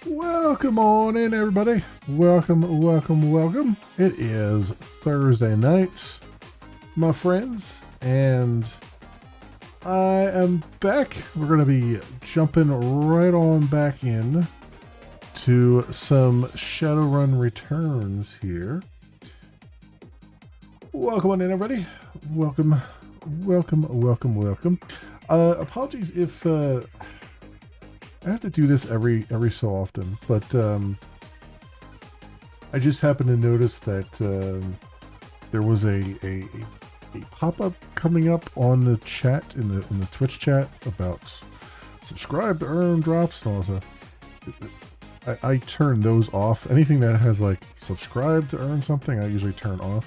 Welcome on in, everybody. Welcome, welcome, welcome. It is Thursday night, my friends, and I am back. We're going to be jumping right on back in to some Shadowrun returns here. Welcome on in, everybody. Welcome, welcome, welcome, welcome. Apologies if I have to do this every so often, but I just happened to notice that there was a pop-up coming up on the chat in the Twitch chat about subscribe to earn drops and all that. I turn those off. Anything that has like subscribe to earn something, I usually turn off.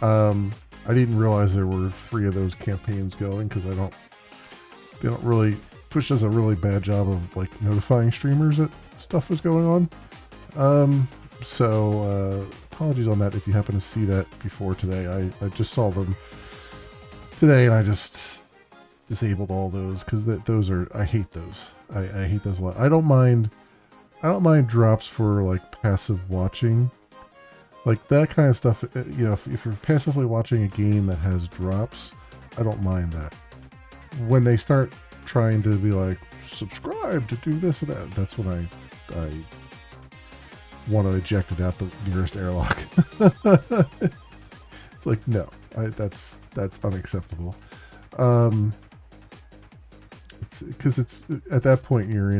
I didn't realize there were 3 of those campaigns going because they don't really. Twitch does a really bad job of like notifying streamers that stuff is going on. So apologies on that if you happen to see that before today. I just saw them today and I just disabled all those because those are, I hate those. I hate those a lot. I don't mind drops for like passive watching. Like that kind of stuff, you know, if you're passively watching a game that has drops, I don't mind that. When they start trying to be like subscribe to do this and that, that's when I want to eject it out the nearest airlock. It's like no, that's unacceptable. It's because it's at that point you're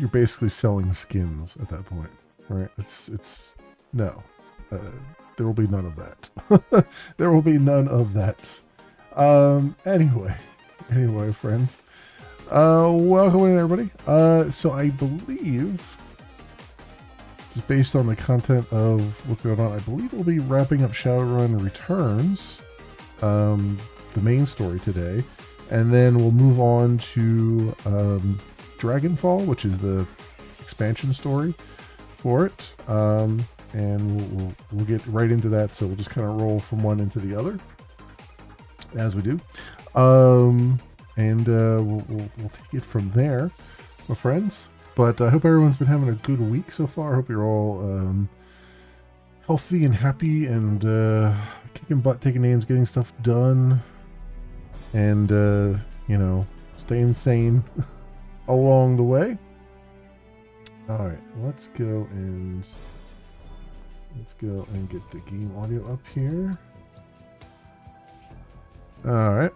basically selling skins at that point, right? It's no. There will be none of that. There will be none of that. Anyway, friends. Welcome in, everybody. So I believe, just based on the content of what's going on, I believe we'll be wrapping up Shadowrun Returns, the main story today, and then we'll move on to Dragonfall, which is the expansion story for it. And we'll get right into that. So we'll just kind of roll from one into the other as we do, and we'll take it from there, my friends. But I hope everyone's been having a good week so far. I hope you're all healthy and happy and kicking butt, taking names, getting stuff done, and you know, staying sane along the way. All right, let's go and get the game audio up here. Alright.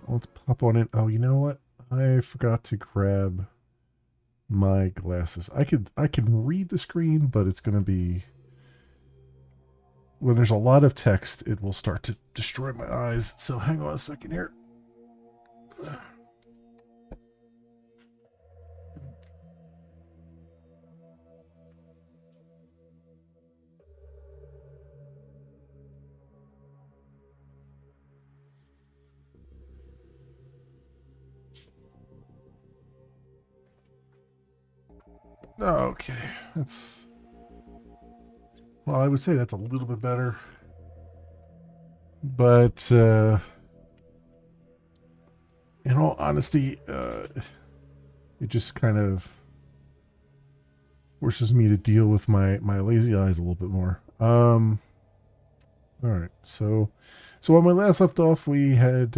Let's pop on in. Oh, you know what? I forgot to grab my glasses. I can read the screen, but it's going to be... When there's a lot of text, it will start to destroy my eyes. So hang on a second here. Okay, that's... Well, I would say that's a little bit better. But, in all honesty, it just kind of forces me to deal with my lazy eyes a little bit more. Alright, so when we last left off, we had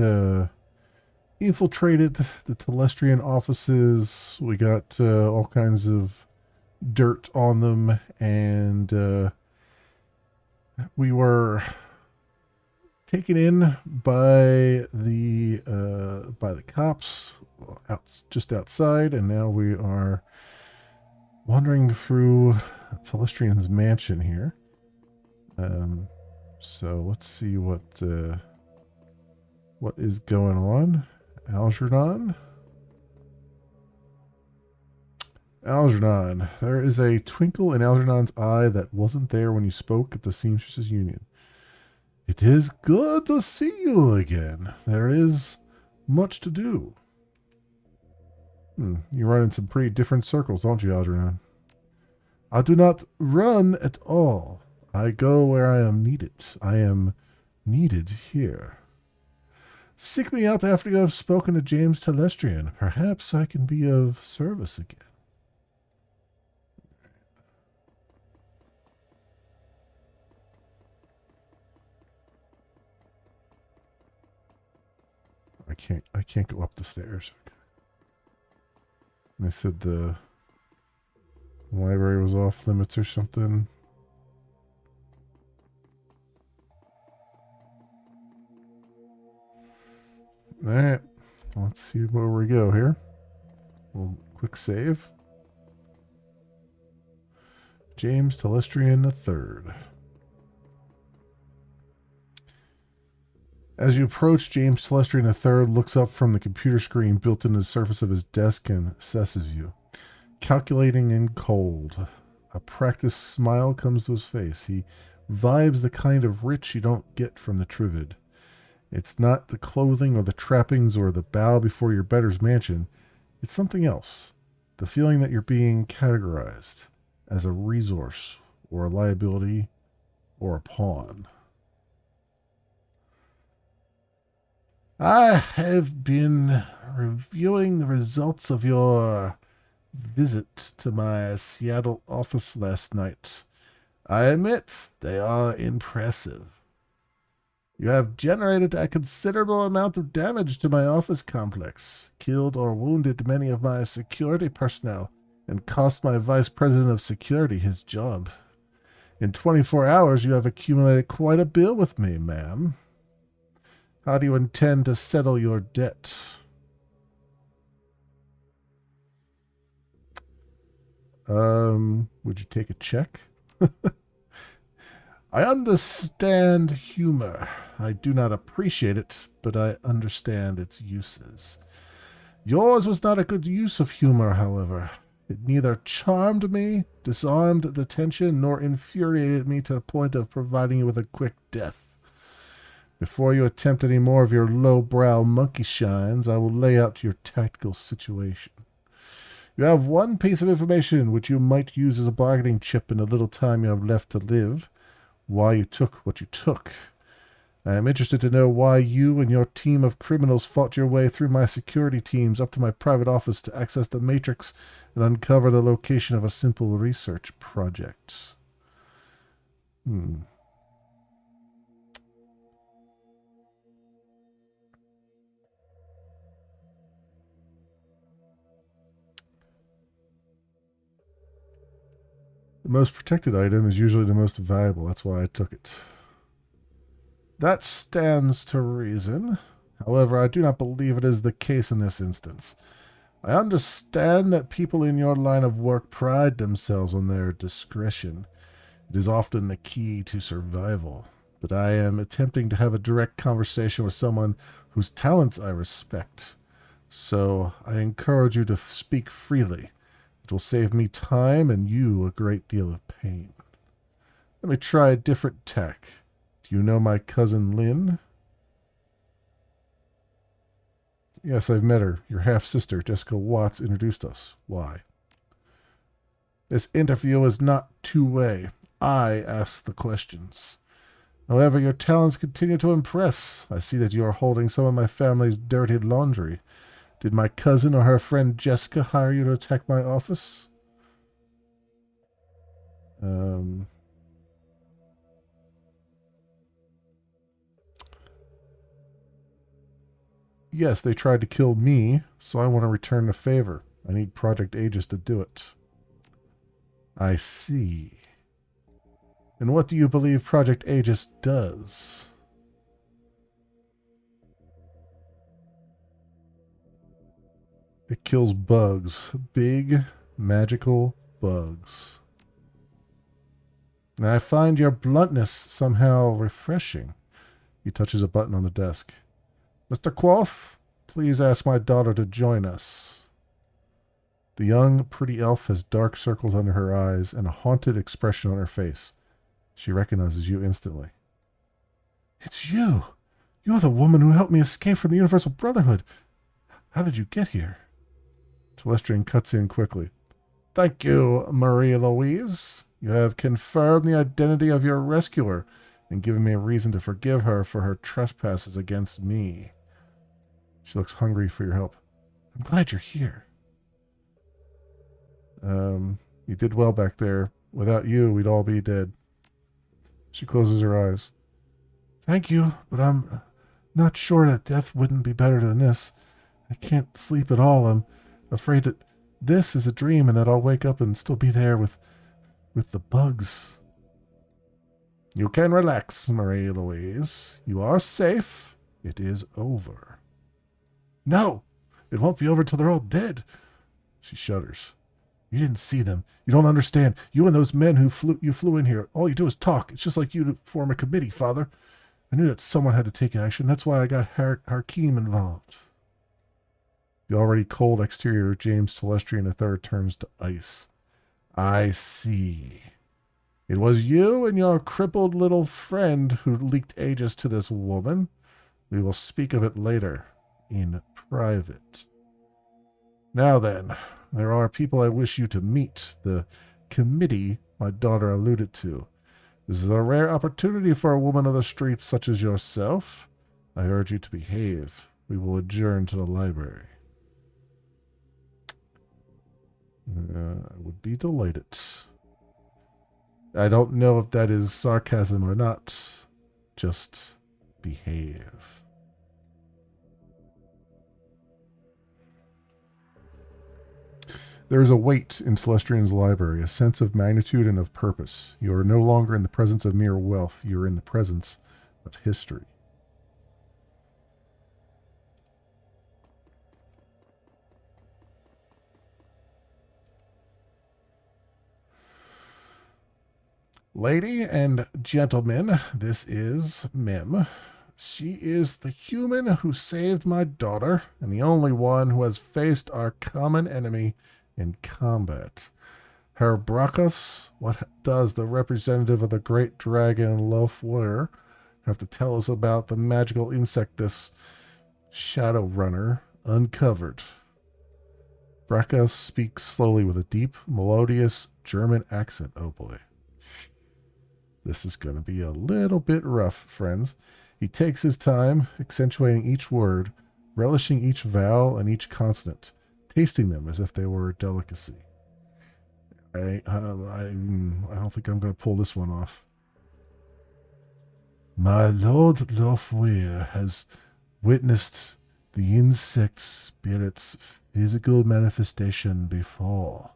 infiltrated the Telestrian offices. We got all kinds of dirt on them, and we were taken in by the cops just outside, and now we are wandering through Telestrian's mansion here. So let's see what is going on. Algernon, there is a twinkle in Algernon's eye that wasn't there when you spoke at the Seamstresses Union. It is good to see you again. There is much to do. You run in some pretty different circles, don't you, Algernon? I do not run at all. I go where I am needed. I am needed here. Seek me out after you have spoken to James Telestrian. Perhaps I can be of service again. I can't go up the stairs. And they said the library was off limits or something. Alright. Let's see where we go here. We'll quick save. James Telestrian III. As you approach, James Telestrian III looks up from the computer screen built into the surface of his desk and assesses you. Calculating and cold. A practiced smile comes to his face. He vibes the kind of rich you don't get from the Trivid. It's not the clothing or the trappings or the bow before your betters mansion. It's something else. The feeling that you're being categorized as a resource or a liability or a pawn. I have been reviewing the results of your visit to my Seattle office last night. I admit they are impressive. You have generated a considerable amount of damage to my office complex, killed or wounded many of my security personnel, and cost my vice president of security his job. In 24 hours, you have accumulated quite a bill with me, ma'am. How do you intend to settle your debt? Would you take a check? I understand humor. I do not appreciate it, but I understand its uses. Yours was not a good use of humor, however. It neither charmed me, disarmed the tension, nor infuriated me to the point of providing you with a quick death. Before you attempt any more of your low-brow monkey shines, I will lay out your tactical situation. You have one piece of information which you might use as a bargaining chip in the little time you have left to live. Why you took what you took. I am interested to know why you and your team of criminals fought your way through my security teams up to my private office to access the Matrix and uncover the location of a simple research project. The most protected item is usually the most valuable. That's why I took it. That stands to reason. However, I do not believe it is the case in this instance. I understand that people in your line of work pride themselves on their discretion. It is often the key to survival. But I am attempting to have a direct conversation with someone whose talents I respect. So I encourage you to speak freely. It will save me time and you a great deal of pain. Let me try a different tack. Do you know my cousin Lynn? Yes, I've met her. Your half-sister, Jessica Watts, introduced us. Why? This interview is not two-way. I ask the questions. However, your talents continue to impress. I see that you are holding some of my family's dirty laundry. Did my cousin or her friend Jessica hire you to attack my office? Yes, they tried to kill me, so I want to return the favor. I need Project Aegis to do it. I see. And what do you believe Project Aegis does? It kills bugs. Big, magical bugs. And I find your bluntness somehow refreshing. He touches a button on the desk. Mr. Quoth, please ask my daughter to join us. The young, pretty elf has dark circles under her eyes and a haunted expression on her face. She recognizes you instantly. It's you! You're the woman who helped me escape from the Universal Brotherhood. How did you get here? Telestrian cuts in quickly. Thank you, Marie Louise. You have confirmed the identity of your rescuer and given me a reason to forgive her for her trespasses against me. She looks hungry for your help. I'm glad you're here. You did well back there. Without you, we'd all be dead. She closes her eyes. Thank you, but I'm not sure that death wouldn't be better than this. I can't sleep at all. I'm afraid that this is a dream and that I'll wake up and still be there with the bugs. You can relax, Marie Louise. You are safe. It is over. No! It won't be over till they're all dead. She shudders. You didn't see them. You don't understand. You and those men who flew in here, all you do is talk. It's just like you to form a committee, Father. I knew that someone had to take action. That's why I got Hakeem involved. The already cold exterior of James Telestrian III turns to ice. I see. It was you and your crippled little friend who leaked Aegis to this woman. We will speak of it later, in private. Now then, there are people I wish you to meet. The committee my daughter alluded to. This is a rare opportunity for a woman of the streets such as yourself. I urge you to behave. We will adjourn to the library. I would be delighted. I don't know if that is sarcasm or not. Just behave. There is a weight in Telestrian's library, a sense of magnitude and of purpose. You are no longer in the presence of mere wealth. You are in the presence of history. Lady and gentlemen, this is Mim. She is the human who saved my daughter, and the only one who has faced our common enemy in combat. Herr Brachus, what does the representative of the great dragon Lofwar have to tell us about the magical insect this Shadowrunner uncovered? Brachus speaks slowly with a deep, melodious German accent. Oh boy. This is going to be a little bit rough, friends. He takes his time, accentuating each word, relishing each vowel and each consonant, tasting them as if they were a delicacy. I don't think I'm going to pull this one off. My Lord Lofweir has witnessed the insect spirit's physical manifestation before,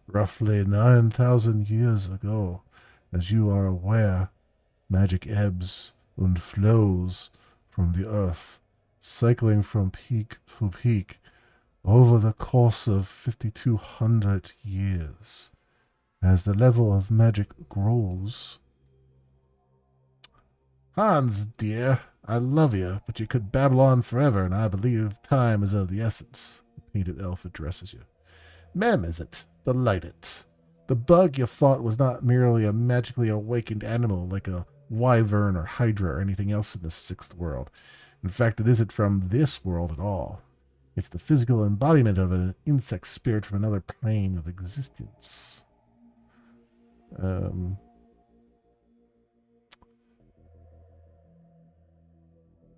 roughly 9,000 years ago. As you are aware, magic ebbs and flows from the earth, cycling from peak to peak over the course of 5,200 years. As the level of magic grows... Hans, dear, I love you, but you could babble on forever, and I believe time is of the essence. The painted elf addresses you. Mem, is it? Delighted. The bug you fought was not merely a magically awakened animal like a wyvern or hydra or anything else in the sixth world. In fact, it isn't from this world at all. It's the physical embodiment of an insect spirit from another plane of existence.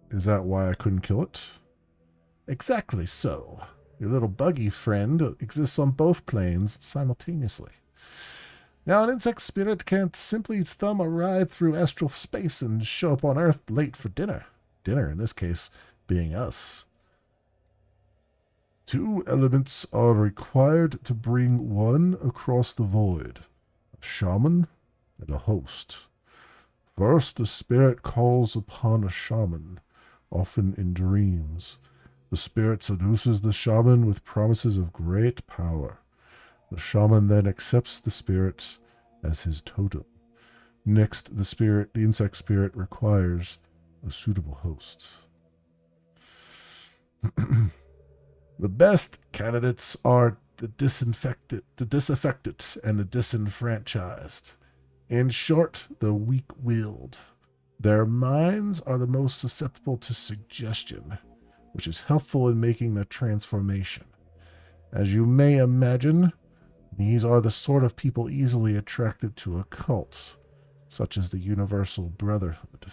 Is that why I couldn't kill it? Exactly so. Your little buggy friend exists on both planes simultaneously. Now, an insect spirit can't simply thumb a ride through astral space and show up on Earth late for dinner. Dinner, in this case, being us. 2 elements are required to bring one across the void. A shaman and a host. First, the spirit calls upon a shaman, often in dreams. The spirit seduces the shaman with promises of great power. The shaman then accepts the spirit as his totem. Next, the insect spirit requires a suitable host. The best candidates are the disaffected, and the disenfranchised. In short, the weak-willed. Their minds are the most susceptible to suggestion, which is helpful in making the transformation. As you may imagine, these are the sort of people easily attracted to a cult, such as the Universal Brotherhood.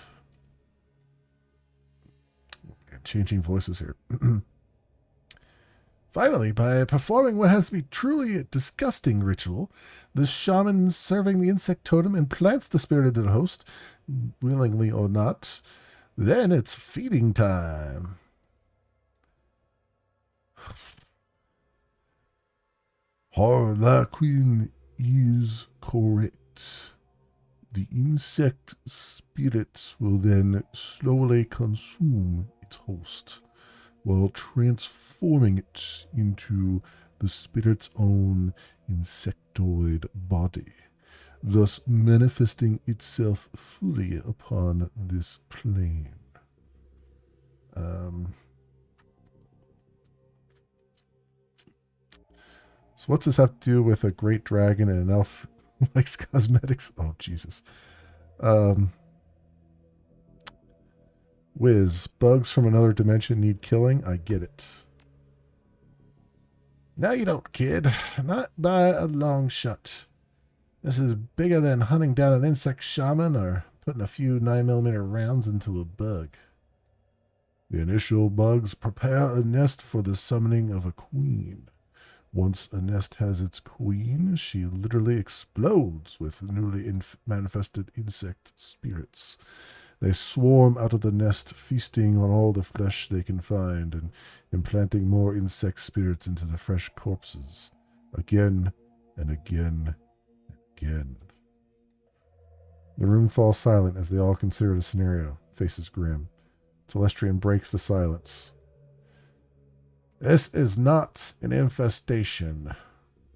Okay. changing voices here. Finally, by performing what has to be truly disgusting ritual, the shaman serving the insect totem implants the spirit into the host, willingly or not. Then it's feeding time. Harlequin is correct. The insect spirit will then slowly consume its host, while transforming it into the spirit's own insectoid body, thus manifesting itself fully upon this plane. So what's this have to do with a great dragon and an elf who likes cosmetics? Oh, Jesus. Wiz, bugs from another dimension need killing? I get it. No, you don't, kid. Not by a long shot. This is bigger than hunting down an insect shaman or putting a few 9mm rounds into a bug. The initial bugs prepare a nest for the summoning of a queen. Once a nest has its queen, she literally explodes with newly manifested insect spirits. They swarm out of the nest, feasting on all the flesh they can find and implanting more insect spirits into the fresh corpses. Again and again and again. The room falls silent as they all consider the scenario. Faces grim. Telestrian breaks the silence. This is not an infestation.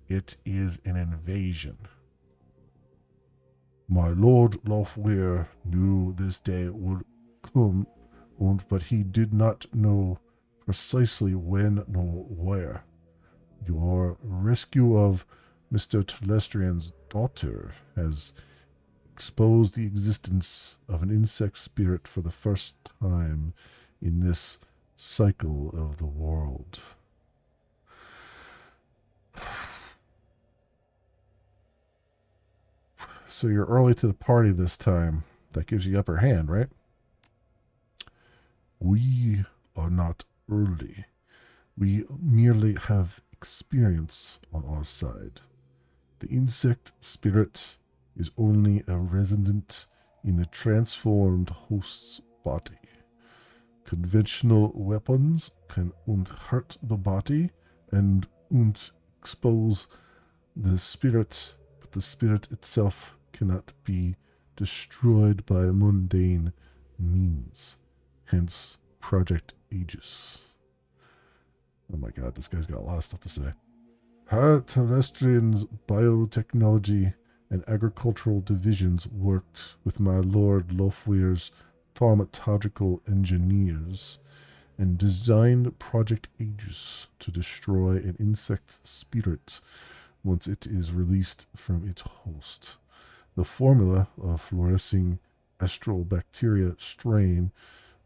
It is an invasion. My lord Lofweir knew this day would come, but he did not know precisely when nor where. Your rescue of Mr. Telestrian's daughter has exposed the existence of an insect spirit for the first time in this cycle of the world. So you're early to the party this time. That gives you upper hand, right? We are not early. We merely have experience on our side. The insect spirit is only a resident in the transformed host's body. Conventional weapons can hurt the body and expose the spirit, but the spirit itself cannot be destroyed by mundane means. Hence, Project Aegis. Oh my god, this guy's got a lot of stuff to say. Her Terrestrians' biotechnology and agricultural divisions worked with my lord Lofweir's thaumaturgical engineers and designed Project Aegis to destroy an insect spirit once it is released from its host. The formula of fluorescing astral bacteria strain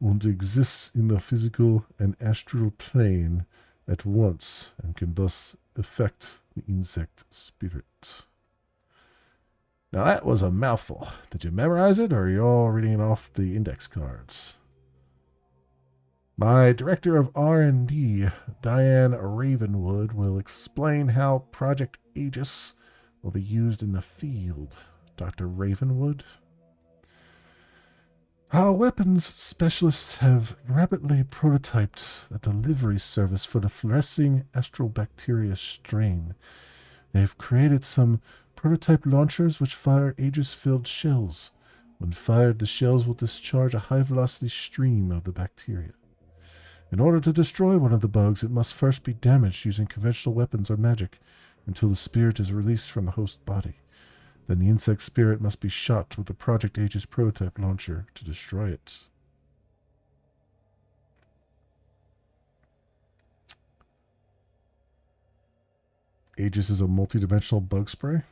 exists in the physical and astral plane at once and can thus affect the insect spirit. Now that was a mouthful. Did you memorize it, or are you all reading it off the index cards? My director of R&D, Diane Ravenwood, will explain how Project Aegis will be used in the field. Dr. Ravenwood? Our weapons specialists have rapidly prototyped a delivery service for the fluorescing astrobacteria strain. They've created some prototype launchers which fire Aegis-filled shells. When fired, the shells will discharge a high-velocity stream of the bacteria. In order to destroy one of the bugs, it must first be damaged using conventional weapons or magic until the spirit is released from the host body. Then the insect spirit must be shot with the Project Aegis prototype launcher to destroy it. Aegis is a multidimensional bug spray?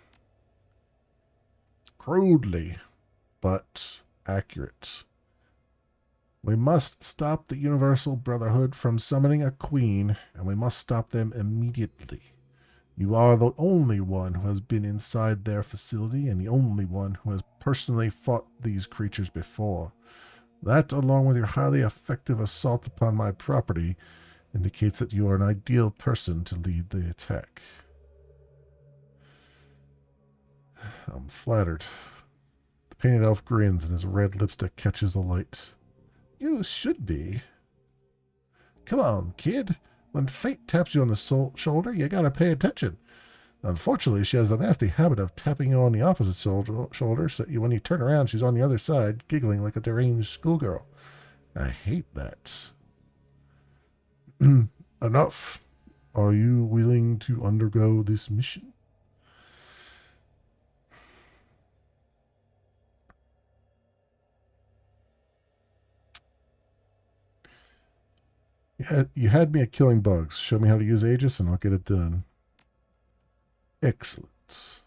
Crudely, but accurate. We must stop the Universal Brotherhood from summoning a queen, and we must stop them immediately. You are the only one who has been inside their facility and the only one who has personally fought these creatures before. That, along with your highly effective assault upon my property, indicates that you are an ideal person to lead the attack. I'm flattered. The painted elf grins and his red lipstick catches the light. You should be. Come on, kid. When fate taps you on the shoulder, you gotta pay attention. Unfortunately, she has a nasty habit of tapping you on the opposite shoulder so that when you turn around, she's on the other side, giggling like a deranged schoolgirl. I hate that. Enough. Are you willing to undergo this mission? You had me at killing bugs. Show me how to use Aegis and I'll get it done. Excellent.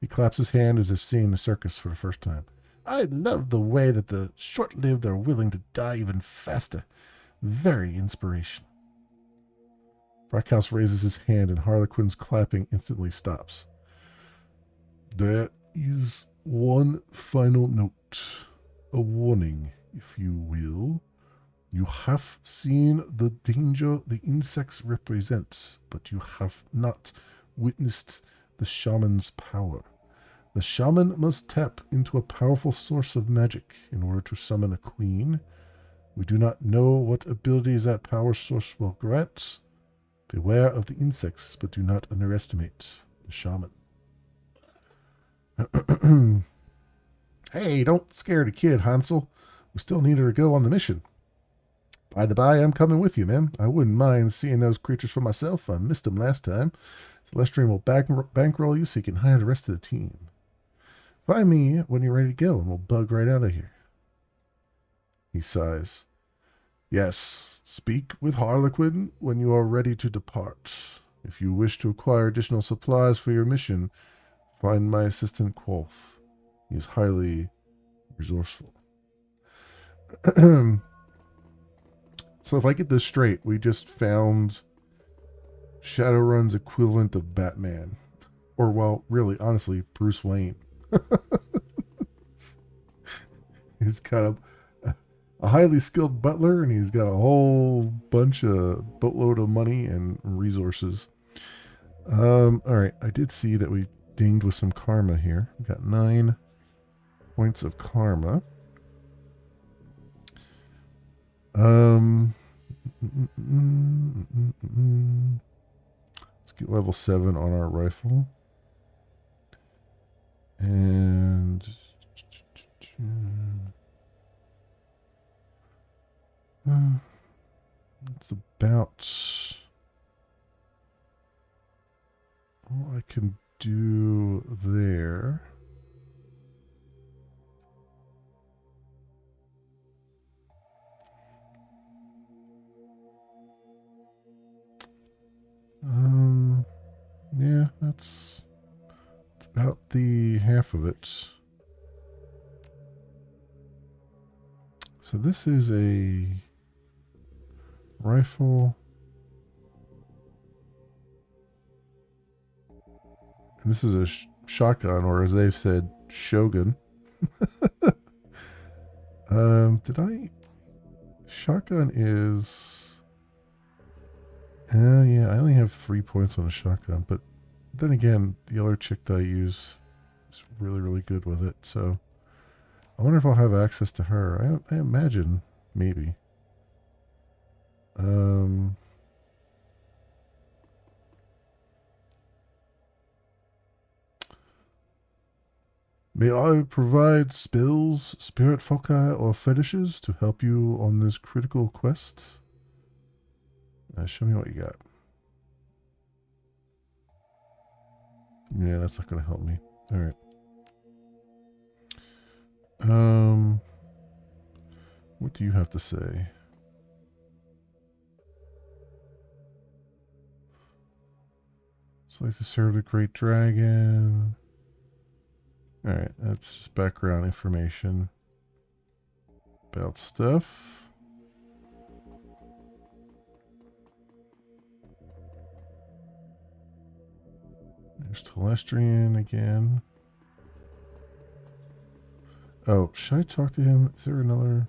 He claps his hand as if seeing the circus for the first time. I love the way that the short-lived are willing to die even faster. Very inspirational. Brackhouse raises his hand and Harlequin's clapping instantly stops. There is one final note. A warning, if you will. You have seen the danger the insects represent, but you have not witnessed the shaman's power. The shaman must tap into a powerful source of magic in order to summon a queen. We do not know what abilities that power source will grant. Beware of the insects, but do not underestimate the shaman. Hey, don't scare the kid, Hansel. We still need her to go on the mission. By the by, I'm coming with you, man. I wouldn't mind seeing those creatures for myself. I missed them last time. Celestian will bankroll you so you can hire the rest of the team. Find me when you're ready to go, and we'll bug right out of here. He sighs. Yes, speak with Harlequin when you are ready to depart. If you wish to acquire additional supplies for your mission, find my assistant Quoth. He is highly resourceful. So if I get this straight, we just found Shadowrun's equivalent of Batman. Or, well, really, honestly, Bruce Wayne. He's got a highly skilled butler, and he's got a whole bunch of boatload of money and resources. Alright, I did see that we dinged with some karma here. We got 9 points of karma. Let's get level 7 on our rifle. And it's about all I can do there. Yeah, that's about the half of it. So this is a rifle. And this is a shotgun, or as they've said, shogun. Did I? Shotgun is. Yeah, I only have 3 points on a shotgun, but then again, the other chick that I use is really, really good with it. So I wonder if I'll have access to her. I imagine maybe. May I provide spells, spirit foci, or fetishes to help you on this critical quest? Show me what you got. Yeah, that's not going to help me. All right. What do you have to say? So like to serve the great dragon. All right, that's just background information about stuff. There's Telestrian again. Oh, should I talk to him? Is there another?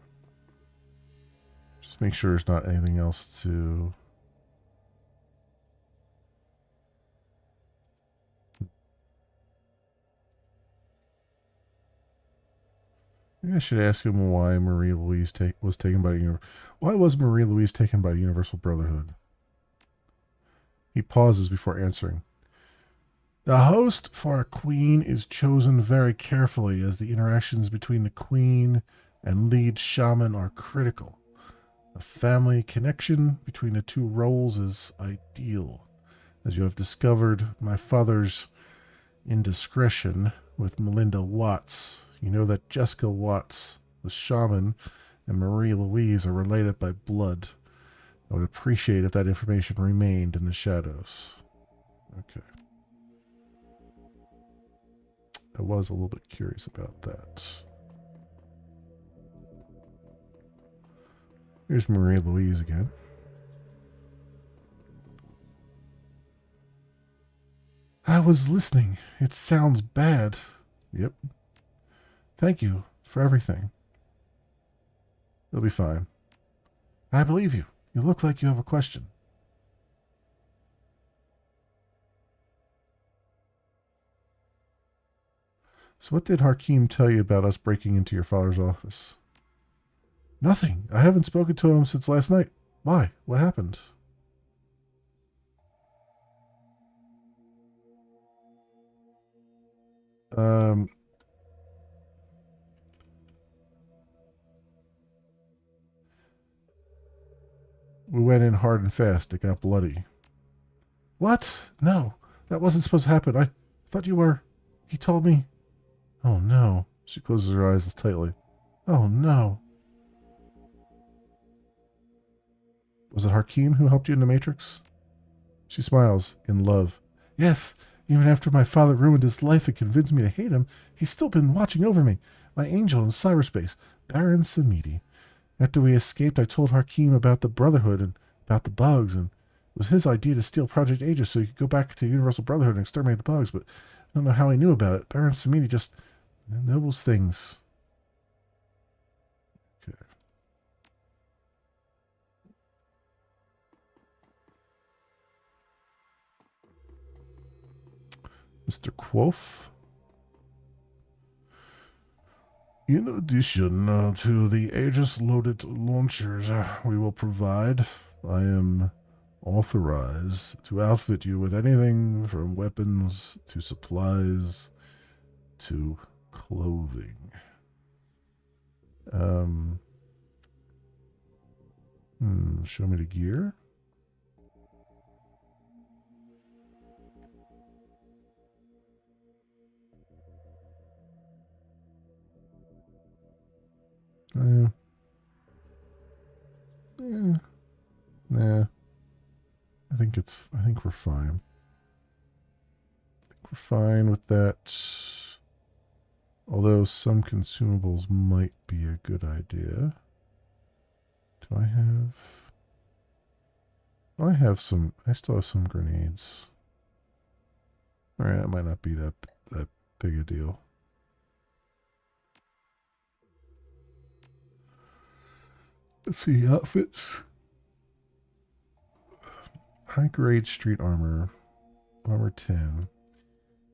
Just make sure there's not anything else to. Maybe I should ask him why Marie Louise was taken by why was Marie Louise taken by Universal Brotherhood? He pauses before answering. The host for a queen is chosen very carefully as the interactions between the queen and lead shaman are critical. A family connection between the two roles is ideal. As you have discovered, my father's indiscretion with Melinda Watts. You know that Jessica Watts, the shaman, and Marie Louise are related by blood. I would appreciate if that information remained in the shadows. Okay. I was a little bit curious about that. Here's Marie Louise again. I was listening. It sounds bad. Yep. Thank you for everything. It'll be fine. I believe you. You look like you have a question. So, what did Hakeem tell you about us breaking into your father's office? Nothing. I haven't spoken to him since last night. Why? What happened? Um, we went in hard and fast. It got bloody. What? No, that wasn't supposed to happen. I thought you were. He told me. Oh no. She closes her eyes tightly. Oh no. Was it Hakeem who helped you in the Matrix? She smiles, in love. Yes, even after my father ruined his life and convinced me to hate him, he's still been watching over me. My angel in cyberspace, Baron Samedi. After we escaped, I told Hakeem about the Brotherhood and about the bugs, and it was his idea to steal Project Aegis so he could go back to Universal Brotherhood and exterminate the bugs, but I don't know how he knew about it. Baron Samedi just knows things. Okay. Mr. Quoth? In addition to the Aegis-loaded launchers we will provide, I am authorized to outfit you with anything from weapons to supplies to clothing. Um, show me the gear. Uh, nah. I think we're fine. We're fine with that. Although some consumables might be a good idea. Do I have... I have some... I still have some grenades. Alright, that might not be that big a deal. Let's see, outfits. High grade street armor. Armor 10.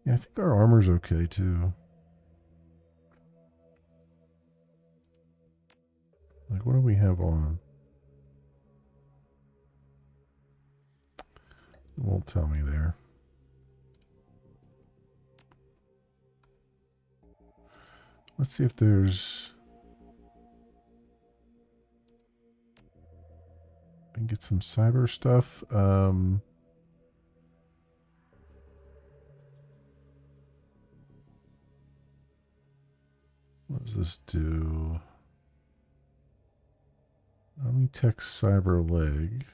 Yeah, I think our armor's okay too. Like, what do we have on? It won't tell me there. Let's see if there's... I can get some cyber stuff. What does this do? Omnitech Cyber Leg.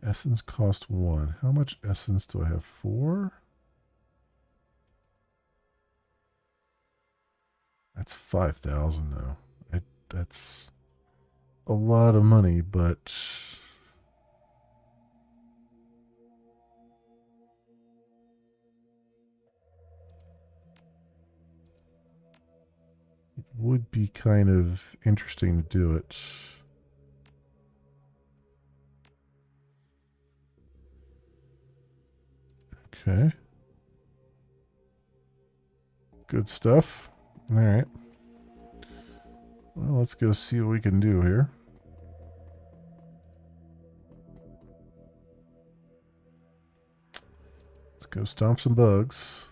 Essence cost 1. How much essence do I have? 4? That's 5,000 though. That's a lot of money, but would be kind of interesting to do it. Okay. Good stuff. All right. Well, let's go see what we can do here. Let's go stomp some bugs.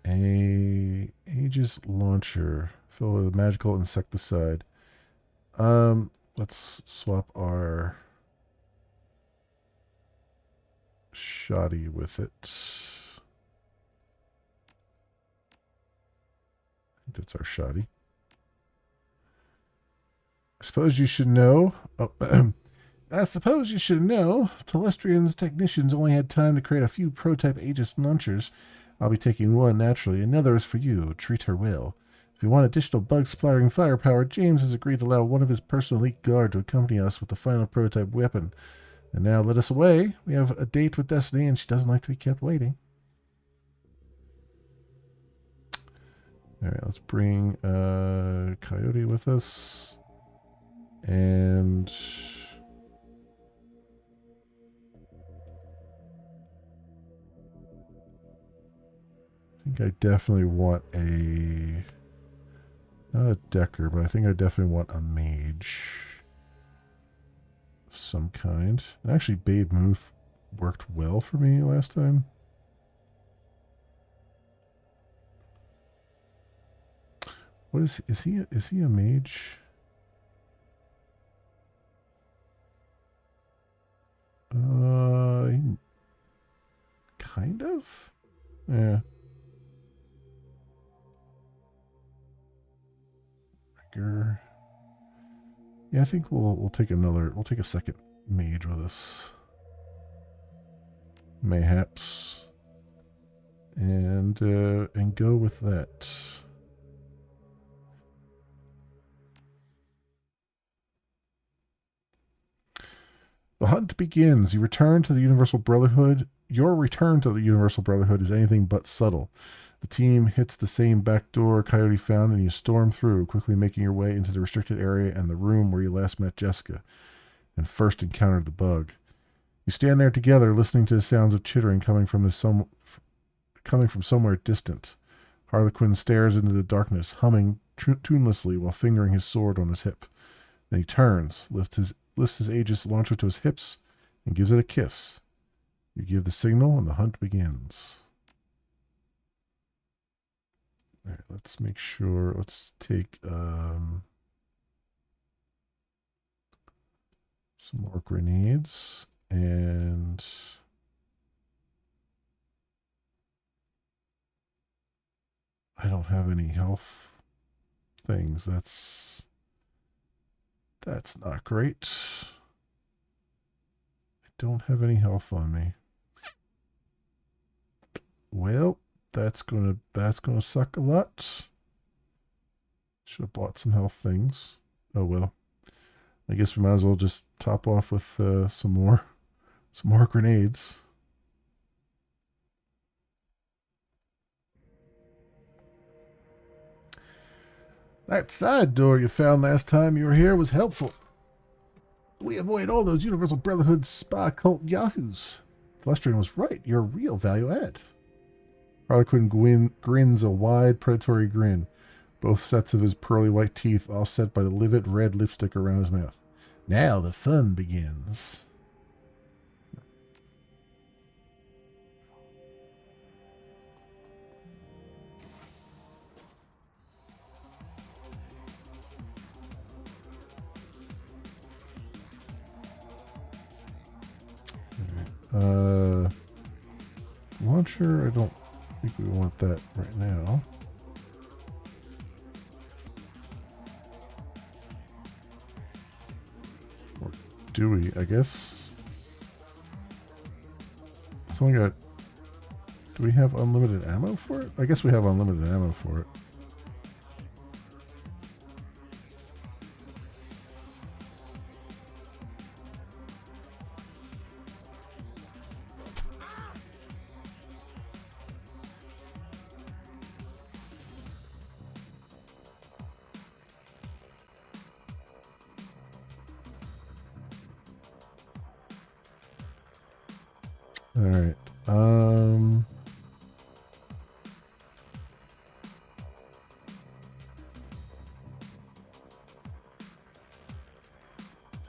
A Aegis launcher filled with magical insecticide. Let's swap our shoddy with it. I think that's our shoddy. I suppose you should know. Oh, I suppose you should know. Telestrian's technicians only had time to create a few prototype Aegis launchers. I'll be taking one naturally. Another is for you. Treat her well. If you want additional bug splattering firepower, James has agreed to allow one of his personal elite guard to accompany us with the final prototype weapon. And now let us away. We have a date with Destiny, and she doesn't like to be kept waiting. All right, let's bring Coyote with us. And I think I definitely want a... Not a Decker, but I think I definitely want a Mage of some kind. Actually, Babe Muth worked well for me last time. What is he a Mage? Kind of? Yeah. Yeah, I think we'll take a second mage with us. Mayhaps. And go with that. The hunt begins. You return to the Universal Brotherhood. Your return to the Universal Brotherhood is anything but subtle. The team hits the same back door Coyote found, and you storm through, quickly making your way into the restricted area and the room where you last met Jessica and first encountered the bug. You stand there together, listening to the sounds of chittering coming from somewhere distant. Harlequin stares into the darkness, humming tunelessly while fingering his sword on his hip. Then he turns, lifts his Aegis launcher to his hips, and gives it a kiss. You give the signal, and the hunt begins. All right, let's make sure. Let's take some more grenades, and I don't have any health things. That's not great. I don't have any health on me. Well, that's gonna suck a lot. Should have bought some health things. Oh well. I guess we might as well just top off with some more grenades. That side door you found last time you were here was helpful. We avoid all those Universal Brotherhood spa cult yahoos. Telestrian was right. You're a real value add. Harlequin grins a wide, predatory grin, both sets of his pearly white teeth offset by the livid red lipstick around his mouth. Now the fun begins. Launcher, I don't think we want that right now. Or do we? I guess. It's only got... Do we have unlimited ammo for it? I guess we have unlimited ammo for it. All right.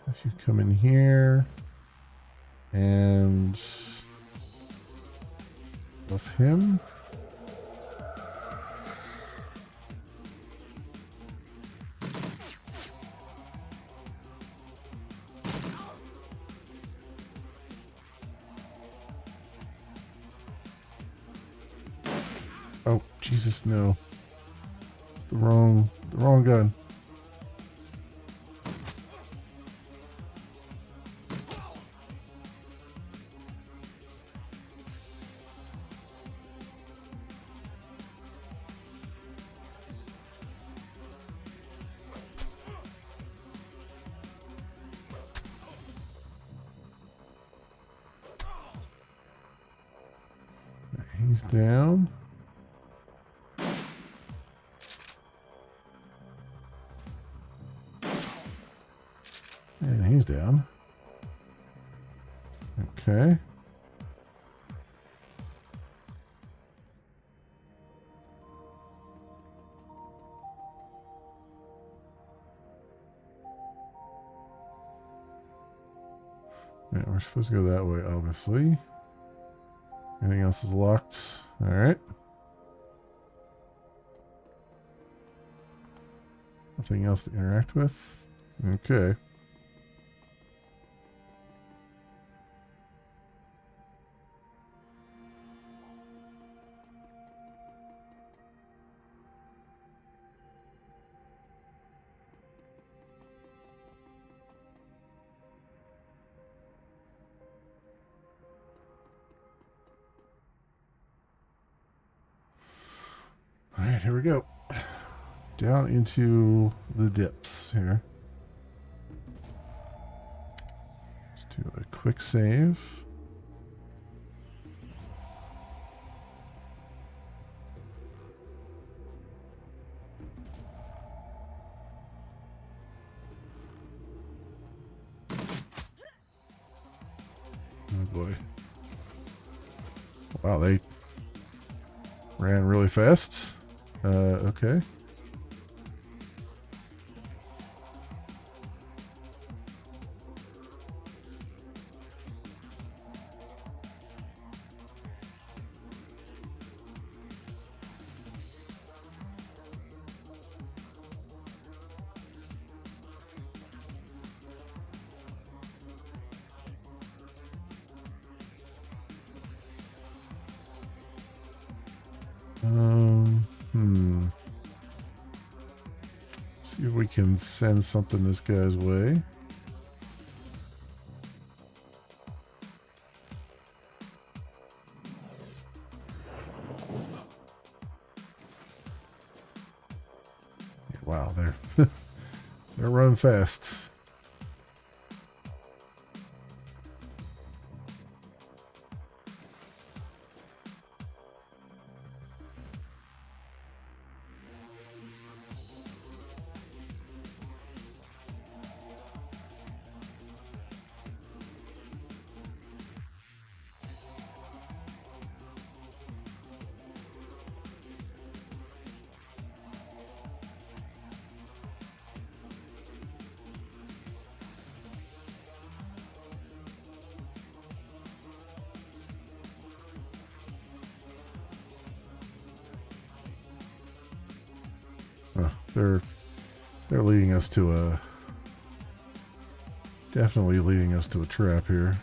If you come in here and buff him. Oh, Jesus, no. It's the wrong gun. He's down. And he's down. Okay. Yeah, we're supposed to go that way, obviously. Anything else is locked. All right. Nothing else to interact with. Okay. All right, here we go. Down into the dips here. Let's do a quick save. Oh boy. Wow, they ran really fast. Okay. See if we can send something this guy's way. Yeah, wow, they're running fast. They're leading us to a definitely leading us to a trap here.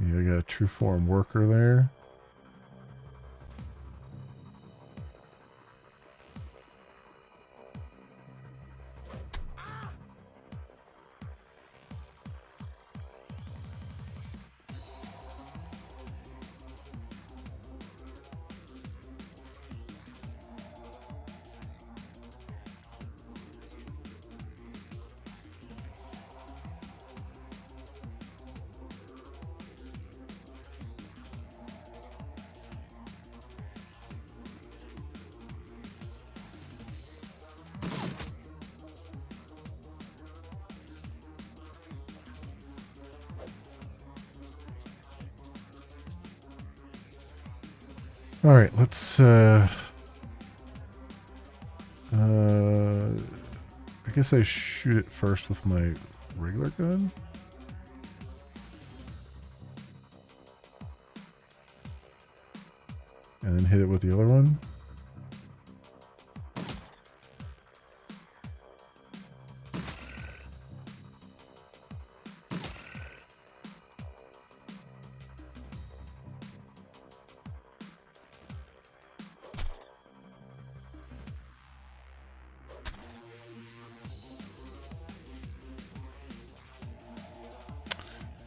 Yeah, I got a true form worker there. All right, let's. I guess I shoot it first with my regular gun. And then hit it with the other one.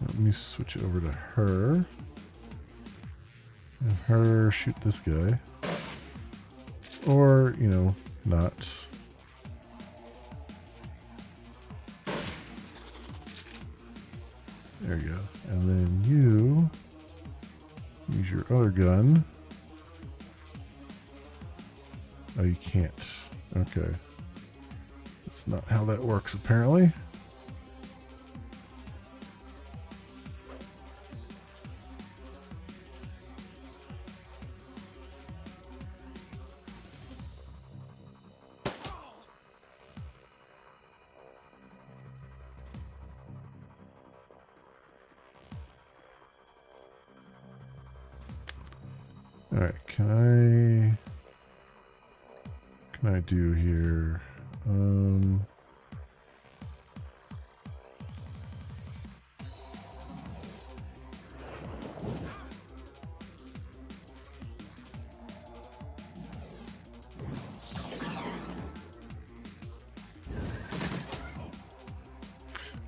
Let me switch it over to her. And her shoot this guy. Or, you know, not. There you go. And then you use your other gun. Oh, you can't. Okay. That's not how that works, apparently. Alright, can I do here?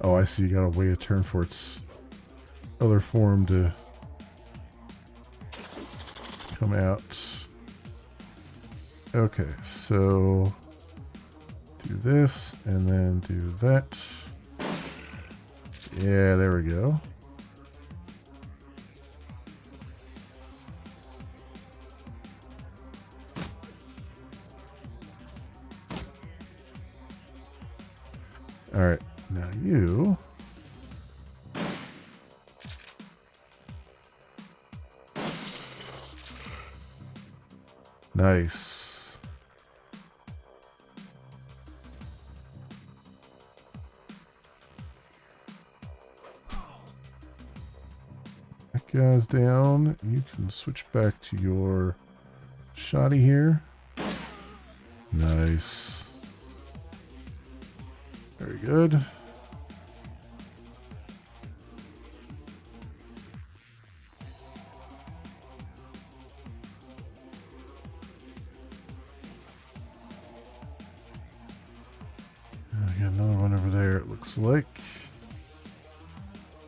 Oh, I see. You gotta wait a turn for its other form to come out. Okay, so do this and then do that. Yeah, there we go. All right, now you. Nice. That guy's down. You can switch back to your shoddy here. Nice. Very good. I got another one over there, it looks like.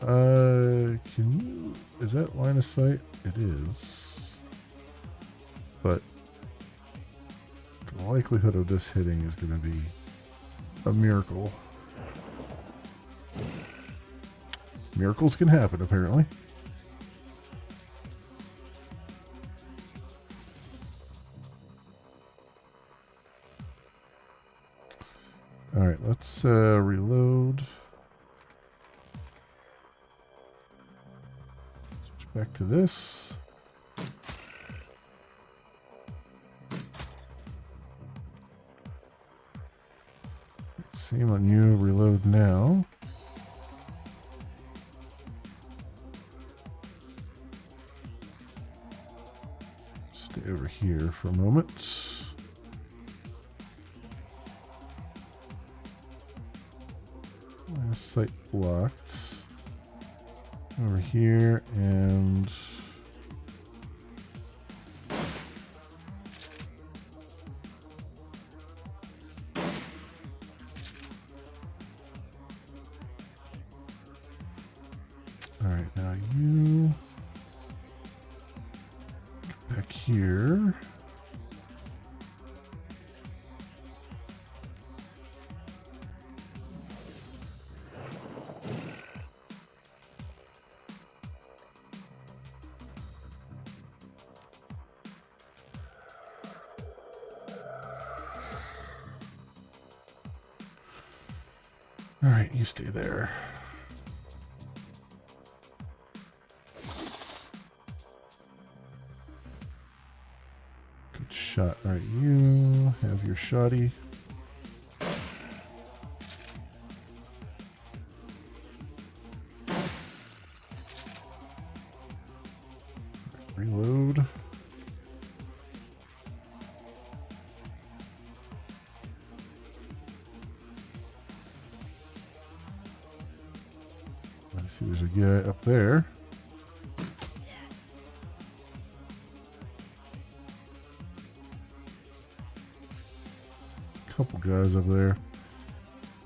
Can you... Is that line of sight? It is. But the likelihood of this hitting is going to be a miracle. Miracles can happen, apparently. All right, let's reload. Switch back to this. Same on you. Reload now. Stay over here for a moment. Sight blocked. Over here and all right, now you get back here. All right, you stay there. shot. All right, you have your shoddy. Reload. I see there's a guy up there. Couple guys up there.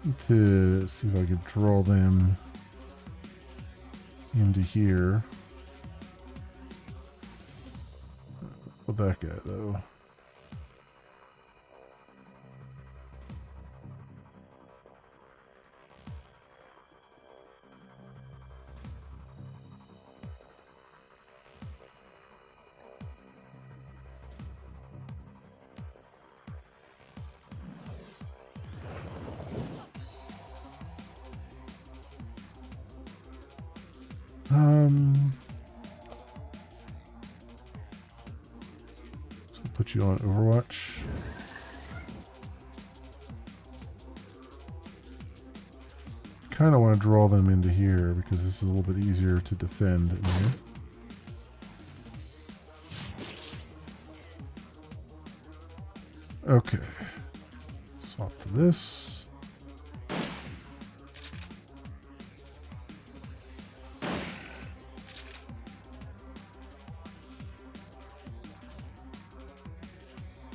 Need to see if I can draw them into here. With that guy though. So put you on Overwatch. Kind of want to draw them into here because this is a little bit easier to defend in here. Okay. Swap to this.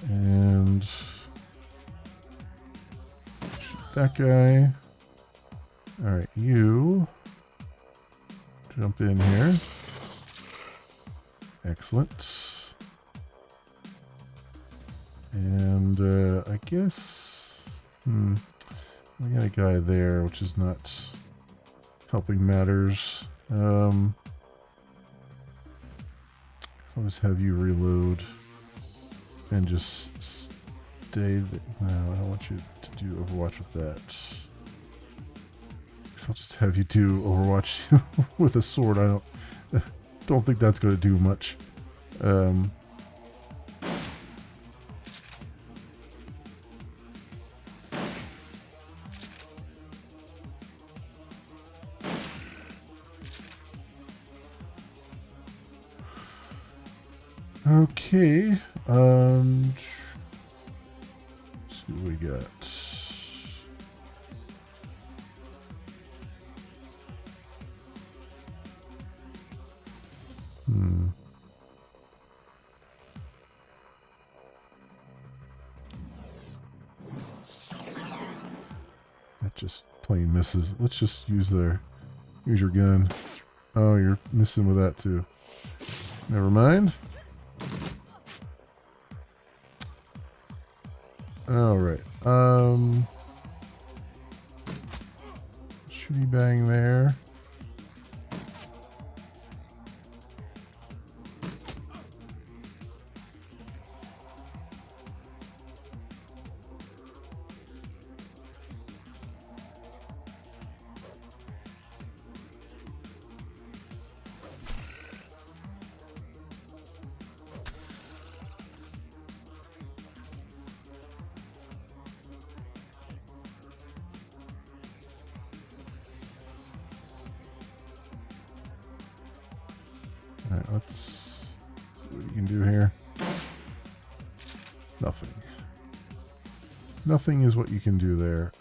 And shoot that guy. Alright, you jump in here. Excellent. And I guess we got a guy there, which is not helping matters. So I'll just have you reload and just stay. No, I don't want you to do Overwatch with that. So I'll just have you do Overwatch with a sword. I don't think that's going to do much. Okay, let's see what we got. That just plain misses. Let's just use your gun. Oh, you're missing with that too. Never mind. All right. Shooty bang there. Alright, let's see what you can do here. Nothing. Nothing is what you can do there.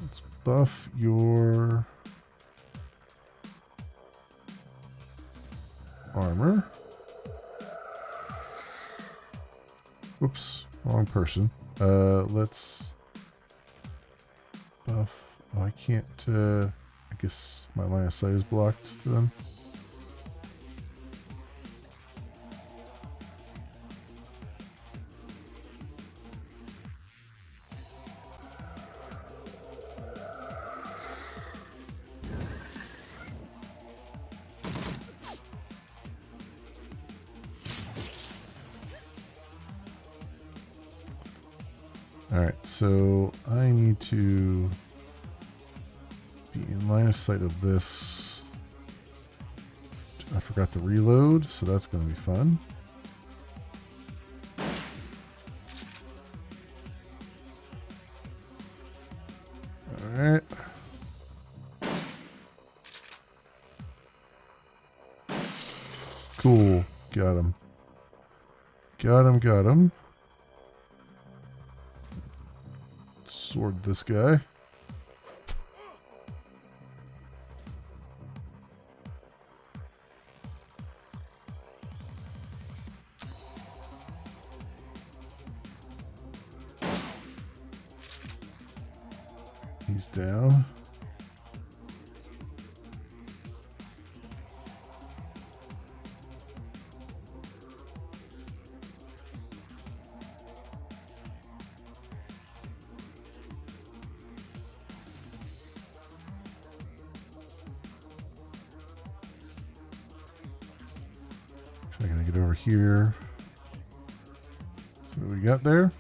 Let's buff your armor. Whoops, wrong person. Let's buff. Oh, I can't. I guess my line of sight is blocked to them. Alright, so I need to be in line of sight of this to I forgot to reload, so that's going to be fun. Alright. Cool. Got him. Got him, got him. Sword this guy. He's down. So I gotta get over here. So what we got there?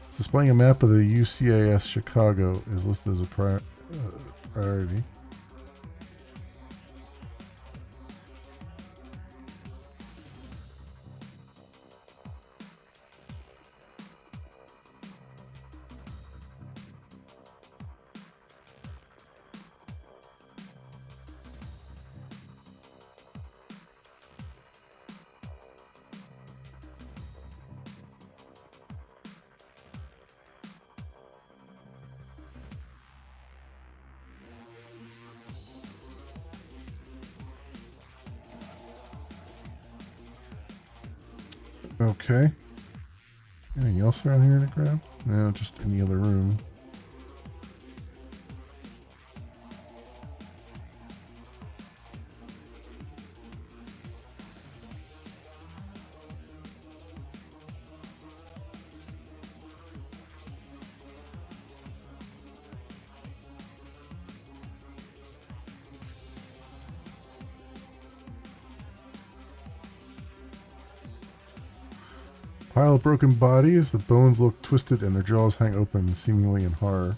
It's displaying a map of the UCAS Chicago is listed as a priority. Okay. Anything else around here to grab? No, just in the other room. Pile of broken bodies. The bones look twisted and their jaws hang open, seemingly in horror.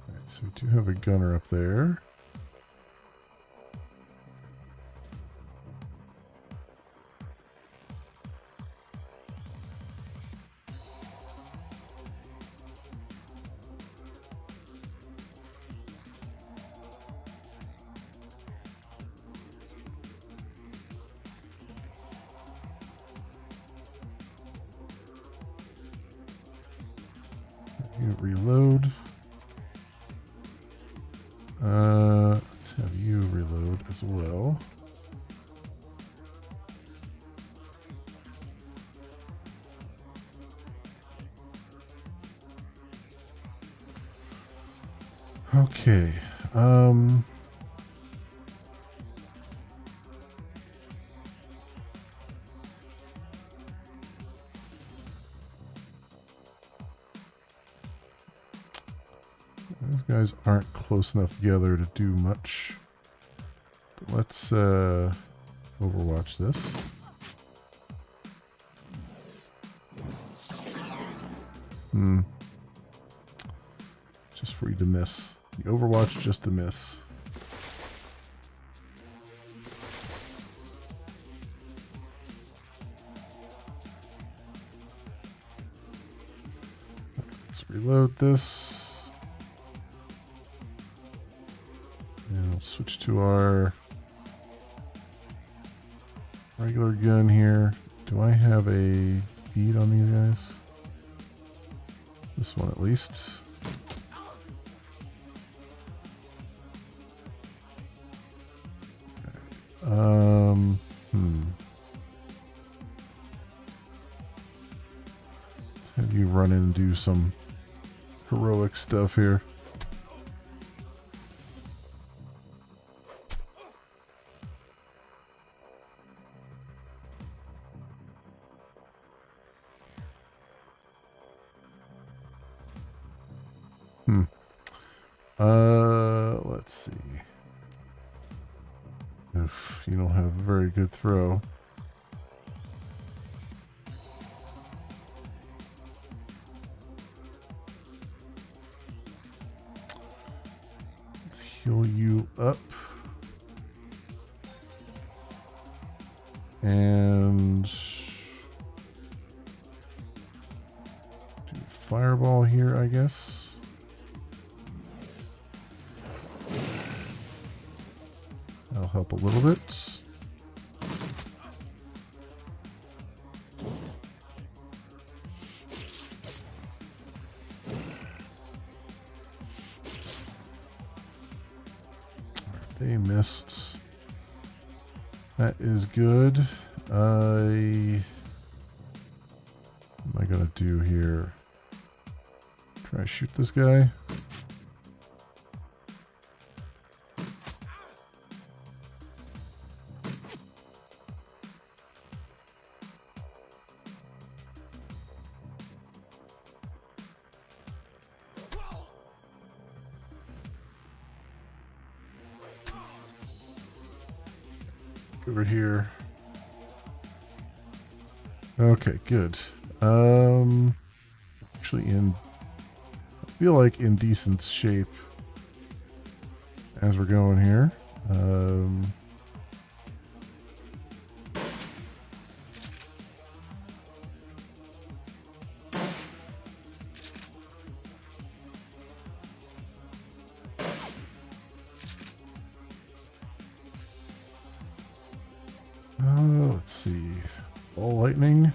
Alright, so we do have a gunner up there. Reload. Let's have you reload as well. Okay. These guys aren't close enough together to do much. But let's overwatch this. Just for you to miss. The overwatch just to miss. Let's reload this. And we'll switch to our regular gun here. Do I have a feed on these guys? This one at least. Let's have you run in and do some heroic stuff here. Let's see. If you don't have a very good throw. heal you up. And do fireball here, I guess. That'll help a little bit. They missed. That is good. What am I gonna do here? Try to shoot this guy. Over here. Okay, good. Actually I feel like in decent shape as we're going here. Let's see. Ball lightning.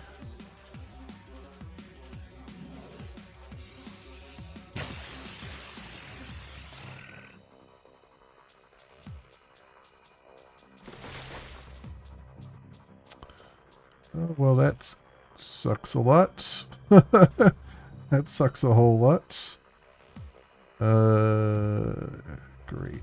Oh, well, that sucks a lot. That sucks a whole lot. Great.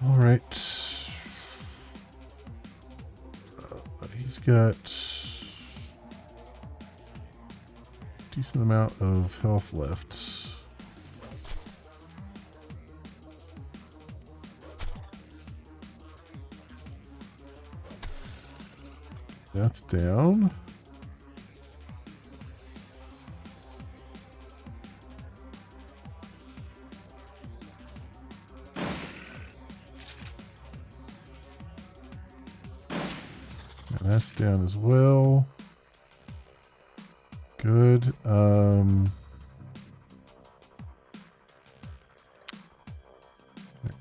All right. He's got a decent amount of health left. That's down. That's down as well. Good.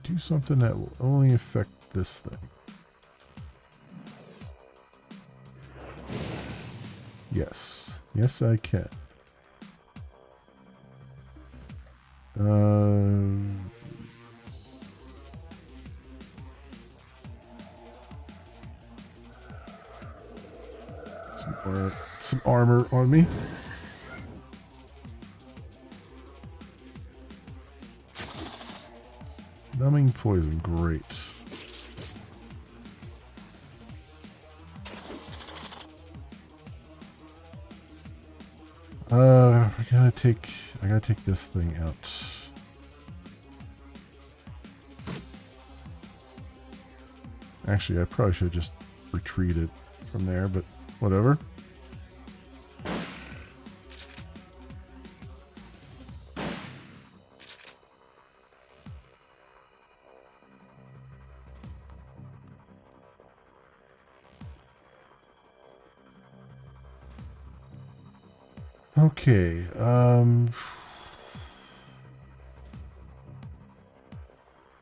Do something that will only affect this thing. Yes. Yes, I can. Some armor on me. Numbing poison, great. I gotta take this thing out. Actually, I probably should have just retreated from there, but whatever. Okay,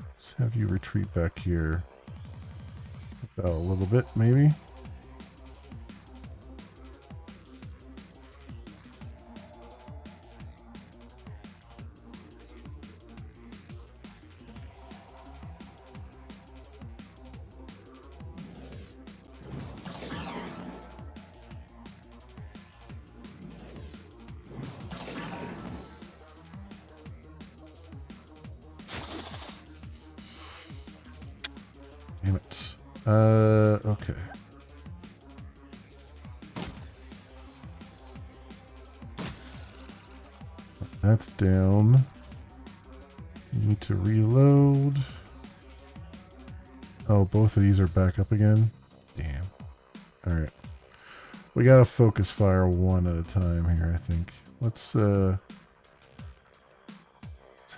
let's have you retreat back here. About a little bit, maybe. Damn it. Okay. That's down. You need to reload. Oh, both of these are back up again. Damn. Alright. We gotta focus fire one at a time here, I think. Let's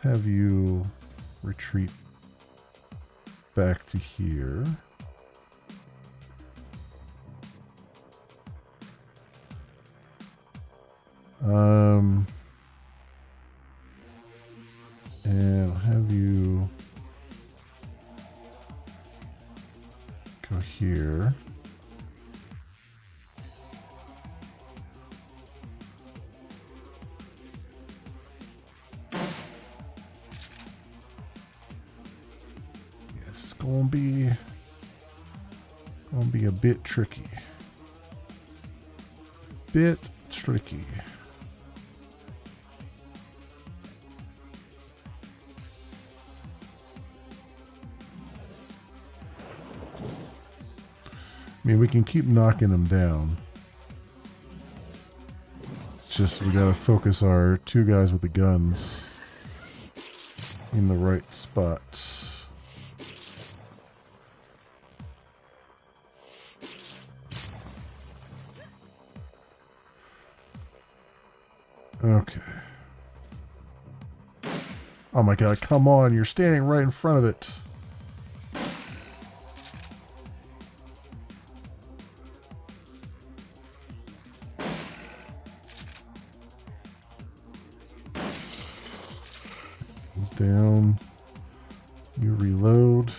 have you retreat back to here. And I'll have you go here. Yes, it's gonna be a bit tricky. Bit tricky. I mean, we can keep knocking them down. It's just we gotta focus our two guys with the guns in the right spot. Okay. Oh my god, come on, you're standing right in front of it. Down. You reload.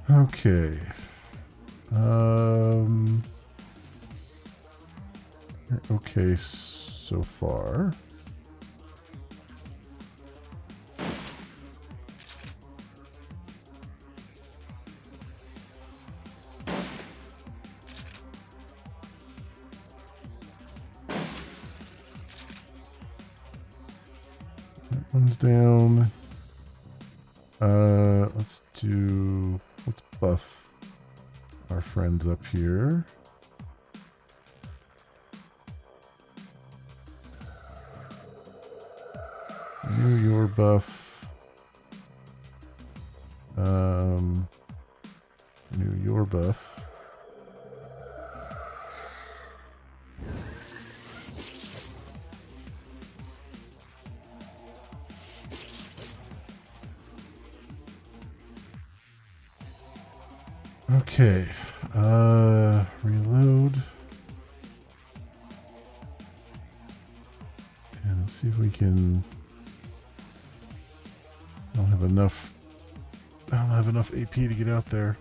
Okay. Okay so far. One's down. Let's buff our friends up here. Renew your buff. Renew your buff. Okay, reload. And let's see if we can... I don't have enough AP to get out there.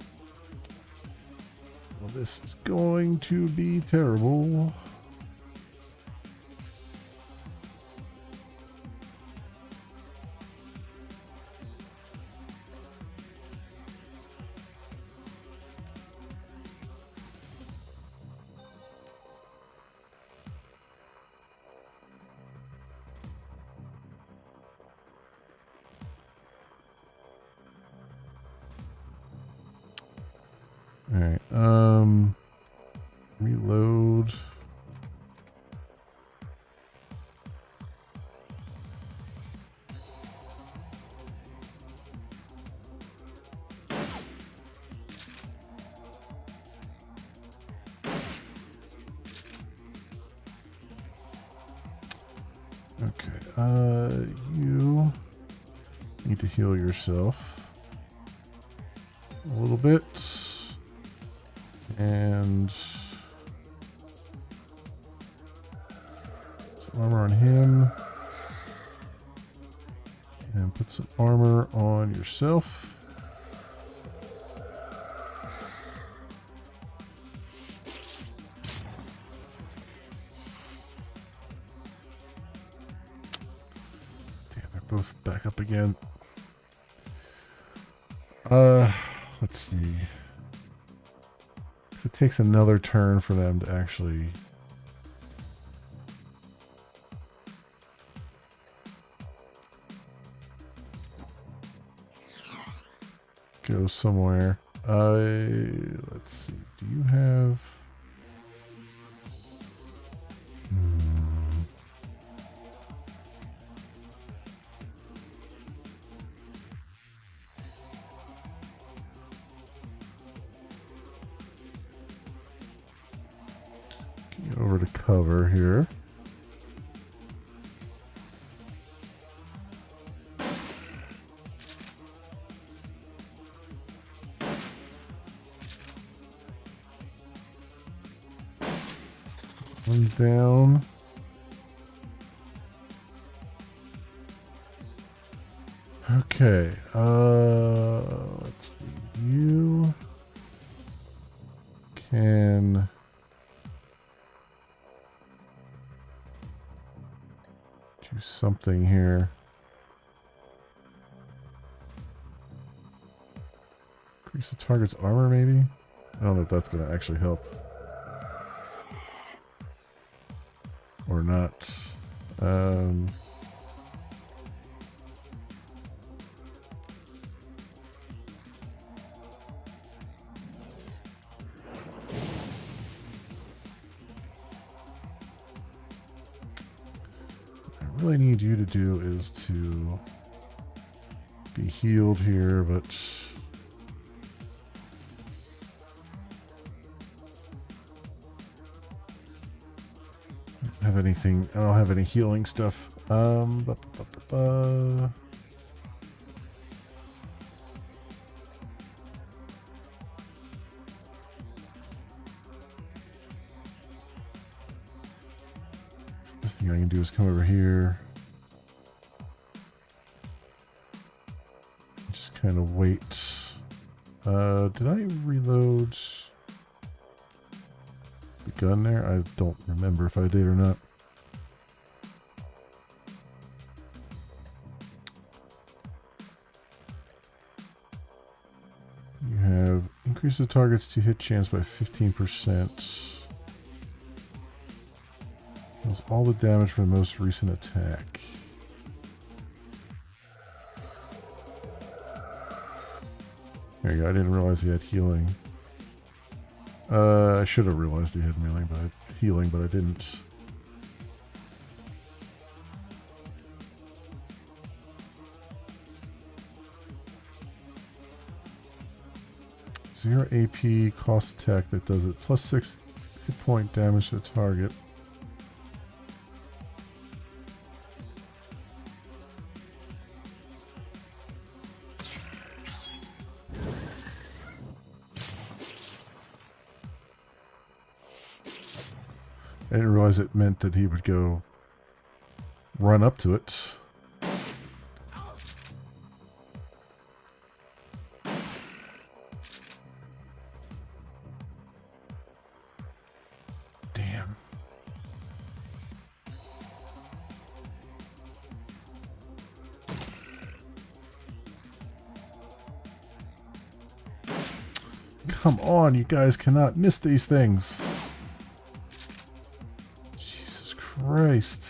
Well, this is going to be terrible. Alright, reload. Okay, you need to heal yourself a little bit. And some armor on him. And put some armor on yourself. Damn, they're both back up again. Let's see. It takes another turn for them to actually go somewhere. Let's see. Do you have... over to cover here. One down. Okay, let's see. You can do something here. Increase the target's armor, maybe? I don't know if that's going to actually help. Or not. What I need you to do is to be healed here, but I don't have anything. I don't have any healing stuff. This thing I can do is come over here. Just kind of wait. Did I reload the gun there? I don't remember if I did or not. You have increased the target's to hit chance by 15%. Does all the damage from the most recent attack. There you go. I didn't realize he had healing. I should have realized he had healing, but I didn't. Zero AP cost attack that does it. Plus 6 hit point damage to the target. I didn't realize it meant that he would go run up to it. Damn. Come on, you guys cannot miss these things. Christ.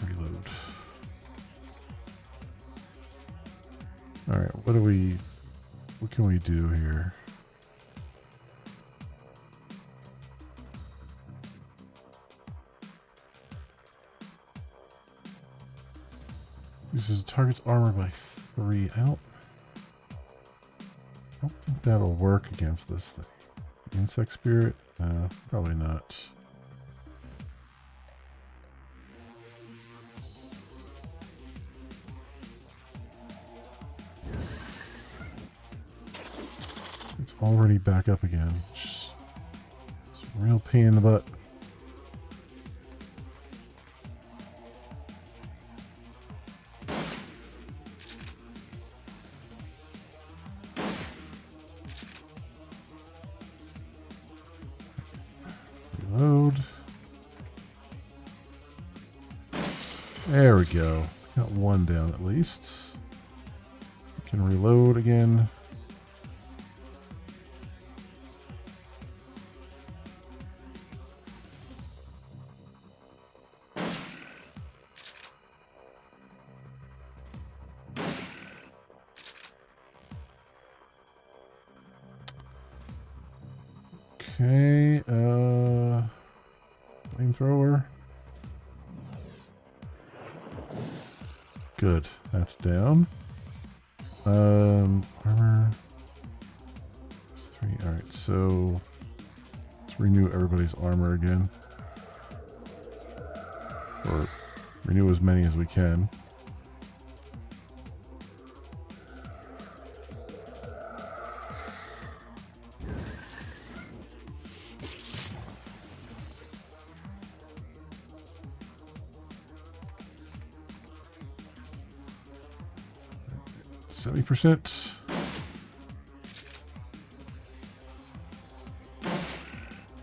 Reload. All right, what can we do here? This is target's armor by 3. I don't think that'll work against this thing. Insect spirit? Probably not. It's already back up again. It's a real pain in the butt. Reload. There we go. Got one down at least. We can reload again. Okay, flamethrower. Good, that's down. Armor. There's 3. Alright, so let's renew everybody's armor again. Or renew as many as we can. %.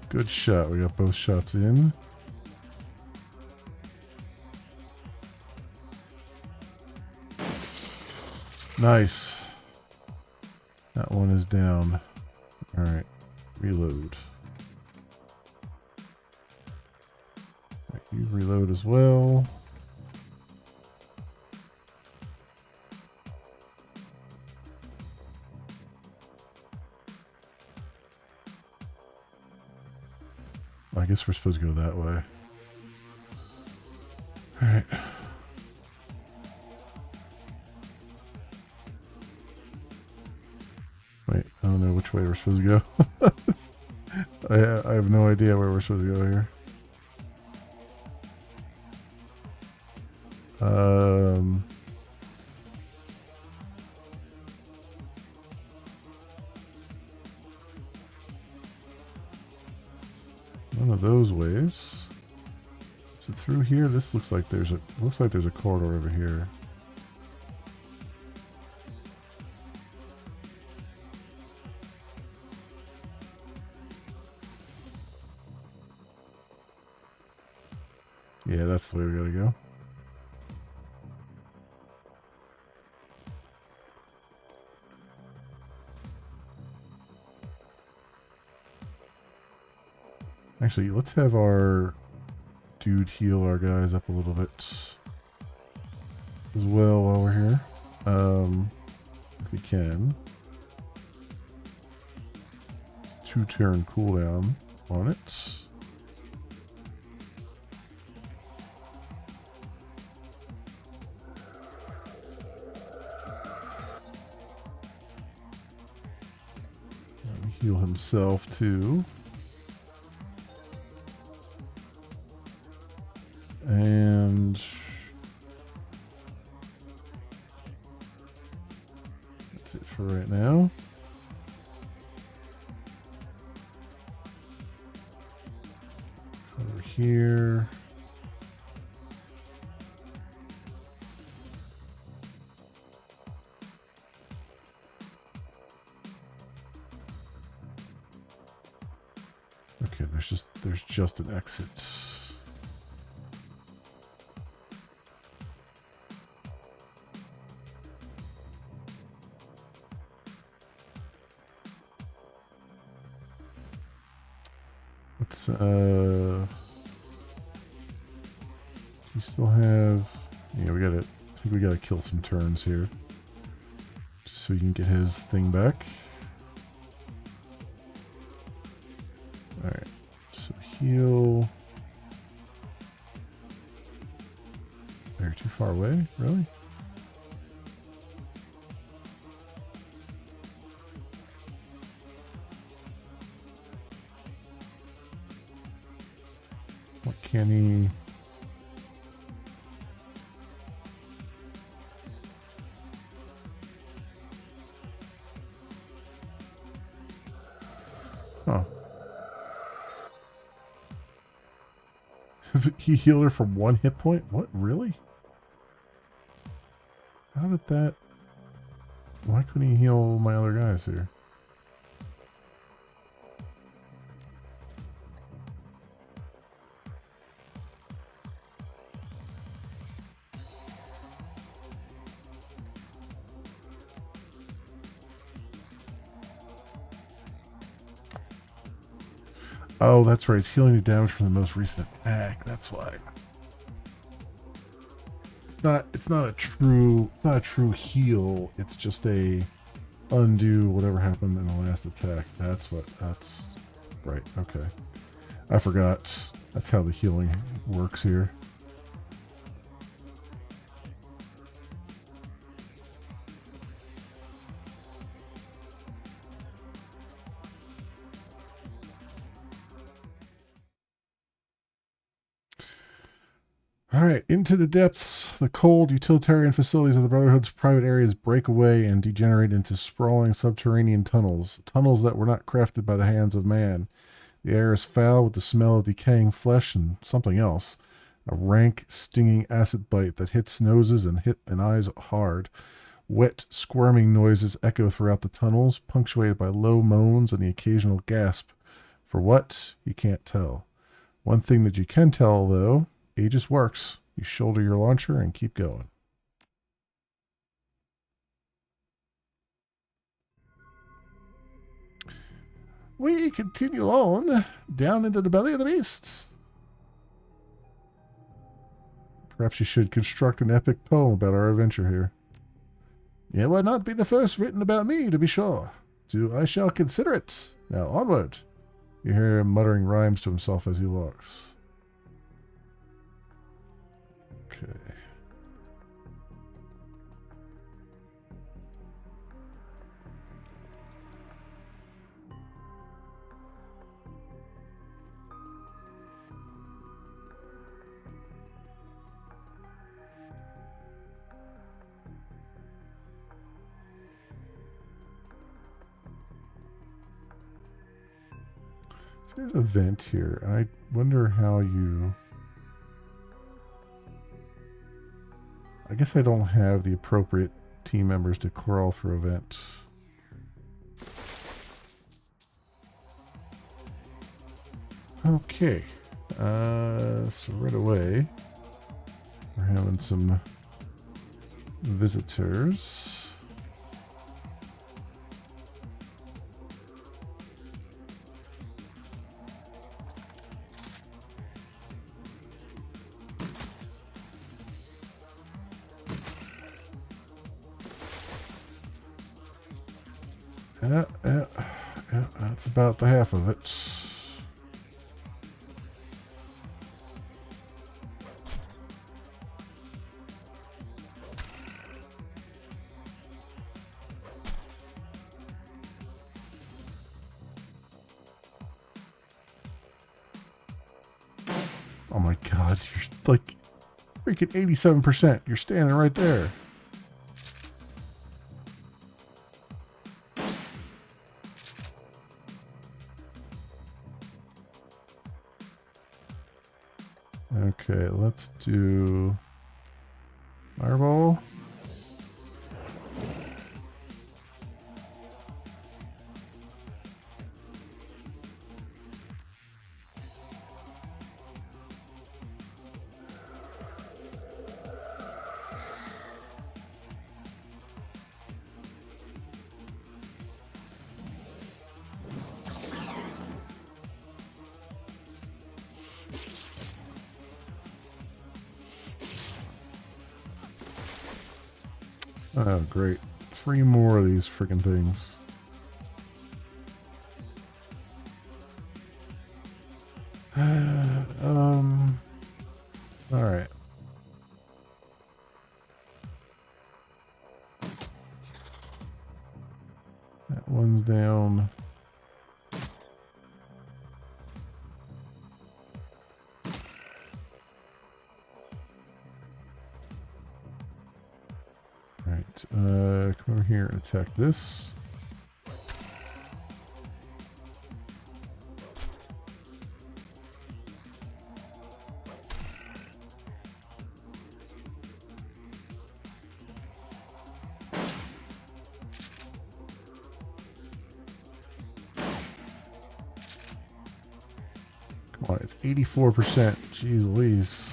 Good shot. We got both shots in. Nice. That one is down. Alright. Reload. Right, you reload as well. I guess we're supposed to go that way. Alright. Wait, I don't know which way we're supposed to go. I have no idea where we're supposed to go here. One of those ways. Is it through here? This looks like there's a corridor over here. Yeah, that's the way we gotta go. Actually, let's have our dude heal our guys up a little bit as well while we're here. If we can. It's 2-turn cooldown on it. Heal himself too. And that's it for right now. Over here. Okay, there's just an exit. Let's we still have, yeah, I think we gotta kill some turns here. Just so we can get his thing back. Alright, so heal. They're too far away, really? What can he... Huh. He healed her from 1 hit point? What? Really? How did that... Why couldn't he heal my other guys here? Oh, that's right. It's healing the damage from the most recent attack. That's why. It's not a true heal. It's just a undo whatever happened in the last attack. That's Right, okay. I forgot. That's how the healing works here. All right, into the depths. The cold utilitarian facilities of the Brotherhood's private areas break away and degenerate into sprawling subterranean tunnels. Tunnels that were not crafted by the hands of man. The air is foul with the smell of decaying flesh and something else. A rank, stinging acid bite that hits noses and eyes hard. Wet, squirming noises echo throughout the tunnels, punctuated by low moans and the occasional gasp. For what? You can't tell. One thing that you can tell, though, Aegis works. You shoulder your launcher and keep going. We continue on down into the belly of the beast. Perhaps you should construct an epic poem about our adventure here. It would not be the first written about me, to be sure. I shall consider it. Now onward. You hear him muttering rhymes to himself as he walks. Okay. So there's a vent here. I wonder how you... I guess I don't have the appropriate team members to crawl through a vent. Okay. So right away, we're having some visitors. Yeah, that's about the half of it. Oh my god, you're like freaking 87%. You're standing right there. Okay, let's do fireball. Oh, great. 3 more of these freaking things. Alright. That one's down. Right, come over here and attack this. Come on, it's 84%. Jeez Louise.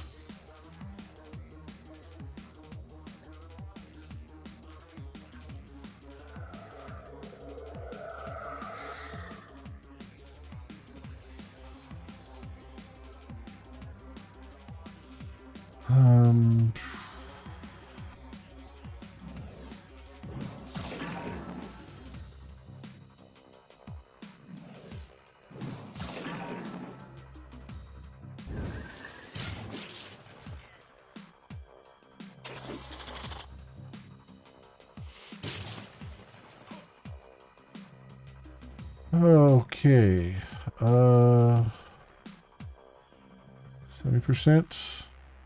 Okay. 70%.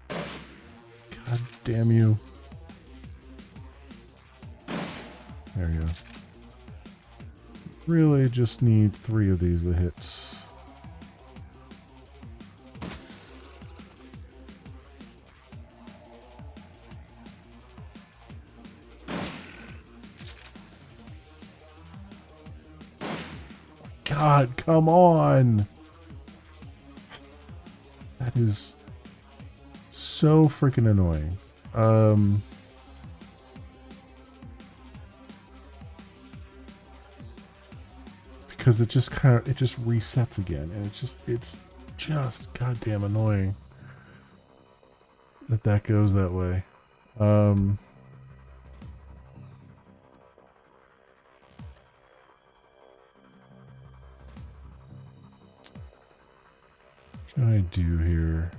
God damn you. There you go. Really just need 3 of these to hit. God, come on! That is so freaking annoying. Because it just resets again, and it's just goddamn annoying that goes that way. What can I do here?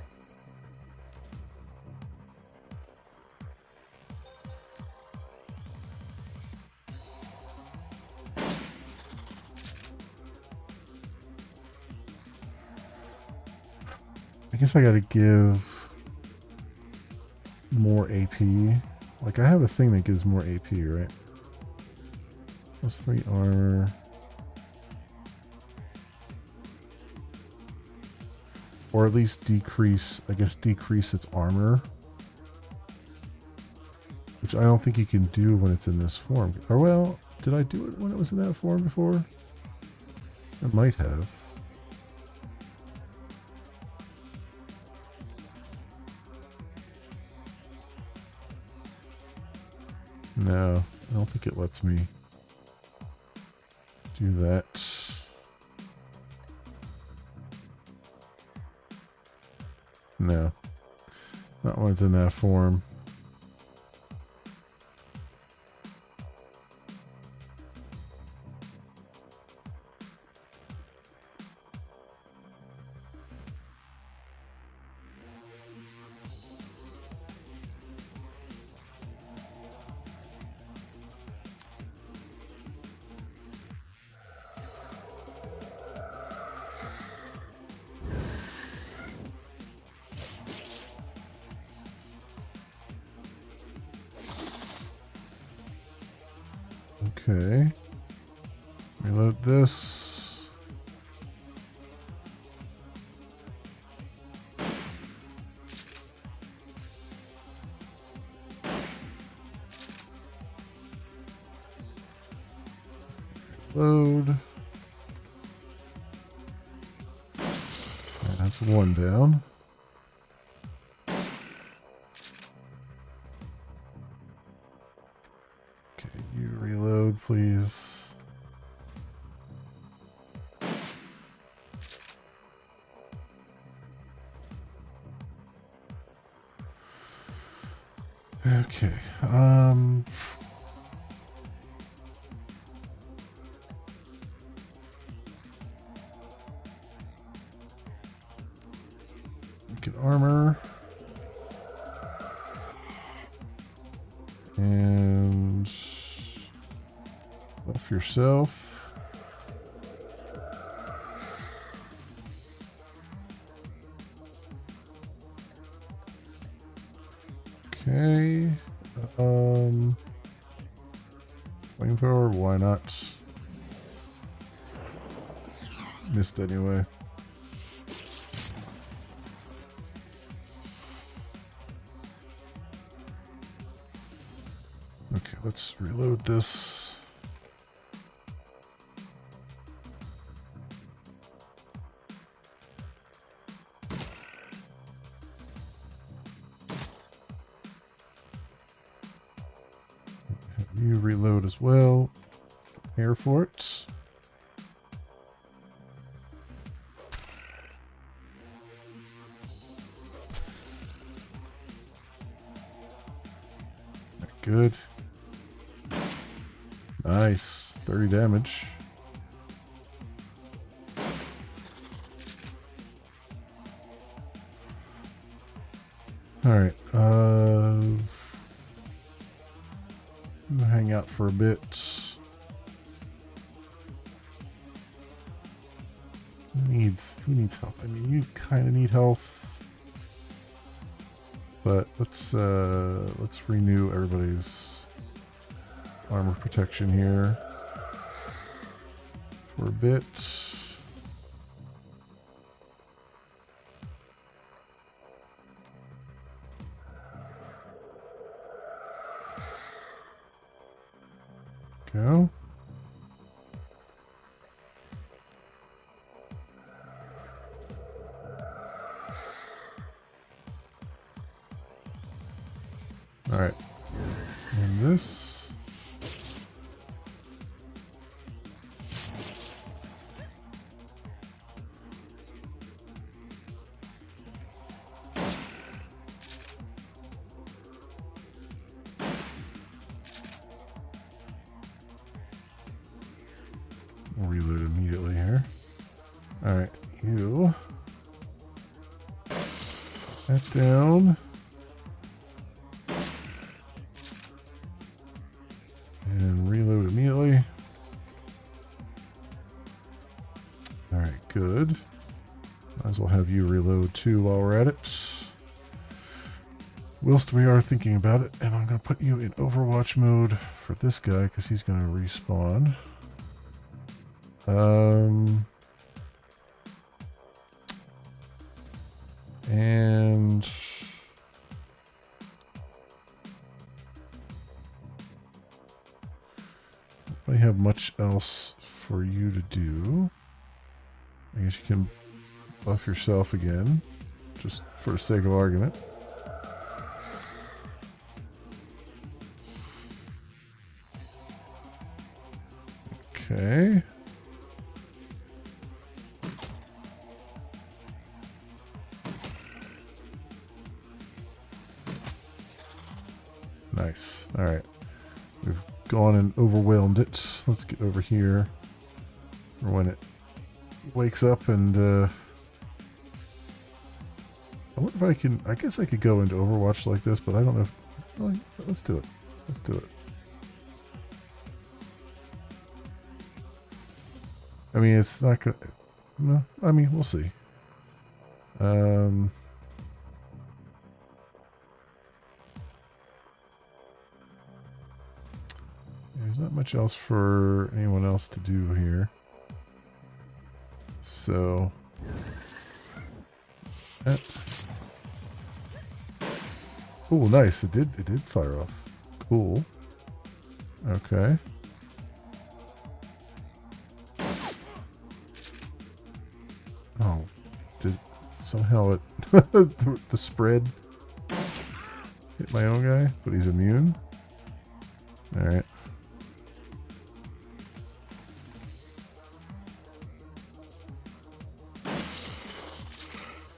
I guess I gotta give more AP. Like, I have a thing that gives more AP, right? +3 armor. Or at least decrease its armor. Which I don't think you can do when it's in this form. Or, well, did I do it when it was in that form before? I might have. No, I don't think it lets me do that. No, not when it's in that form. Okay. Reload this. Load. That's 1 down. Okay, you reload, please. Okay. Get armor. And buff yourself. Okay. Flamethrower, why not? Missed anyway. Okay, let's reload this. You reload as well. Prepare for it. Good. Nice. 30 damage. Alright. Hang out for a bit. needs help? I mean, you kind of need health, but let's renew everybody's armor protection here for a bit. Go. All right, and this. We'll reload immediately here. All right, you. That down. And reload immediately. Alright, good. Might as well have you reload too while we're at it. Whilst we are thinking about it, and I'm going to put you in Overwatch mode for this guy because he's going to respawn. And I don't have much else for you to do. I guess you can buff yourself again, just for the sake of argument. Okay. Nice. All right. We've gone and overwhelmed it. Let's get over here. Or when it wakes up and I wonder if I can, I guess I could go into Overwatch like this, but I don't know if, well, let's do it. Let's do it. I mean, it's not gonna, no, I mean, we'll see. There's not much else for anyone else to do here. So, oh, nice. It did fire off. Cool. Okay. Oh, did somehow it the spread hit my own guy, but he's immune. All right.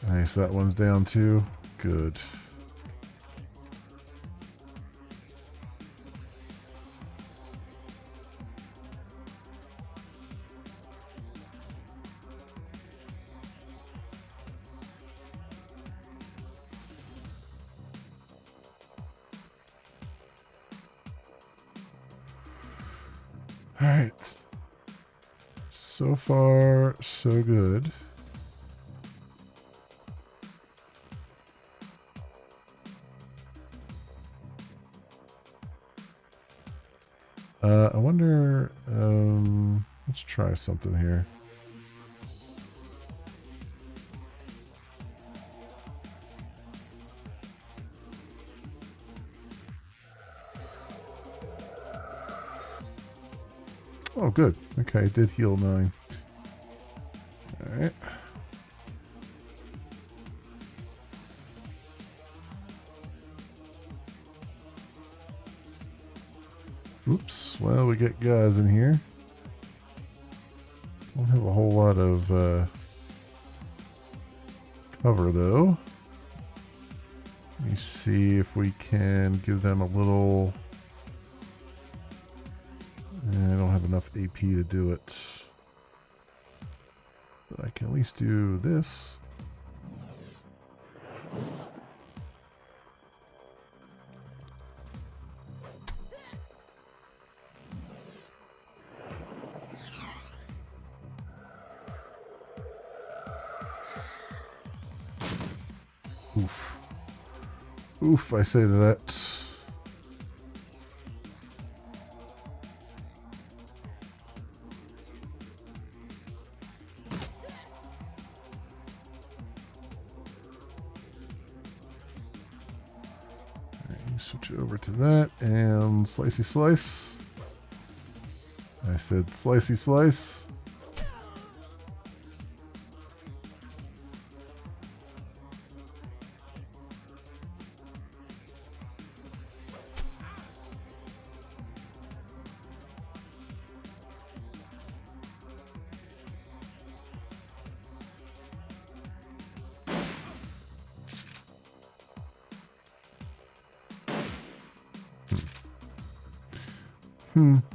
Nice, that one's down too. Good. All right. So far, so good. I wonder, let's try something here. Oh, good. Okay, it did heal 9. All right. Oops. Well, we get guys in here. Don't have a whole lot of cover, though. Let me see if we can give them a little... I don't have enough AP to do it. But I can at least do this. Oof. Oof, I say to that. Switch it over to that and slicey slice. I said slicey slice.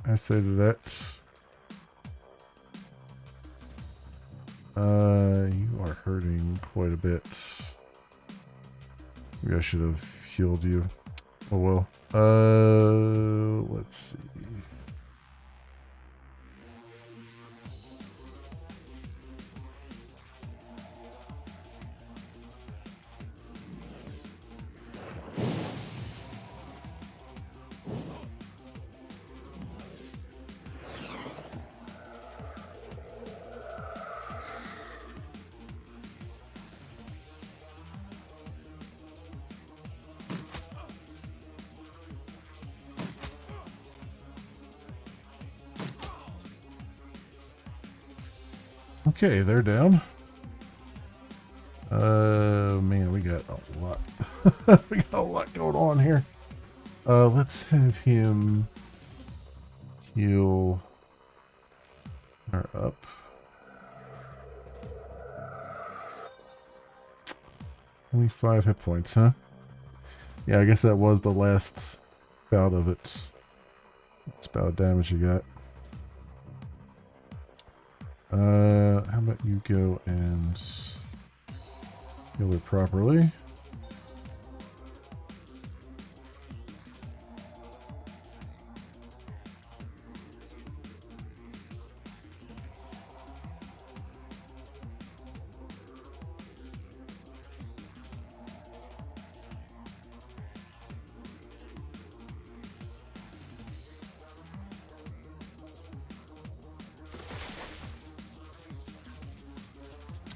I say to that. You are hurting quite a bit. Maybe I should have healed you. Oh well. Let's see. Okay, they're down. Man, we got a lot. We got a lot going on here. Let's have him heal her up. Only 5 hit points, huh? Yeah, I guess that was the last bout of it. That's about damage you got. How about you go and heal it properly?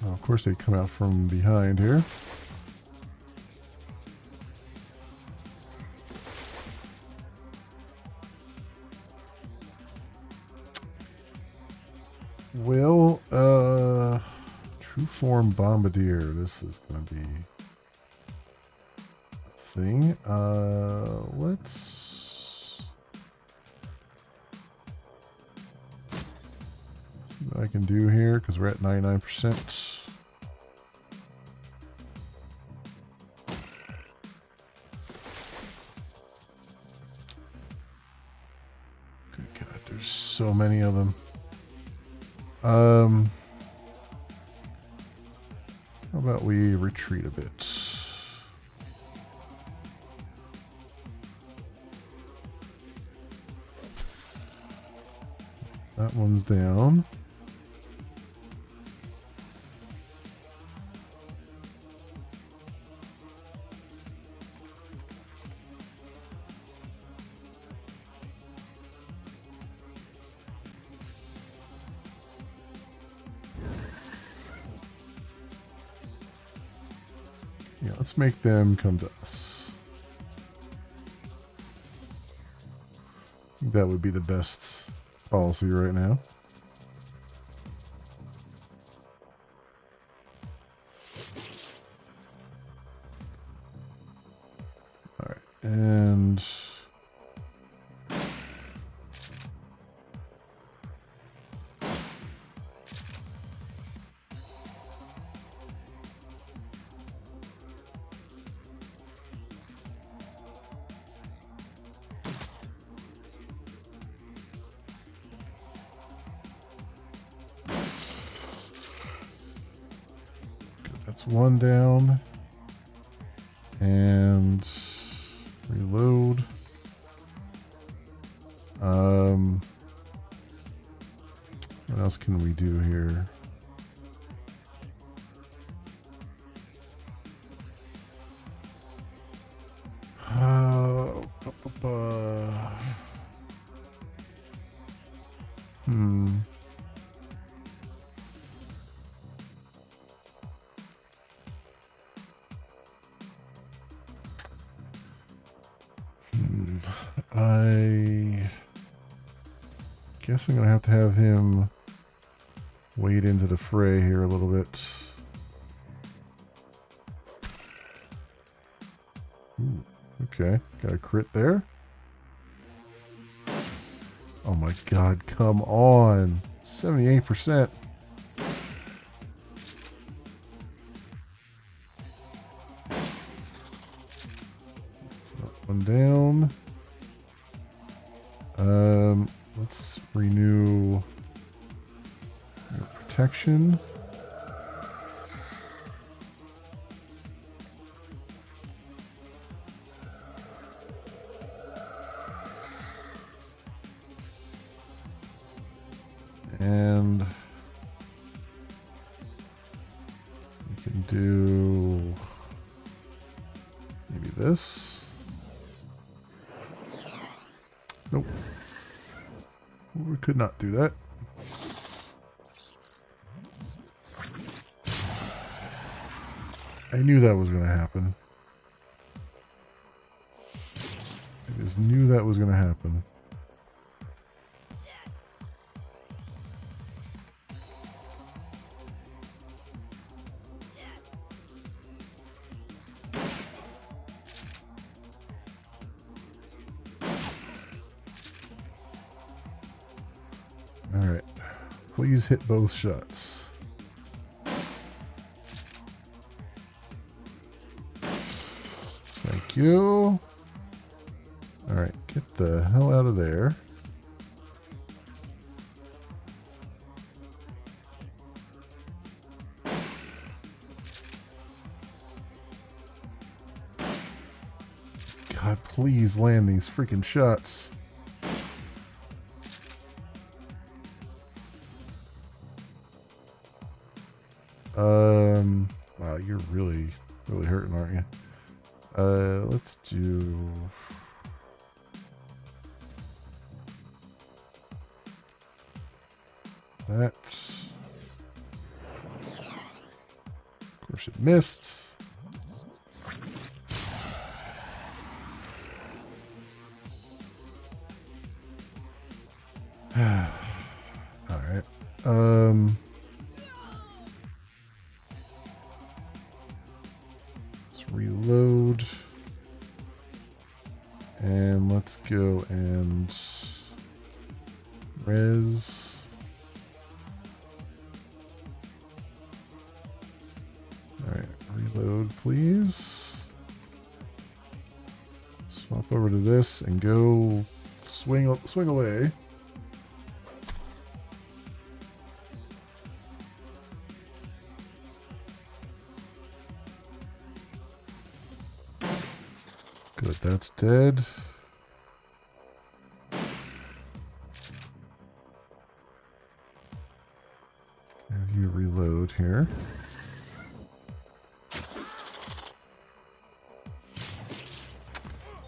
Oh, of course, they come out from behind here. Well, True Form Bombardier. This is going to be a thing. Let's see what I can do here because we're at 99%. Good God, there's so many of them. How about we retreat a bit? That one's down. Yeah, let's make them come to us. I think that would be the best policy right now. All right, and that's one down. And reload. What else can we do here? I guess I'm gonna have to have him wade into the fray here a little bit. Ooh, okay, got a crit there. Oh my god, come on. 78%. One down. Let's renew your protection. And we can do maybe this. Nope. We could not do that. I knew that was going to happen. I just knew that was going to happen. Alright. Please hit both shots. Thank you. Alright, get the hell out of there. God, please land these freaking shots. Wow, you're really hurting, aren't you? Let's do that. Of course it missed. Alright. Let's reload. And let's go and res. Alright, reload please. Swap over to this and go swing away. Good, that's dead. Have you reload here.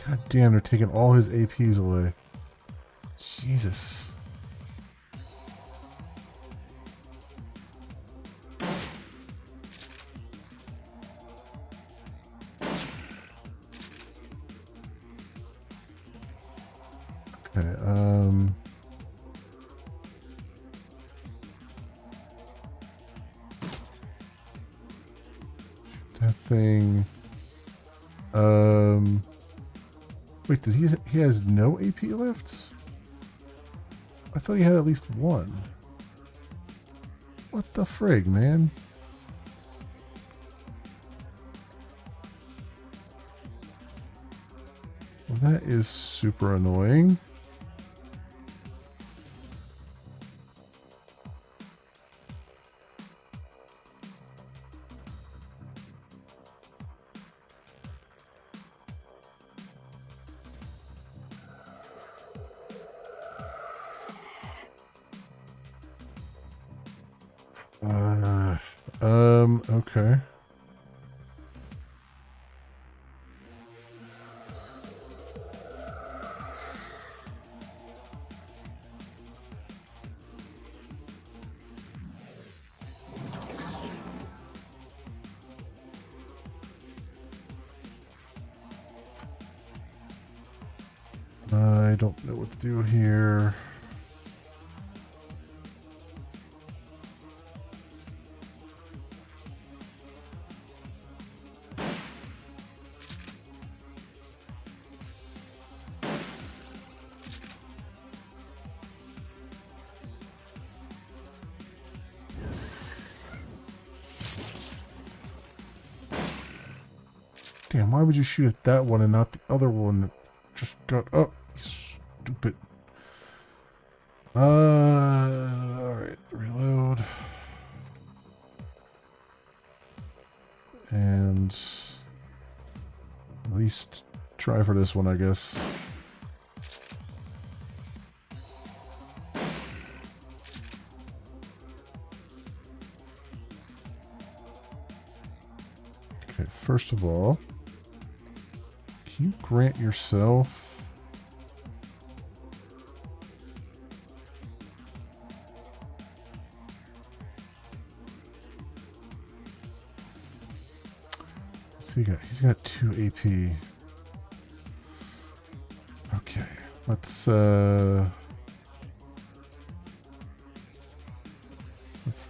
God damn, they're taking all his APs away. Jesus. Okay, that thing. Wait, he has no AP left? I thought he had at least one. What the frig, man? Well, that is super annoying. Okay. I don't know what to do here. Damn, why would you shoot at that one and not the other one that just got up? You stupid. Alright, reload. And at least try for this one, I guess. Okay, first of all, can you grant yourself... He's got 2 AP. Okay, let's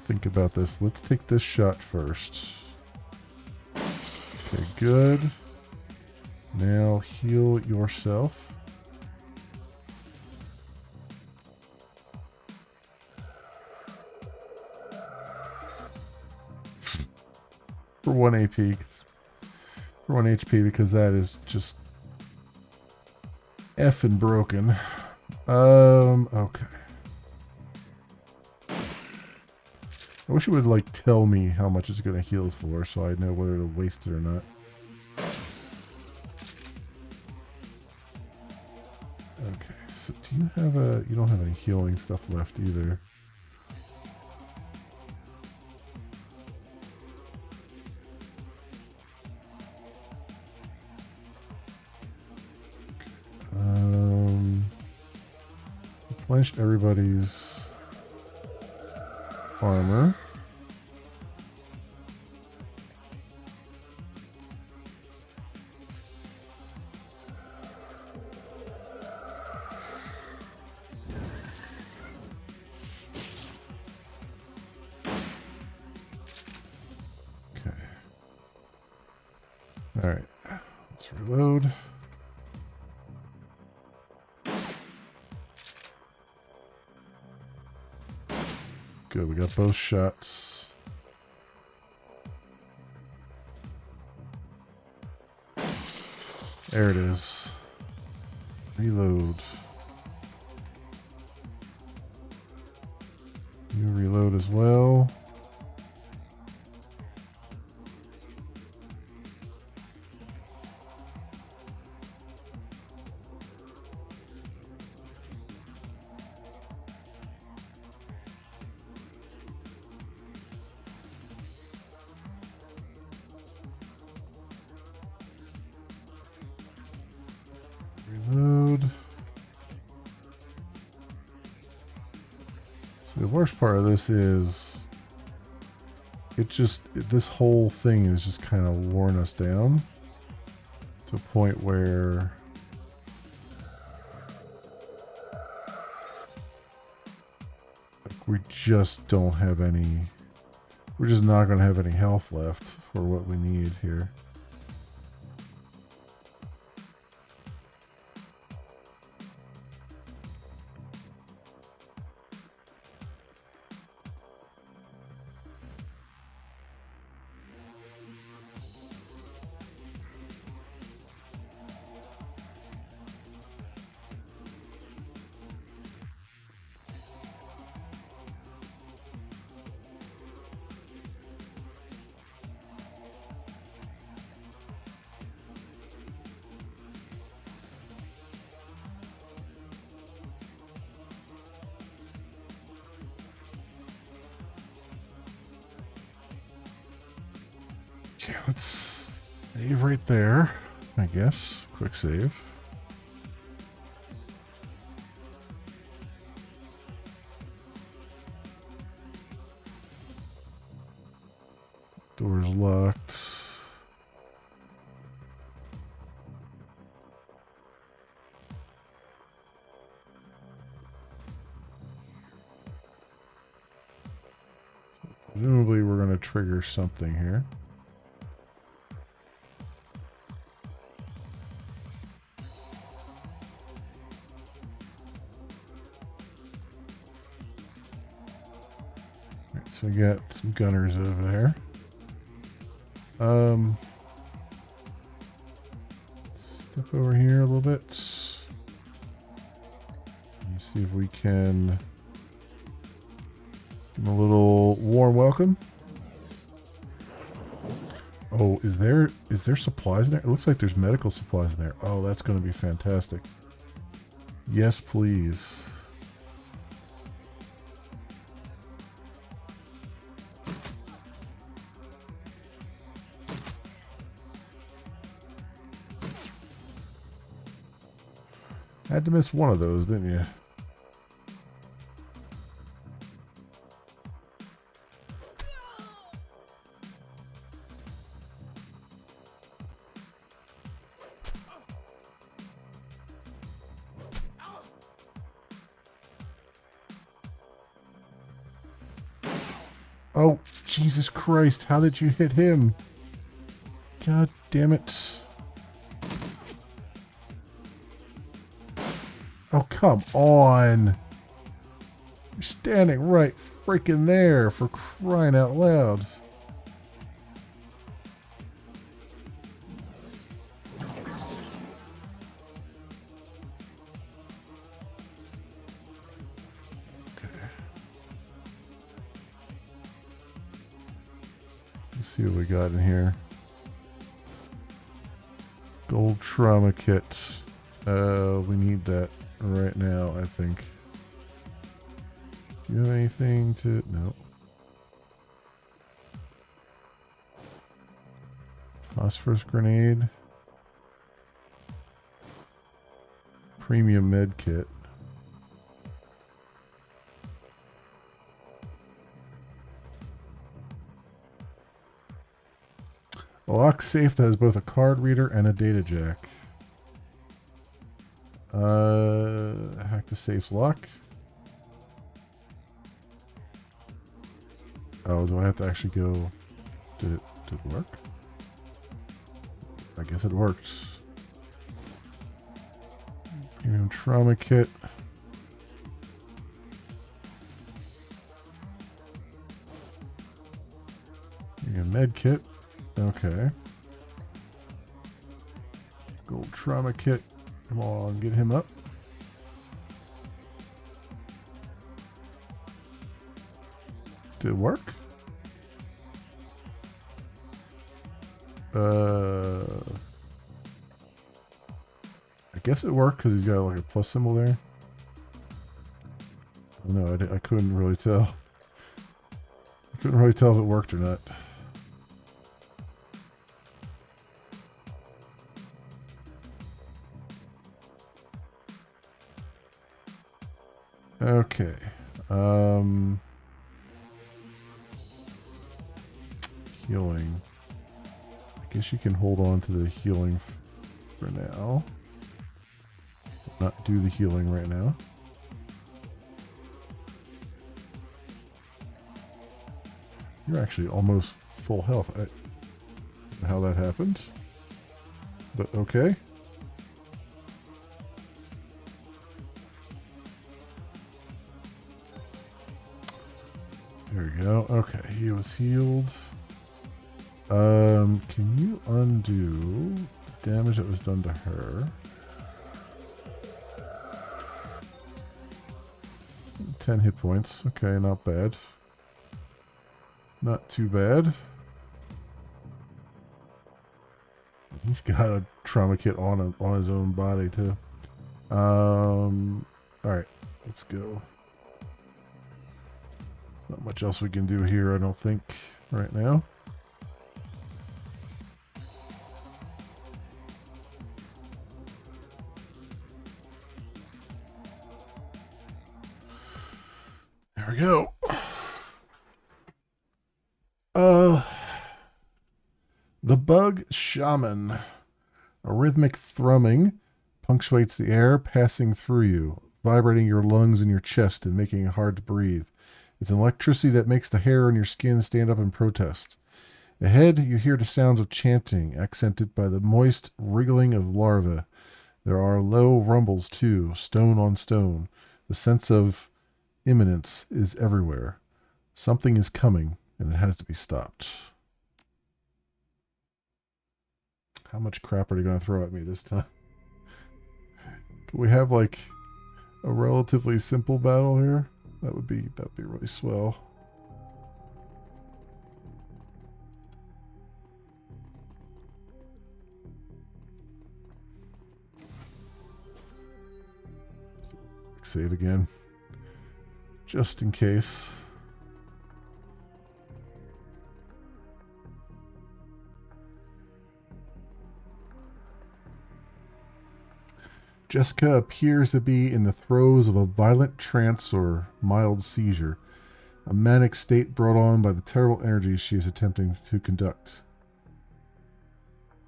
think about this. Let's take this shot first. Okay, good. Now heal yourself. For 1 AP. For 1 HP, because that is just effing broken. Okay. I wish it would, like, tell me how much it's going to heal for, so I know whether to waste it or not. Okay, so do you have a... You don't have any healing stuff left either. Replenish everybody's armor. Okay. All right. Let's reload. Good, we got both shots. There it is. Reload. You reload as well. Reload. So the worst part of this is this whole thing is just kind of worn us down to a point where we just don't have any, we're just not going to have any health left for what we need here. Okay, let's save right there, I guess. Quick save. Door's locked. trigger something here. All right, so we got some gunners over there. Step over here a little bit. Let's see if we can give them a little warm welcome. Oh, is there supplies in there? It looks like there's medical supplies in there. Oh, that's going to be fantastic. Yes, please. Had to miss one of those, didn't you? Oh, Jesus Christ, how did you hit him? God damn it. Oh, come on. You're standing right freaking there, for crying out loud. Let's see what we got in here. Gold trauma kit. We need that right now, I think. Do you have anything to... No. Phosphorus grenade. Premium med kit. A lock safe that has both a card reader and a data jack. Hack the safe's lock. Oh, do I have to actually go? Did it work? I guess it worked. Premium trauma kit. Premium med kit. Okay. Gold trauma kit. Come on, get him up. Did it work? I guess it worked because he's got like a plus symbol there. Oh, no, I couldn't really tell. I couldn't really tell if it worked or not. Okay. Healing. I guess you can hold on to the healing for now. Not do the healing right now. You're actually almost full health. I don't know how that happened, but okay. There we go. Okay, he was healed. Can you undo the damage that was done to her? 10 hit points. Okay, not bad. Not too bad. He's got a trauma kit on his own body too. Alright, let's go. Not much else we can do here, I don't think, right now. There we go. The Bug Shaman. A rhythmic thrumming punctuates the air passing through you, vibrating your lungs and your chest and making it hard to breathe. It's an electricity that makes the hair on your skin stand up in protest. Ahead, you hear the sounds of chanting, accented by the moist wriggling of larvae. There are low rumbles, too, stone on stone. The sense of imminence is everywhere. Something is coming, and it has to be stopped. How much crap are they going to throw at me this time? Can we have, like, a relatively simple battle here? That'd be really swell. Save again. Just in case. Jessica appears to be in the throes of a violent trance or mild seizure, a manic state brought on by the terrible energy she is attempting to conduct.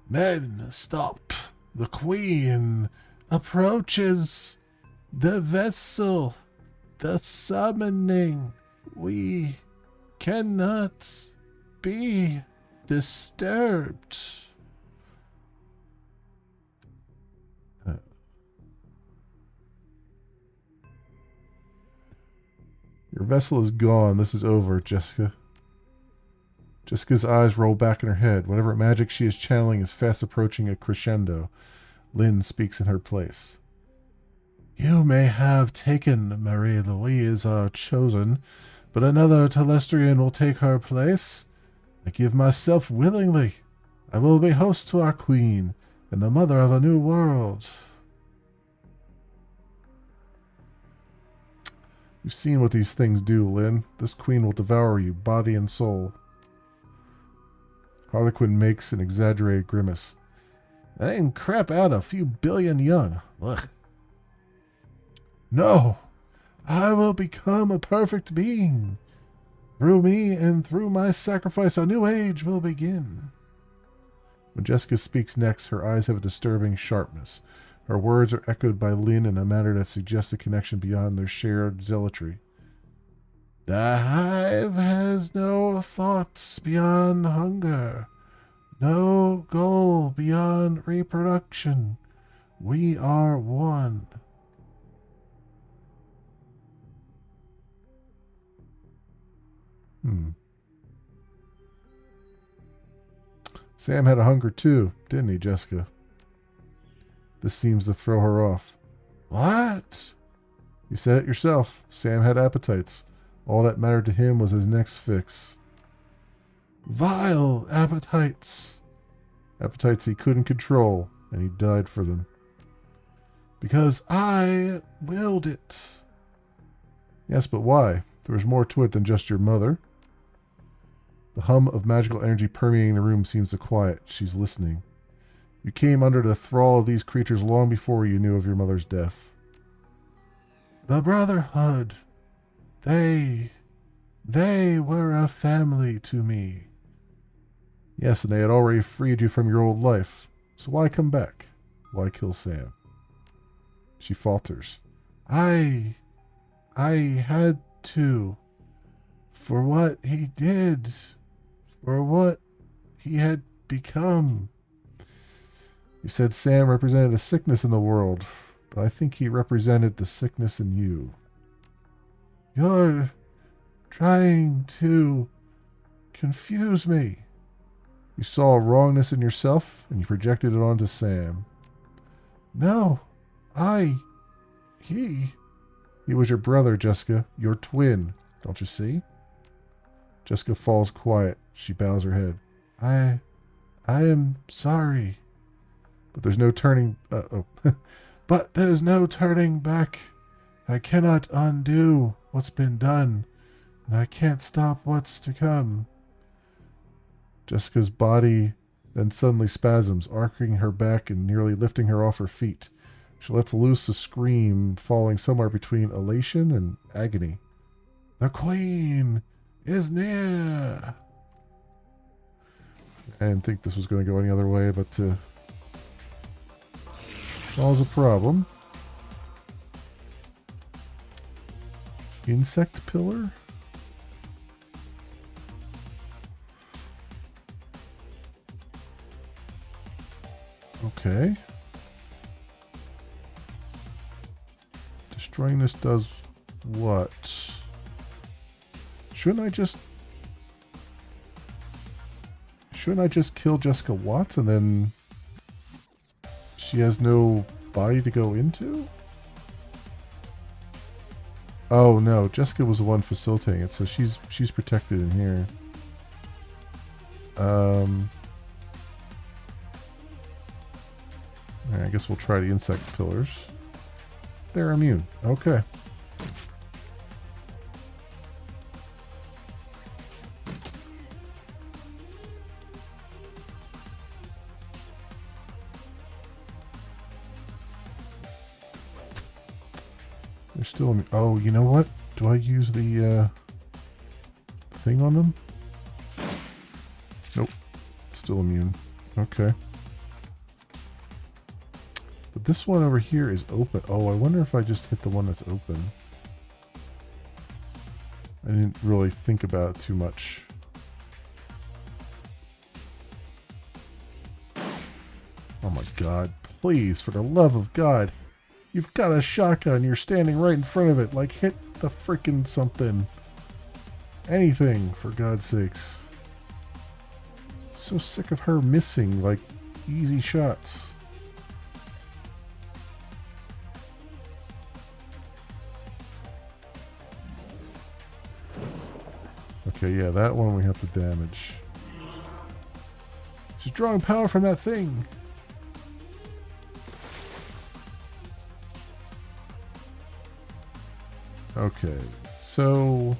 Men, stop! The Queen approaches the vessel. The summoning. We cannot be disturbed. Your vessel is gone. This is over, Jessica. Jessica's eyes roll back in her head. Whatever magic she is channeling is fast approaching a crescendo. Lynn speaks in her place. You may have taken Marie-Louise, our chosen, but another Telestrian will take her place. I give myself willingly. I will be host to our queen, and the mother of a new world. You've seen what these things do, Lynn. This queen will devour you, body and soul. Harlequin makes an exaggerated grimace. That ain't crap out a few billion young. Ugh. No, I will become a perfect being. Through me and through my sacrifice, a new age will begin. When Jessica speaks next, her eyes have a disturbing sharpness. Her words are echoed by Lynn in a manner that suggests a connection beyond their shared zealotry. The hive has no thoughts beyond hunger, no goal beyond reproduction. We are one. Sam had a hunger too, didn't he, Jessica? This seems to throw her off. What? You said it yourself. Sam had appetites. All that mattered to him was his next fix. Vile appetites. Appetites he couldn't control, and he died for them. Because I willed it. Yes, but why? There was more to it than just your mother. The hum of magical energy permeating the room seems to quiet. She's listening. You came under the thrall of these creatures long before you knew of your mother's death. The Brotherhood. They were a family to me. Yes, and they had already freed you from your old life. So why come back? Why kill Sam? She falters. I had to. For what he did. For what he had become. You said Sam represented a sickness in the world, but I think he represented the sickness in you. You're trying to confuse me. You saw a wrongness in yourself, and you projected it onto Sam. No, he was your brother, Jessica, your twin, don't you see? Jessica falls quiet. She bows her head. I am sorry. But there's no turning... But there's no turning back. I cannot undo what's been done, and I can't stop what's to come. Jessica's body then suddenly spasms, arcing her back and nearly lifting her off her feet. She lets loose a scream, falling somewhere between elation and agony. The Queen is near! I didn't think this was going to go any other way, but cause a problem. Insect pillar? Okay. Destroying this does what? Shouldn't I just kill Jessica Watts and then she has no body to go into? Oh no, Jessica was the one facilitating it, so she's protected in here. Alright, I guess we'll try the insect pillars. They're immune. Okay. They're still immune. Oh, you know what? Do I use the thing on them? Nope. Still immune. Okay. But this one over here is open. Oh, I wonder if I just hit the one that's open. I didn't really think about it too much. Oh my god. Please, for the love of God. You've got a shotgun. You're standing right in front of it. Like, hit the frickin' something. Anything, for God's sakes. So sick of her missing, like, easy shots. Okay, yeah, that one we have to damage. She's drawing power from that thing. Okay, so...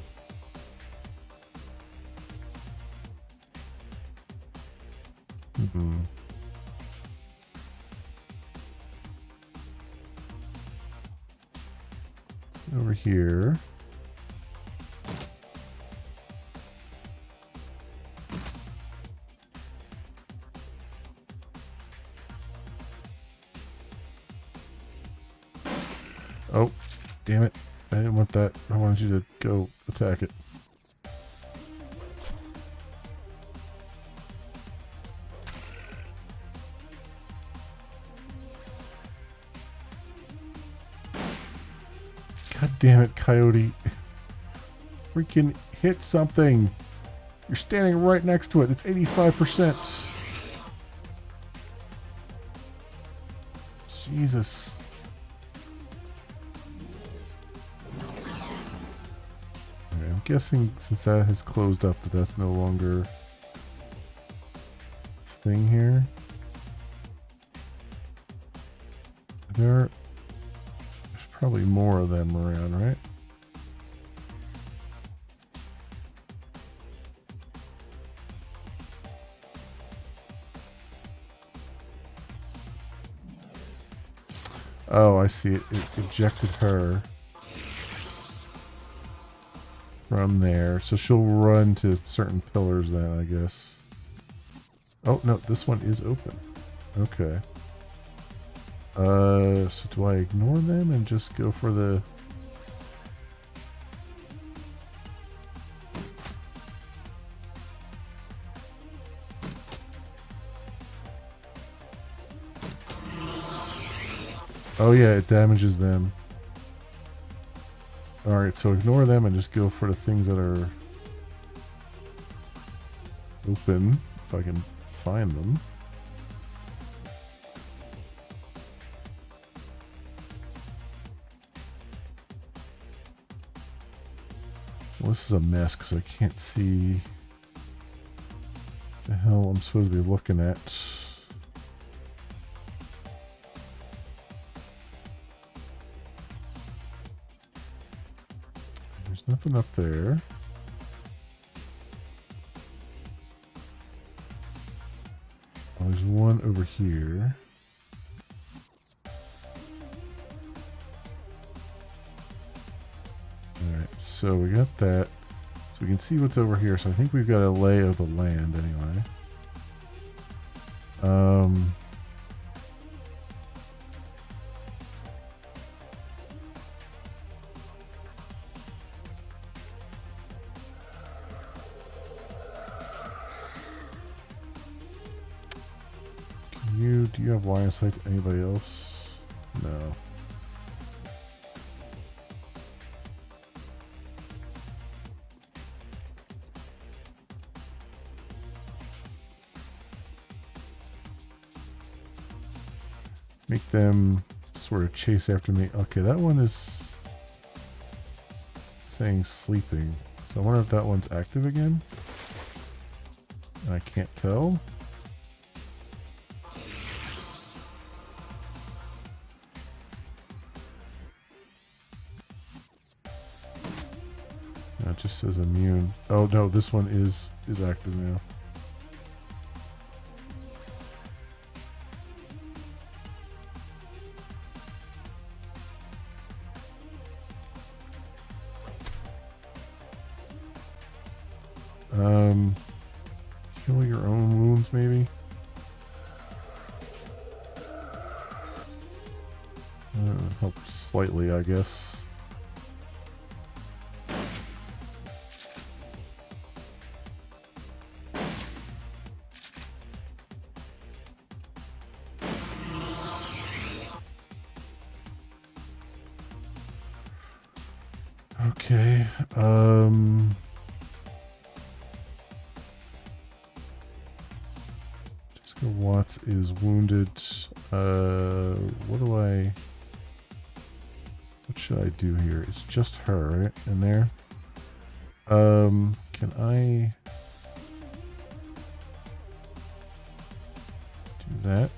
Over here. Oh, damn it. I didn't want that. I wanted you to go attack it. God damn it, Coyote. Freaking hit something. You're standing right next to it. It's 85%. Jesus. Okay, I'm guessing since that has closed up that that's no longer a thing here. There's probably more of them around, right? Oh, I see it. It ejected her from there. So she'll run to certain pillars then, I guess. Oh, no, this one is open. Okay. So do I ignore them and just go for the... Oh yeah, it damages them. Alright, so ignore them and just go for the things that are open, if I can find them. Well, this is a mess because I can't see the hell I'm supposed to be looking at. There's nothing up there. Oh, there's one over here. Alright, so we got that. So we can see what's over here. So I think we've got a lay of the land anyway. do you have line of sight to anybody else? No. Make them sort of chase after me. Okay, that one is saying sleeping. So I wonder if that one's active again. I can't tell. No, it just says immune. Oh no, this one is active now. Heal your own wounds, maybe? Help slightly, I guess. Okay, Jessica Watts is wounded. What should I do here? It's just her, right? In there? Can I do that?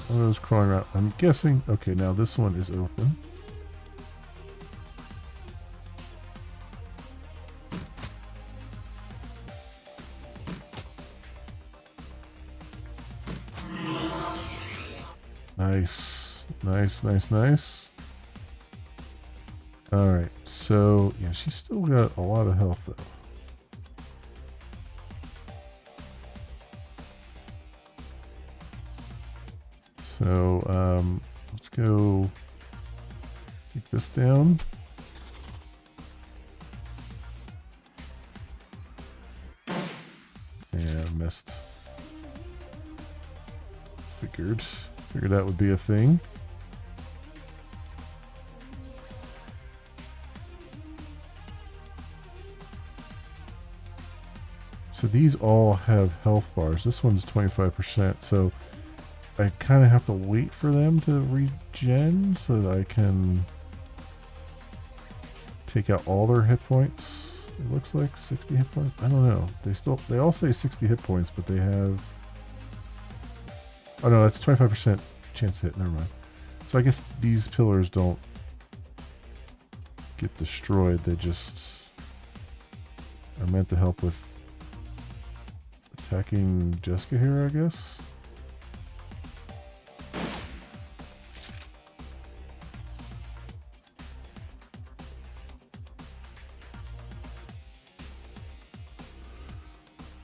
One of those crawling around. I'm guessing. Okay, now this one is open. Nice. Nice, nice, nice. Alright, so, yeah, she's still got a lot of health, though. So, let's go take this down. Yeah, missed. Figured that would be a thing. So these all have health bars. This one's 25%, so I kind of have to wait for them to regen so that I can take out all their hit points. It looks like 60 hit points. I don't know. They all say 60 hit points, but they have... Oh no, that's 25% chance to hit. Never mind. So I guess these pillars don't get destroyed. They just are meant to help with attacking Jessica here, I guess.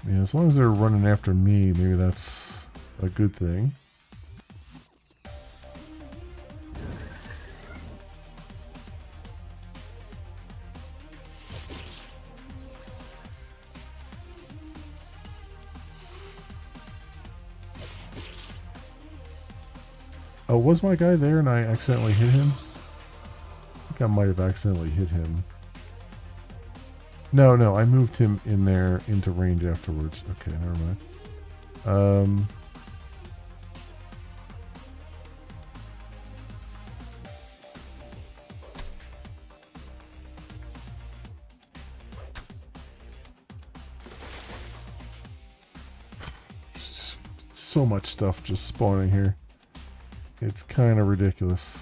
Yeah, as long as they're running after me, maybe that's a good thing. Oh, was my guy there and I accidentally hit him? I think I might have accidentally hit him. No, I moved him in there into range afterwards. Okay, never mind. So much stuff just spawning here. It's kind of ridiculous.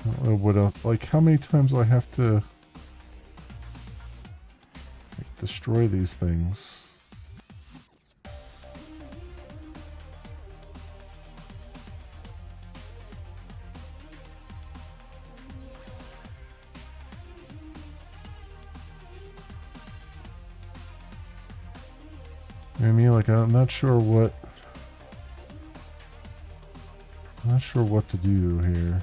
I don't know what else. Like, how many times do I have to like, destroy these things? I mean, like, I'm not sure what to do here.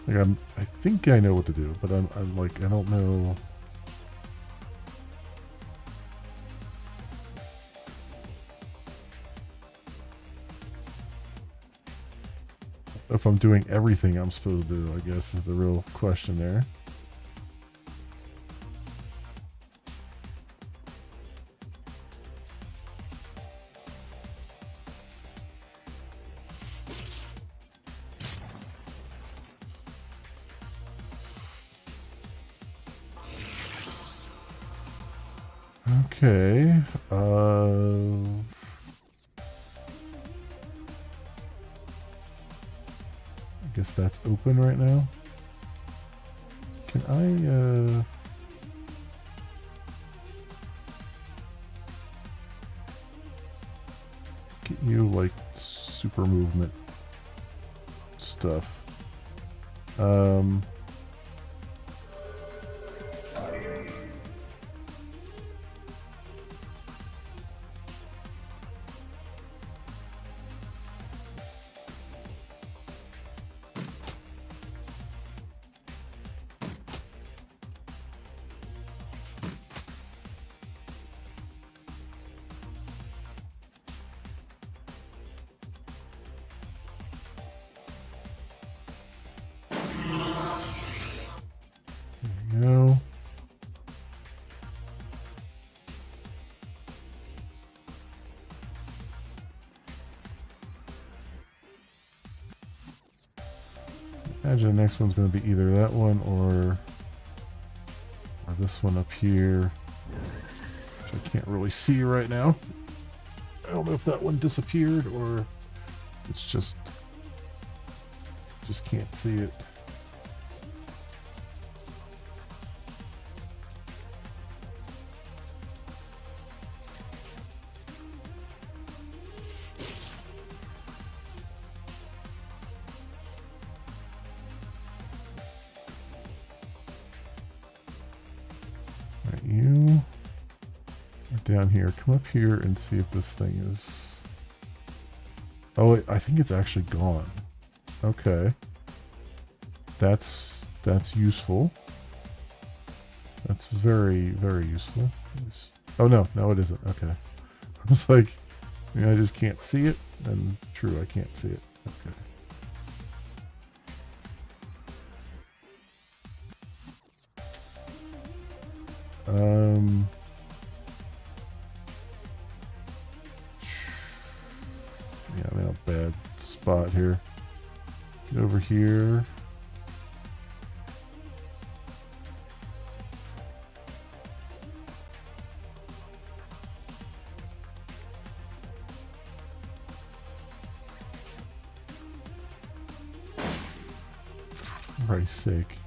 Like, I think I know what to do, but I'm like, I don't know. If I'm doing everything I'm supposed to do, I guess, is the real question there. Okay. I guess that's open right now. Can I, get you, like, super movement stuff? No. Imagine the next one's going to be either that one or this one up here, which I can't really see right now. I don't know if that one disappeared or it's just can't see it. You are down here. Come up here and see if this thing is... Oh, I think it's actually gone. Okay. That's useful. That's very, very useful. Oh, no, it isn't. Okay. I was like, I just can't see it. And true, I can't see it. Okay. Yeah, I'm in a bad spot here. Get over here. For Christ's sake.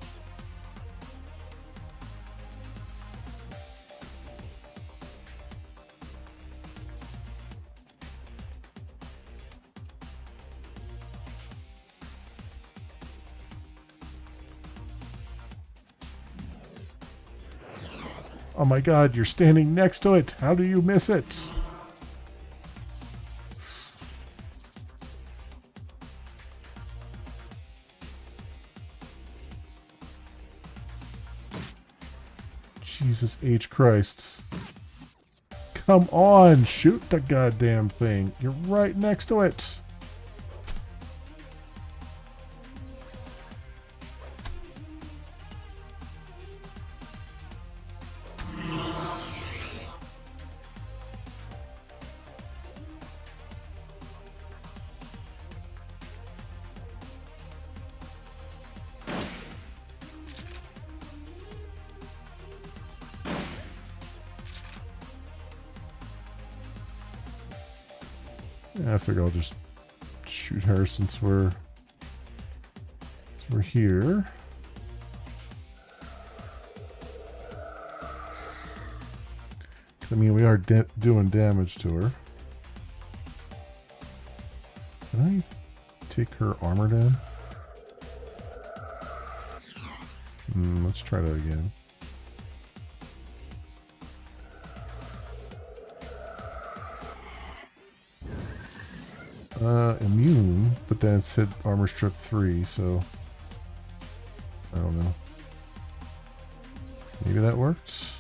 Oh my god, you're standing next to it. How do you miss it? Jesus H. Christ. Come on, shoot the goddamn thing. You're right next to it. Yeah, I figure I'll just shoot her since we're here. I mean, we are doing damage to her. Can I take her armor down? Let's try that again. immune, but then it's hit armor strip 3, so I don't know. Maybe that works.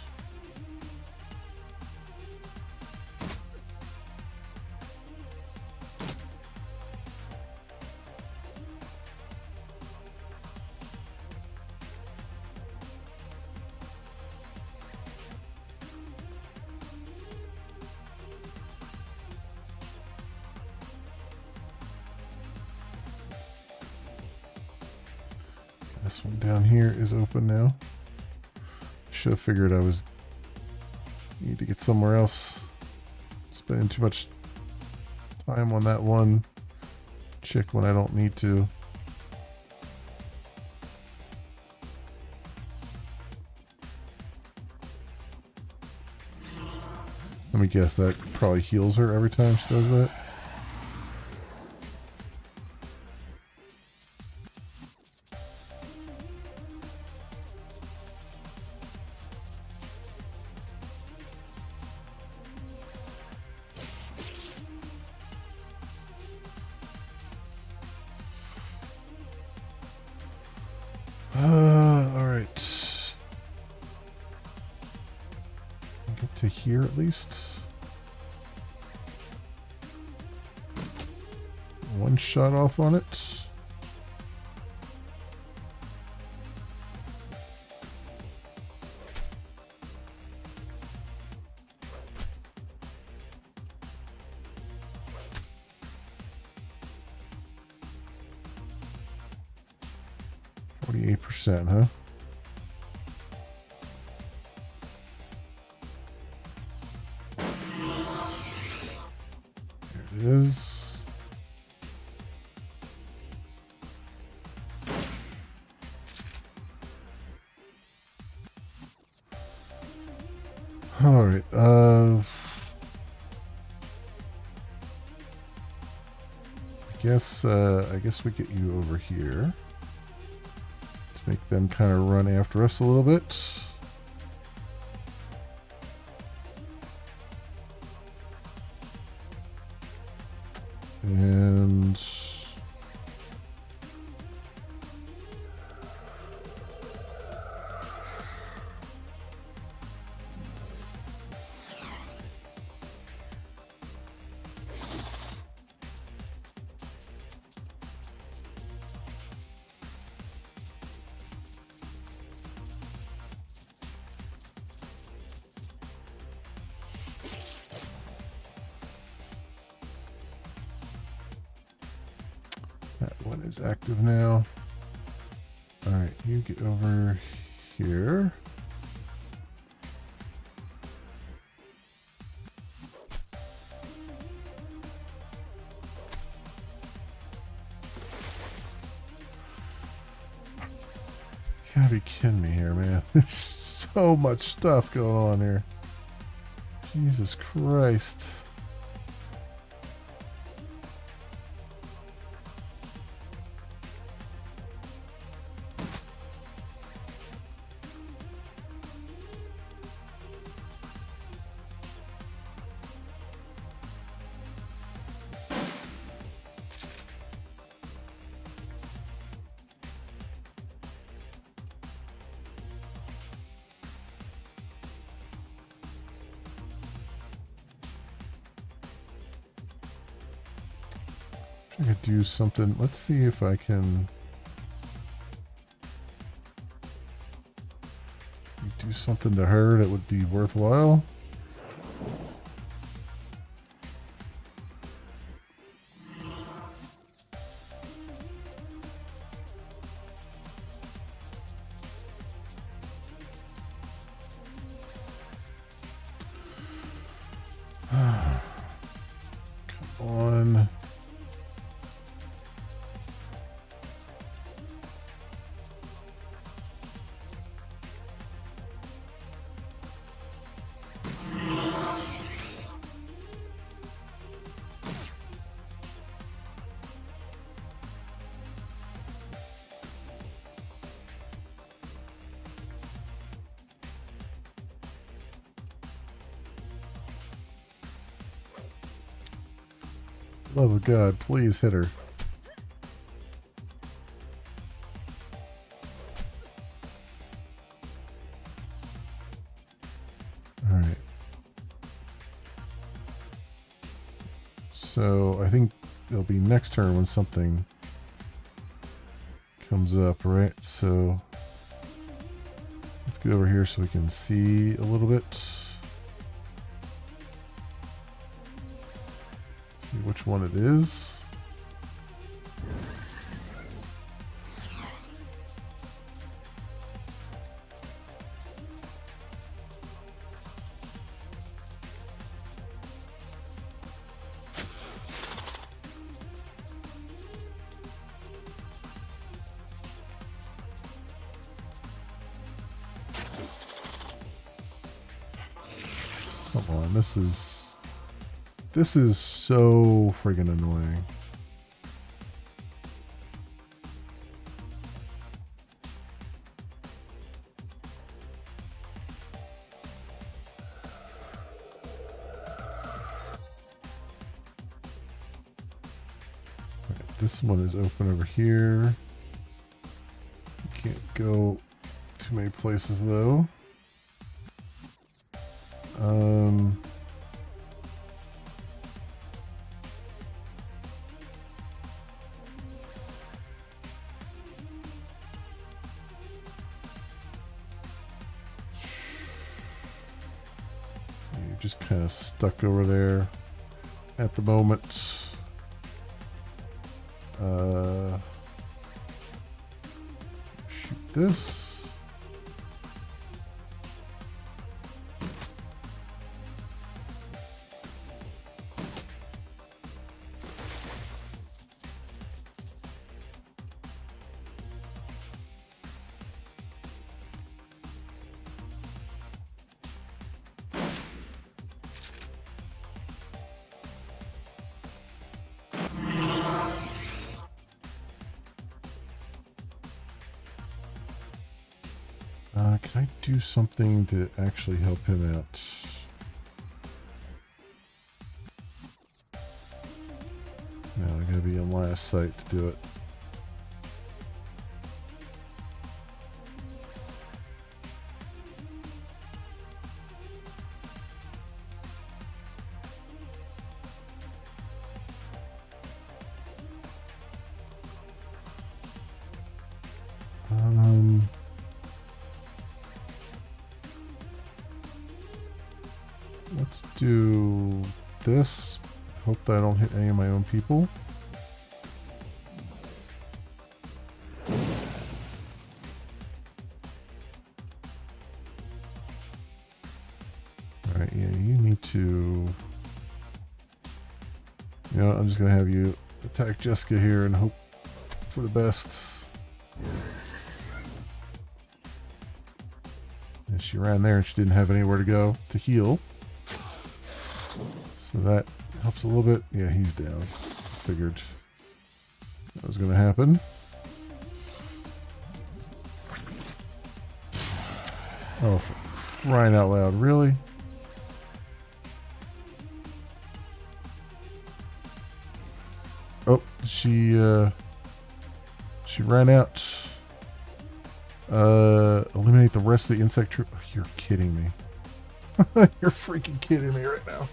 This one down here is open now. Should have figured I was need to get somewhere else. Spending too much time on that one chick when I don't need to. Let me guess, that probably heals her every time she does that. Alright. Get to here at least. One shot off on it. %, huh? There it is. All right. I guess we get you over here. Make them kind of run after us a little bit. And that one is active now. All right, you get over here. You gotta be kidding me here, man. There's so much stuff going on here. Jesus Christ. I could do something. Let's see if I can do something to her that would be worthwhile. Come on. Love of God, please hit her. Alright. So I think it'll be next turn when something comes up, right? So let's get over here so we can see a little bit. See which one it is. Come on, this is so friggin' annoying. Right, this one is open over here. You can't go too many places though. You're just kind of stuck over there at the moment. Shoot this. Can I do something to actually help him out? No, I gotta be on last sight to do it. Let's do this. Hope that I don't hit any of my own people. Alright, yeah, you need to... You know, I'm just gonna have you attack Jessica here and hope for the best. And she ran there and she didn't have anywhere to go to heal. So that helps a little bit. Yeah, he's down. Figured that was going to happen. Oh, for crying out loud, really? Oh, she ran out. Eliminate the rest of the insect troop. Oh, you're kidding me. You're freaking kidding me right now.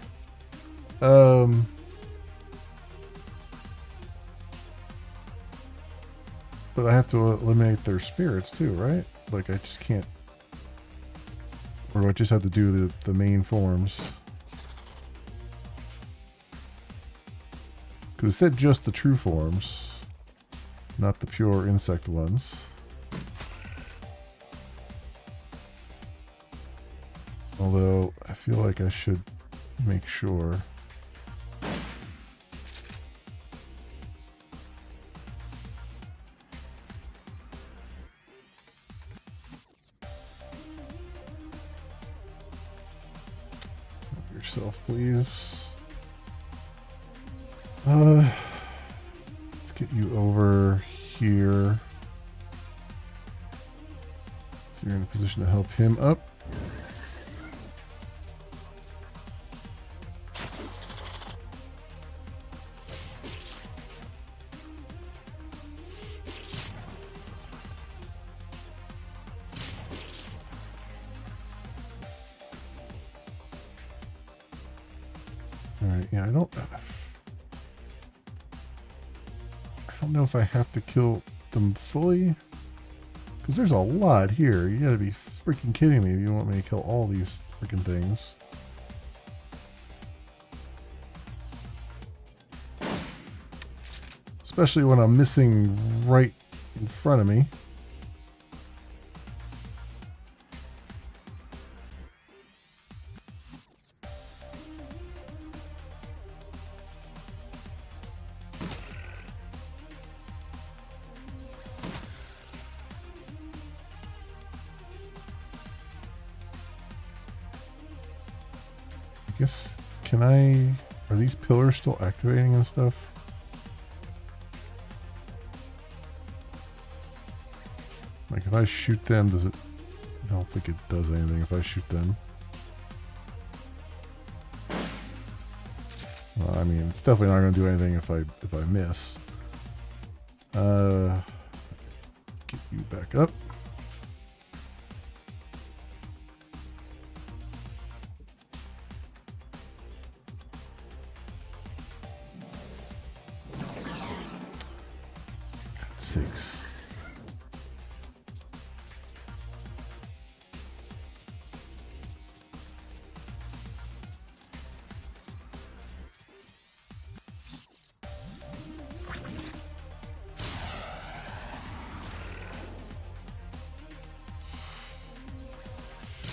But I have to eliminate their spirits too, right? Like I just can't. Or do I just have to do the main forms? Because it said just the true forms, not the pure insect ones. Although I feel like I should make sure. Help yourself, please. Let's get you over here. So you're in a position to help him up. Alright, yeah, I don't know if I have to kill them fully. Because there's a lot here. You gotta be freaking kidding me if you want me to kill all these freaking things. Especially when I'm missing right in front of me. I guess, are these pillars still activating and stuff? Like if I shoot them, does it, I don't think it does anything if I shoot them. Well, I mean, it's definitely not going to do anything if I miss. Get you back up. God's sakes.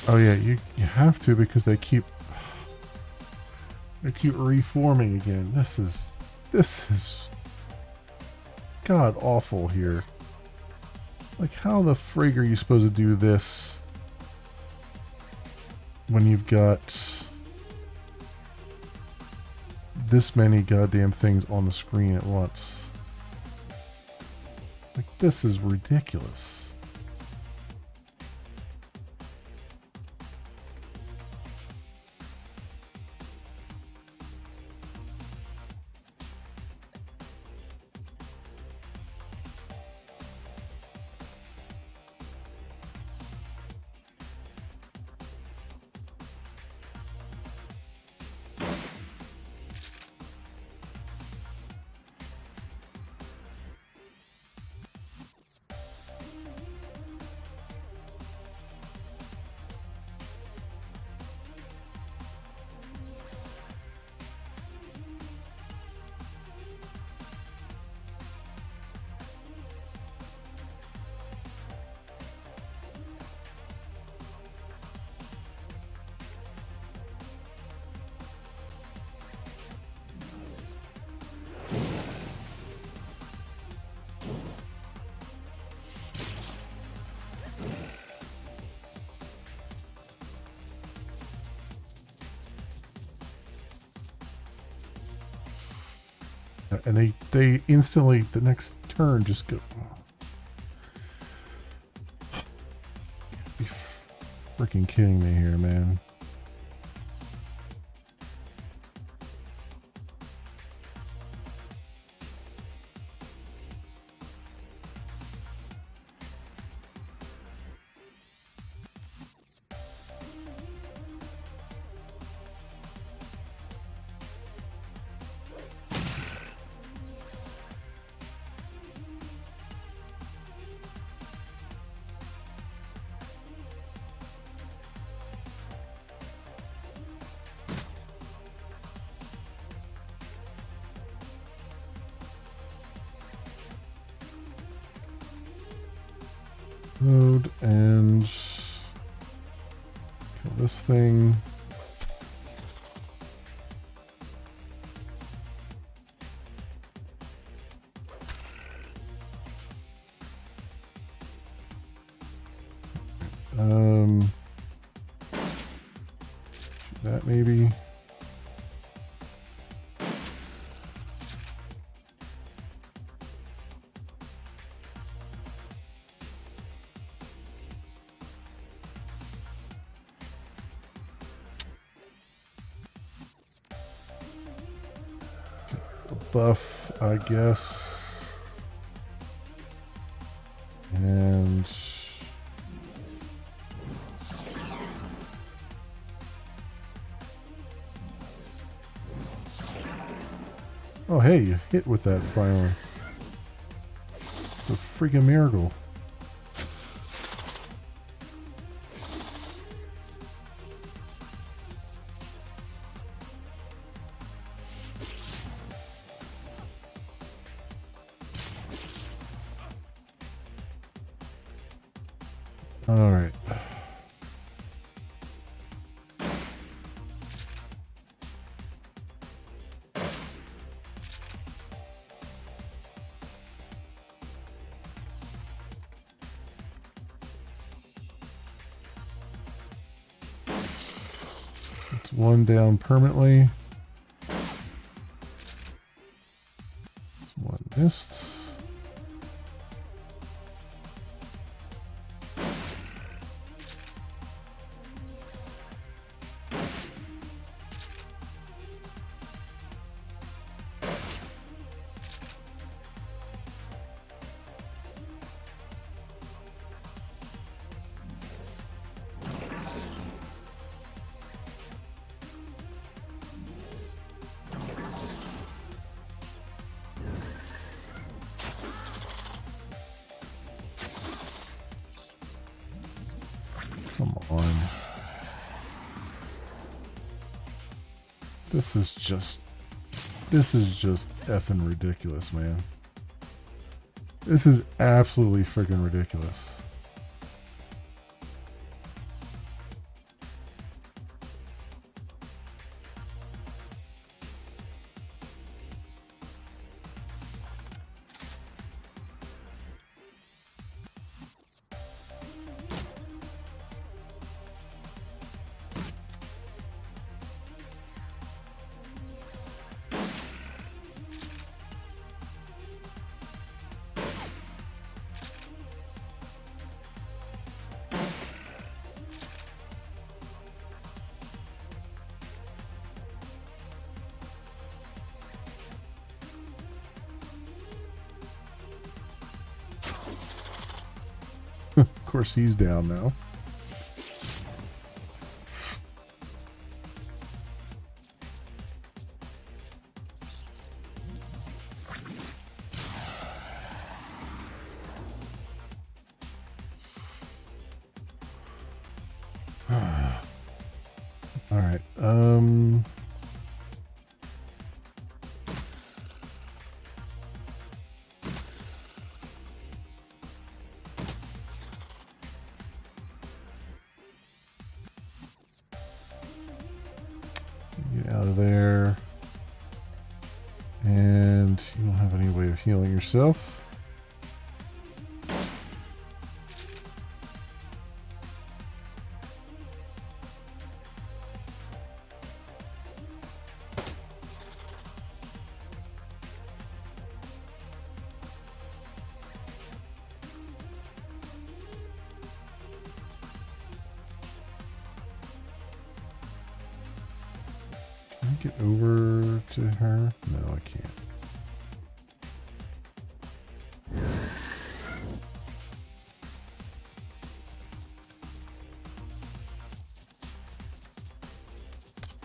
Oh yeah, you have to because they keep reforming again. This is god awful here. Like how the frig are you supposed to do this when you've got this many goddamn things on the screen at once? Like this is ridiculous. And they instantly, the next turn, just go. Be freaking kidding me here, man. Load and kill this thing. That maybe. Buff, I guess. And Oh, hey, you hit with that finally. It's a freaking miracle. All right. It's one down permanently. It's one missed. Come on. This is just effing ridiculous, man. This is absolutely freaking ridiculous. Of course, he's down now. All right. Get out of there. And you don't have any way of healing yourself. Can I get over to her? No, I can't.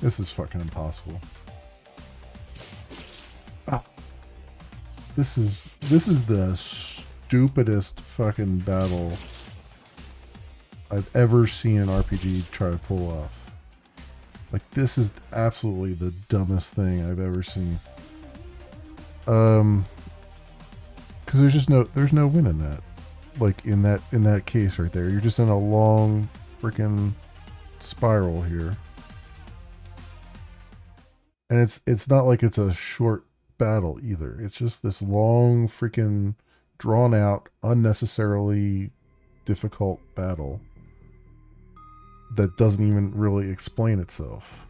This is fucking impossible. Ah. This is the stupidest fucking battle I've ever seen an RPG try to pull off. Like, this is absolutely the dumbest thing I've ever seen. Because there's no win in that. Like, in that case right there, you're just in a long freaking spiral here. And it's not like it's a short battle either. It's just this long freaking drawn out, unnecessarily difficult battle that doesn't even really explain itself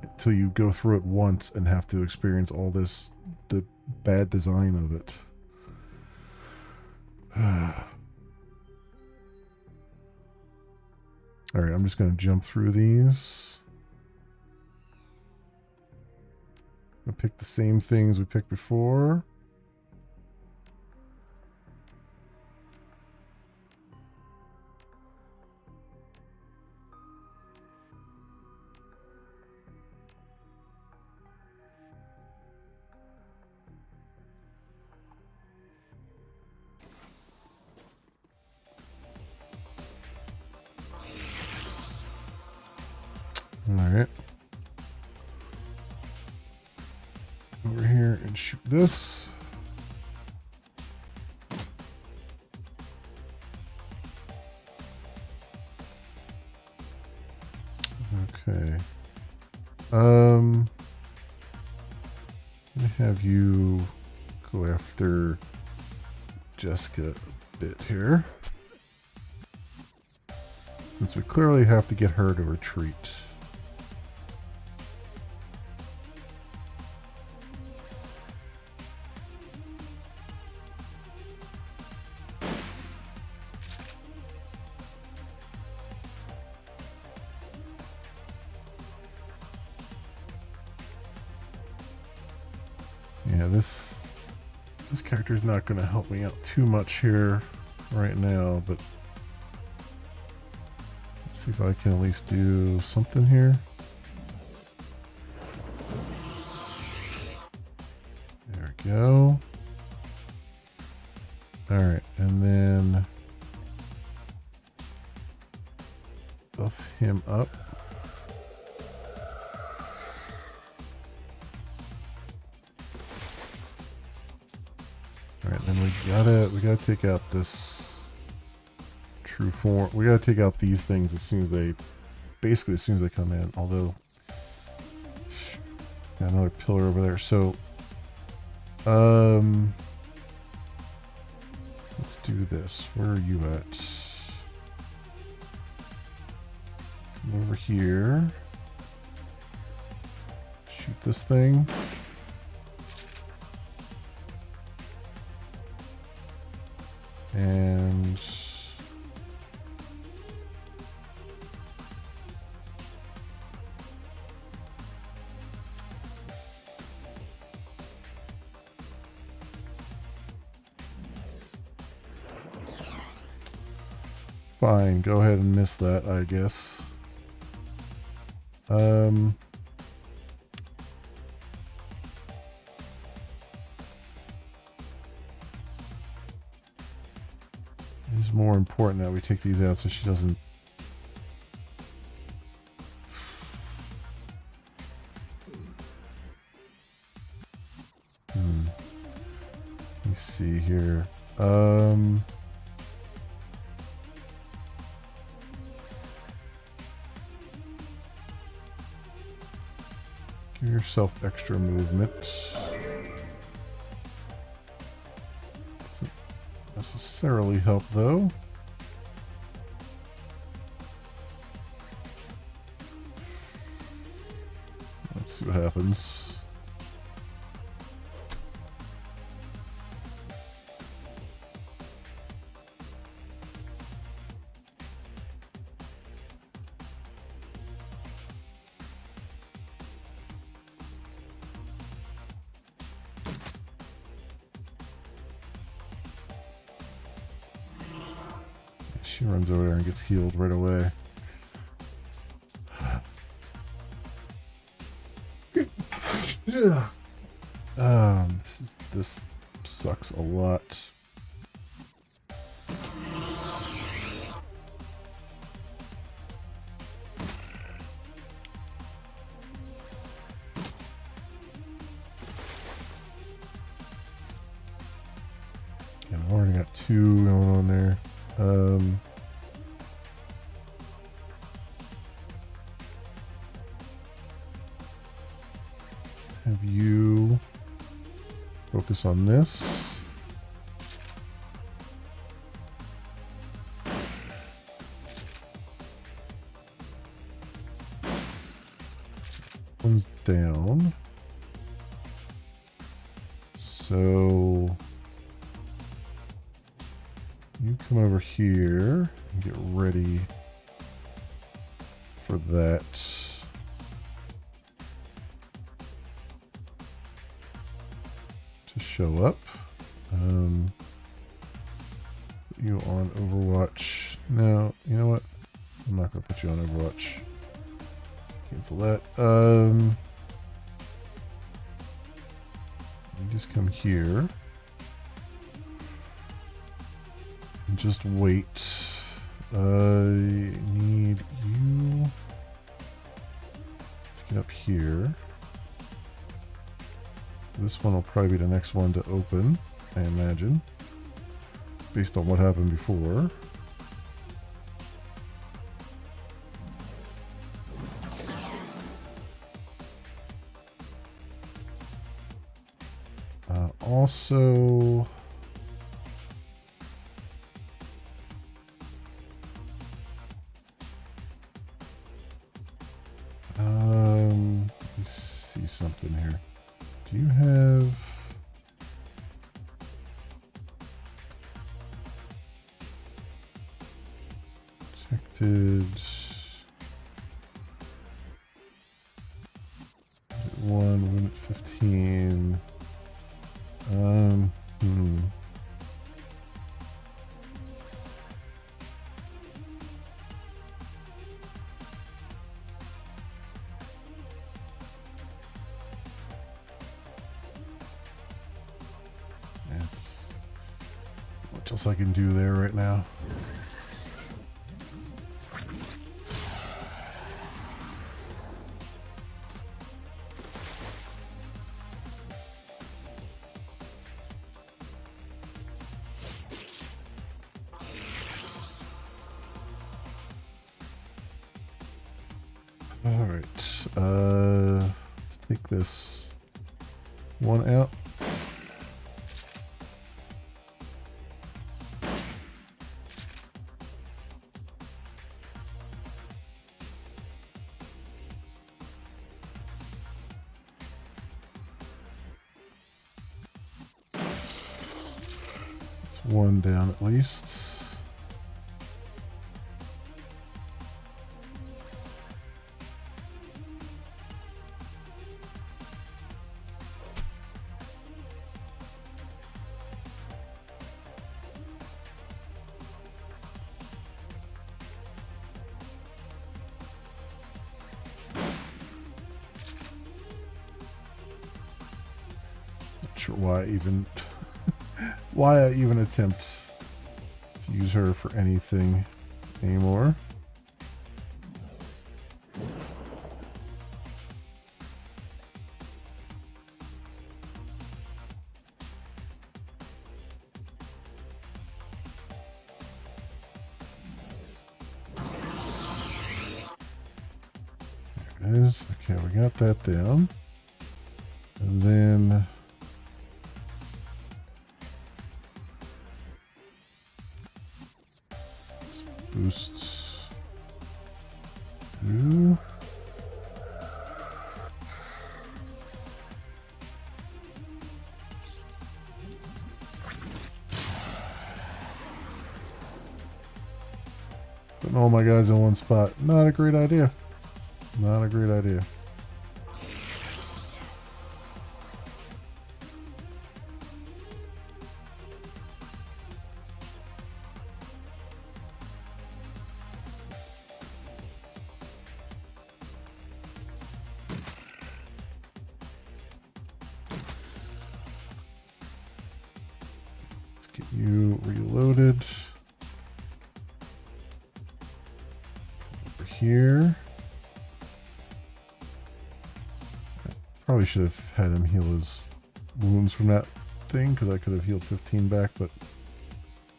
until you go through it once and have to experience all the bad design of it. All right, I'm just going to jump through these. I'll pick the same things we picked before. this. Okay. Let me have you go after Jessica a bit here, since we clearly have to get her to retreat. Yeah, this character's not going to help me out too much here right now, but let's see if I can at least do something here. There we go. Alright, and then buff him up. Alright, then we gotta take out this true form. We gotta take out these things as soon as they, basically as soon as they come in. Although, got another pillar over there. So, let's do this. Where are you at? Come over here. Shoot this thing. And fine, go ahead and miss that, I guess. It's more important that we take these out so she doesn't. Let me see here. Give yourself extra movement. Doesn't necessarily help though. Let's see what happens. She runs over there and gets healed right away. This sucks a lot. And I've already got 2 going on there. Have you focus on this. One's down. So you come over here and get ready for that. To show up. Put you on Overwatch. No, you know what? I'm not going to put you on Overwatch. Cancel that. You just come here. And just wait. I need you to get up here. this one will probably be the next one to open, I imagine, based on what happened before. Also, let me see something here. Do you have protected 1, limit 15? That's what else I can do there right now. All right, let's take this one out. It's one down at least. Sure why I even attempt to use her for anything anymore. There it is. Okay, we got that down. And then boosts through. Putting all my guys in one spot. Not a great idea. Not a great idea. Get you reloaded over here. Probably should have had him heal his wounds from that thing, because I could have healed 15 back, but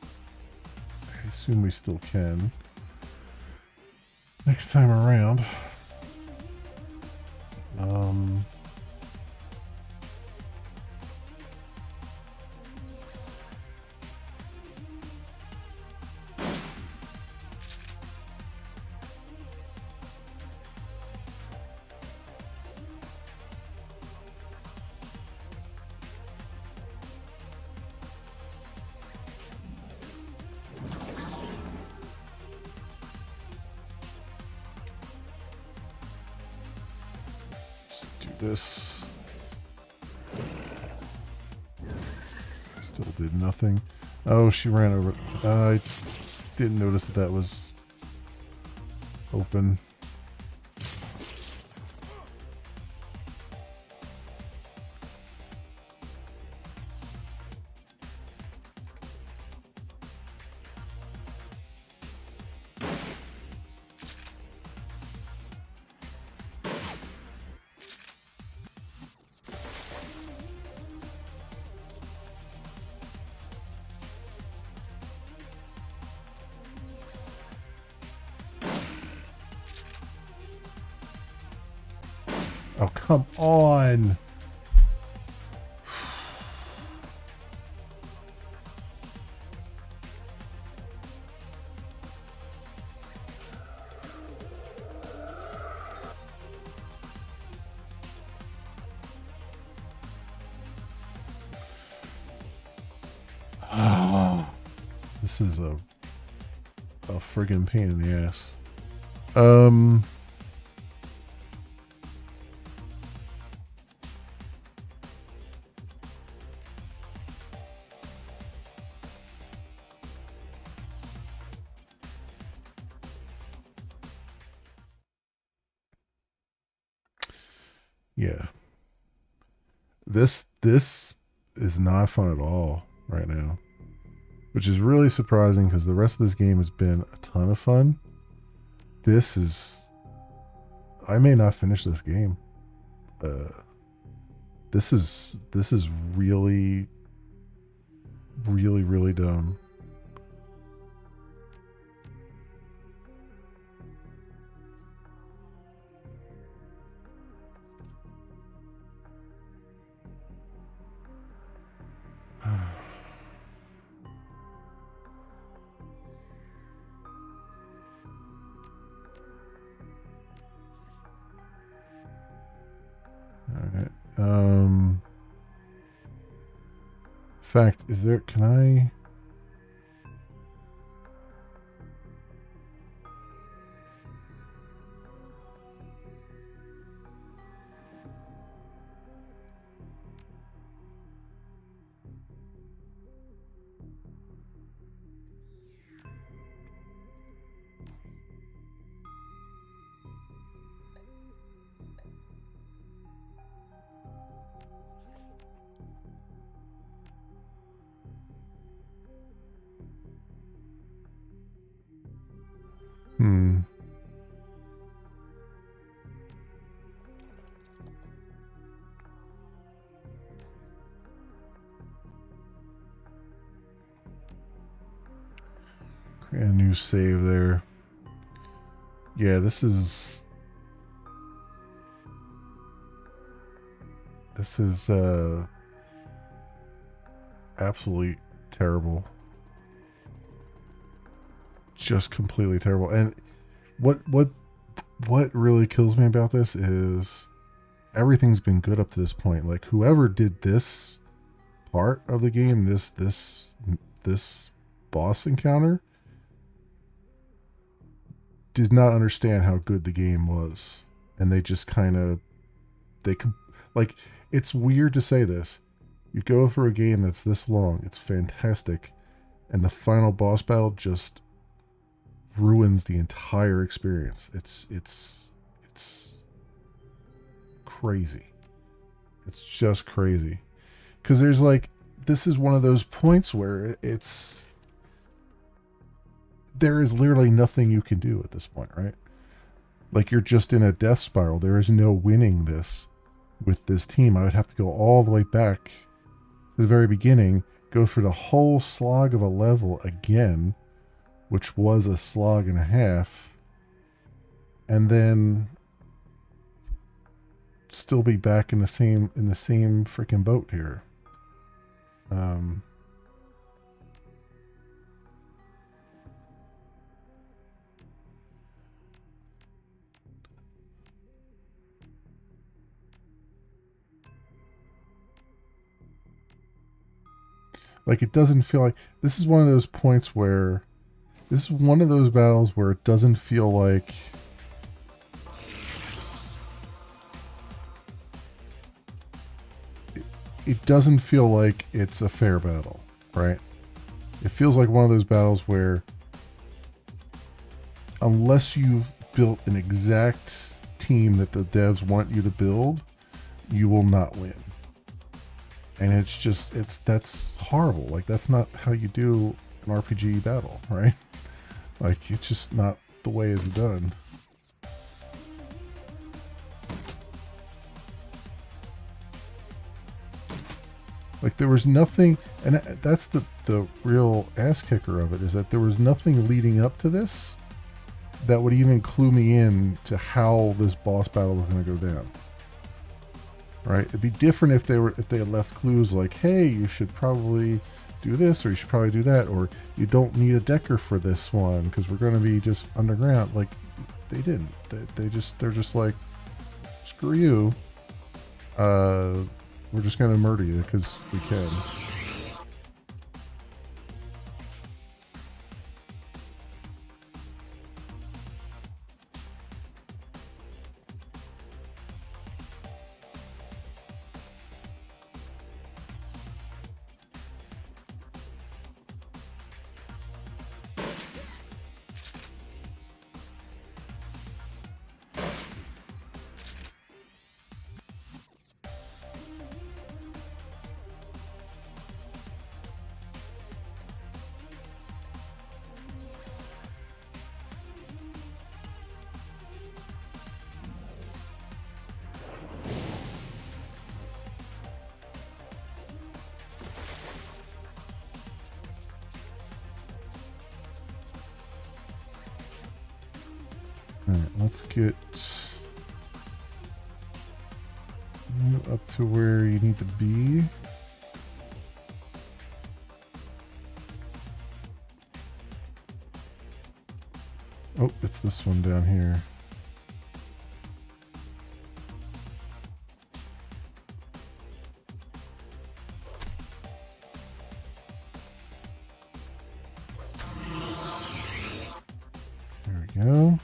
I assume we still can next time around. This still did nothing. Oh, she ran over. I didn't notice that was open. come on. This is a friggin' pain in the ass. Yeah. This is not fun at all right now, which is really surprising because the rest of this game has been a ton of fun. This is, I may not finish this game. This is really, really, really dumb. Alright. In fact, is there, can I? Create a new save there. Yeah, this is absolutely terrible. Just completely terrible. And what really kills me about this is everything's been good up to this point. Like whoever did this part of the game, this boss encounter, did not understand how good the game was, and they just kind of like, it's weird to say this. You go through a game that's this long, it's fantastic, and the final boss battle just ruins the entire experience. It's crazy. It's just crazy. Because there's like, this is one of those points where there is literally nothing you can do at this point, right? Like you're just in a death spiral. There is no winning this with this team. I would have to go all the way back to the very beginning, go through the whole slog of a level again, which was a slog and a half, and then still be back in the same freaking boat here. Like it doesn't feel like, this is one of those points where, this is one of those battles where it doesn't feel like it doesn't feel like it's a fair battle, right? It feels like one of those battles where unless you've built an exact team that the devs want you to build, you will not win. And it's just, that's horrible. Like that's not how you do an RPG battle, right? Like it's just not the way it's done. Like there was nothing, and that's the real ass kicker of it, is that there was nothing leading up to this that would even clue me in to how this boss battle was going to go down. right? It'd be different if they had left clues like, hey, you should probably do this, or you should probably do that, or you don't need a decker for this one because we're going to be just underground. Like, they didn't. They're just like, screw you. We're just going to murder you because we can. Alright, let's get you up to where you need to be. Oh, it's this one down here. There we go.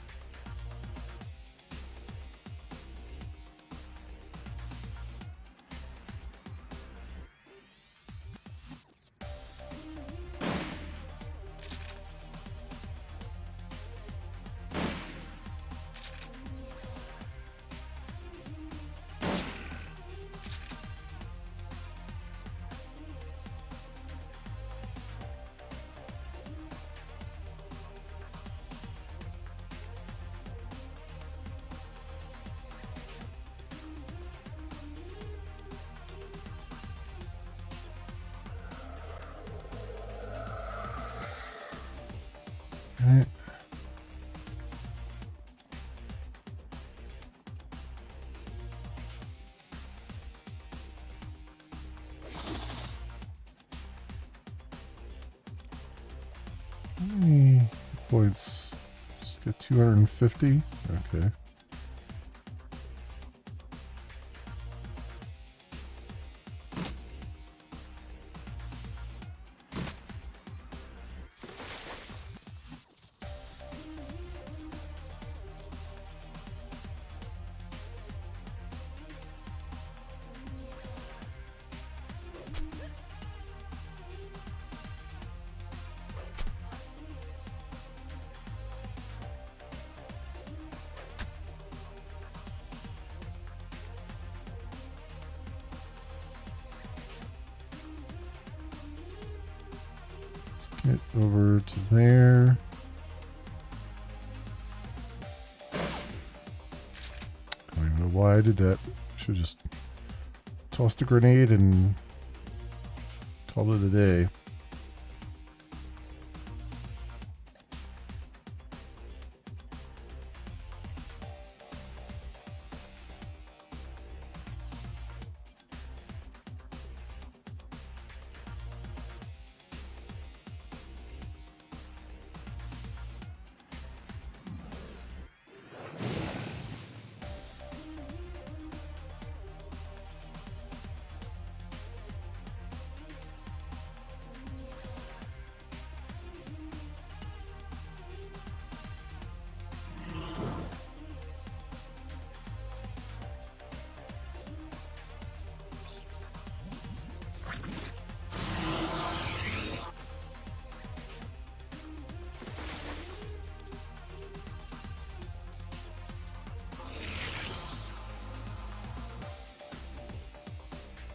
Alright. How many points? Just get 250? Okay. Get over to there. I don't even know why I did that. Should have just tossed a grenade and called it a day.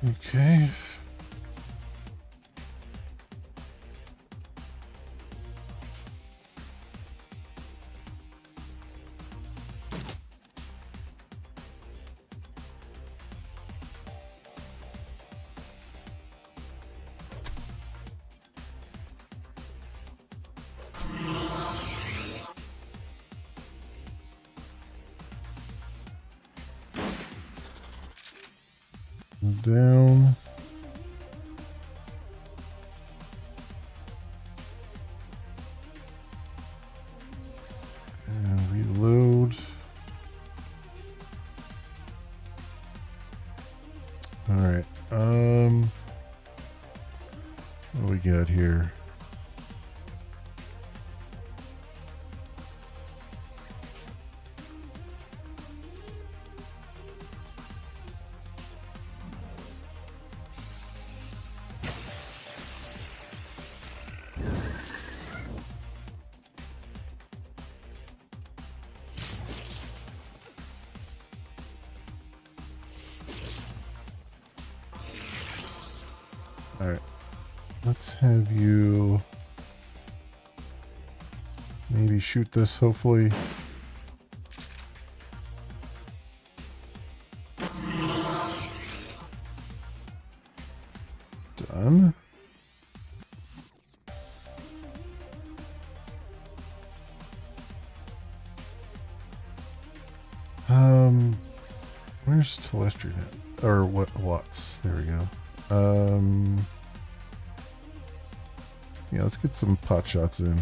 Okay. down. And reload. Alright, what do we got here? Alright, let's have you maybe shoot this, hopefully. Done. Where's Telestri at? Or what? Watts? There we go. Yeah, let's get some pot shots in.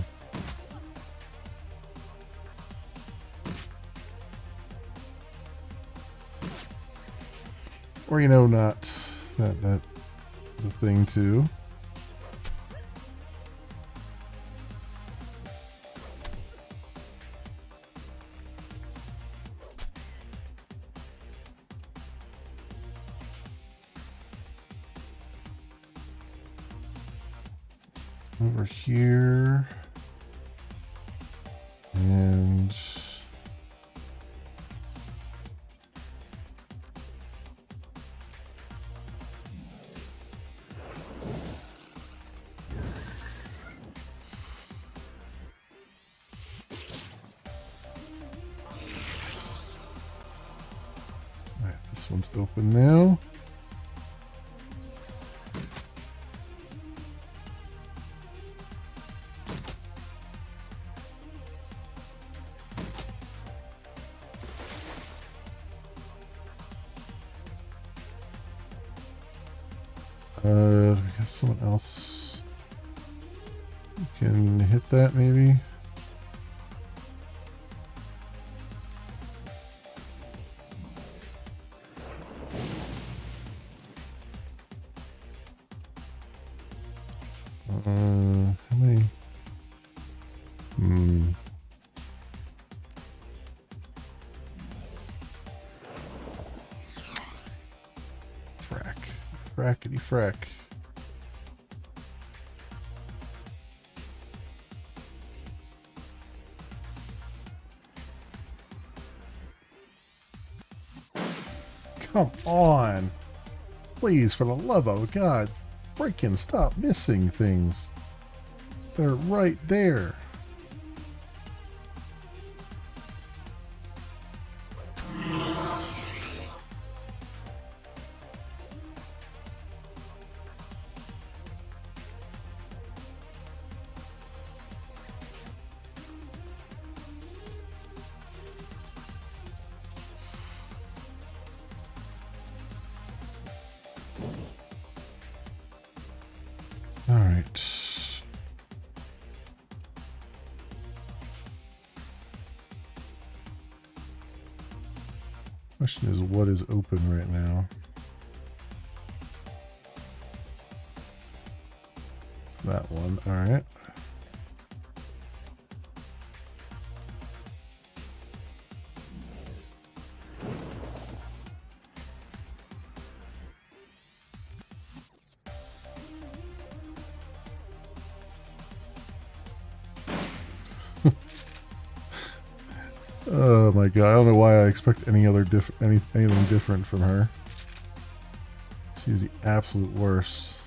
Or, you know, not. That is a thing, too. Over here. And alright, this one's open now. We have someone else who can hit that, maybe. How many? Frack. Frackety frack. Come on. Please, for the love of God, freaking stop missing things. They're right there. All right. Question is, what is open right now? It's that one. All right. Oh my god, I don't know why I expect any other anything different from her. She's the absolute worst.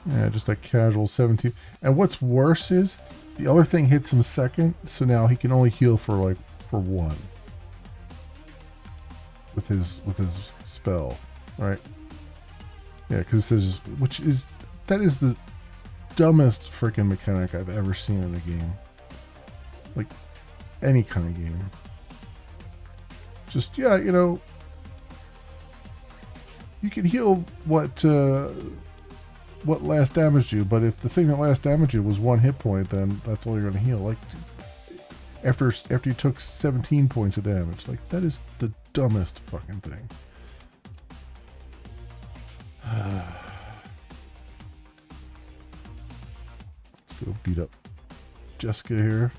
Yeah, just a casual 17. And what's worse is the other thing hits him second, so now he can only heal for like for one with his spell, right? Yeah, because it says that is the dumbest freaking mechanic I've ever seen in a game, like any kind of game. Just yeah, you know, you can heal what last damaged you, but if the thing that last damaged you was 1 hit point, then that's all you're going to heal. Like after you took 17 points of damage, like that is the dumbest fucking thing. Let's go beat up Jessica here.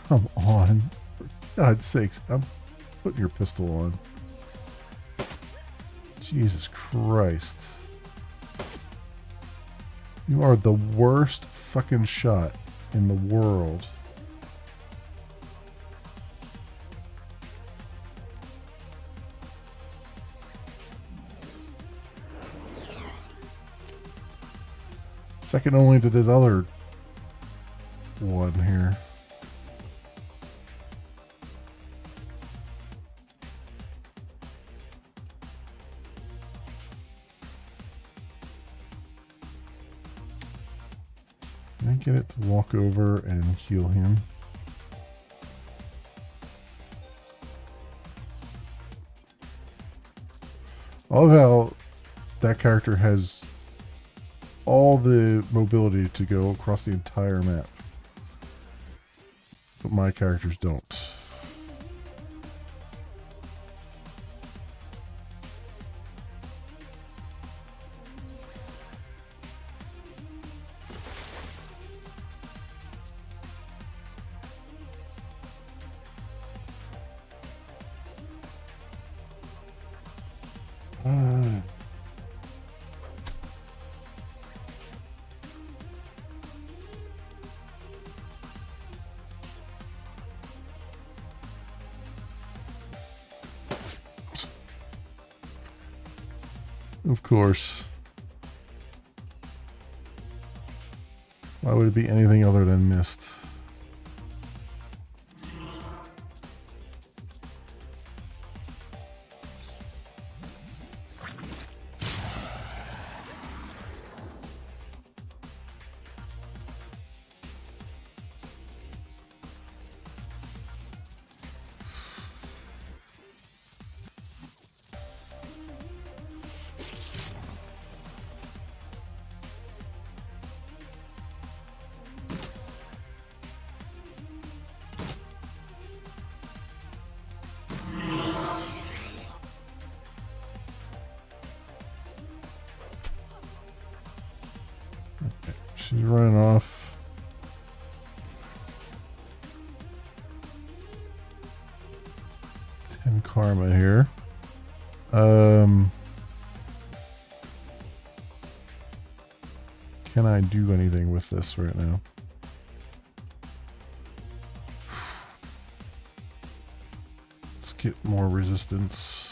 Come on. For God's sakes, I'm putting your pistol on. Jesus Christ. You are the worst fucking shot in the world. Second only to this other one here. Can I get it to walk over and heal him? I love how that character has all the mobility to go across the entire map, but my characters don't. Of course. Why would it be anything other than mist? She's running off. Ten karma here. Can I do anything with this right now? Let's get more resistance.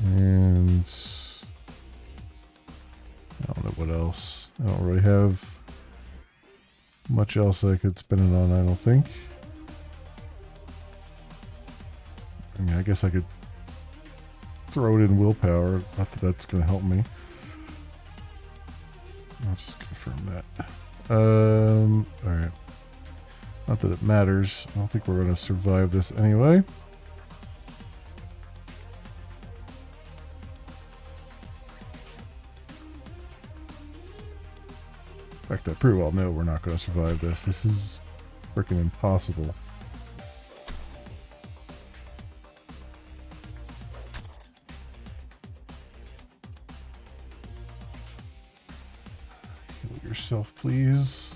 And I don't know what else. I don't really have much else I could spend it on, I don't think. I mean, I guess I could throw it in willpower. Not that that's going to help me. I'll just confirm that. Alright. Not that it matters. I don't think we're going to survive this anyway. In fact, I pretty well know we're not going to survive this. This is freaking impossible. please.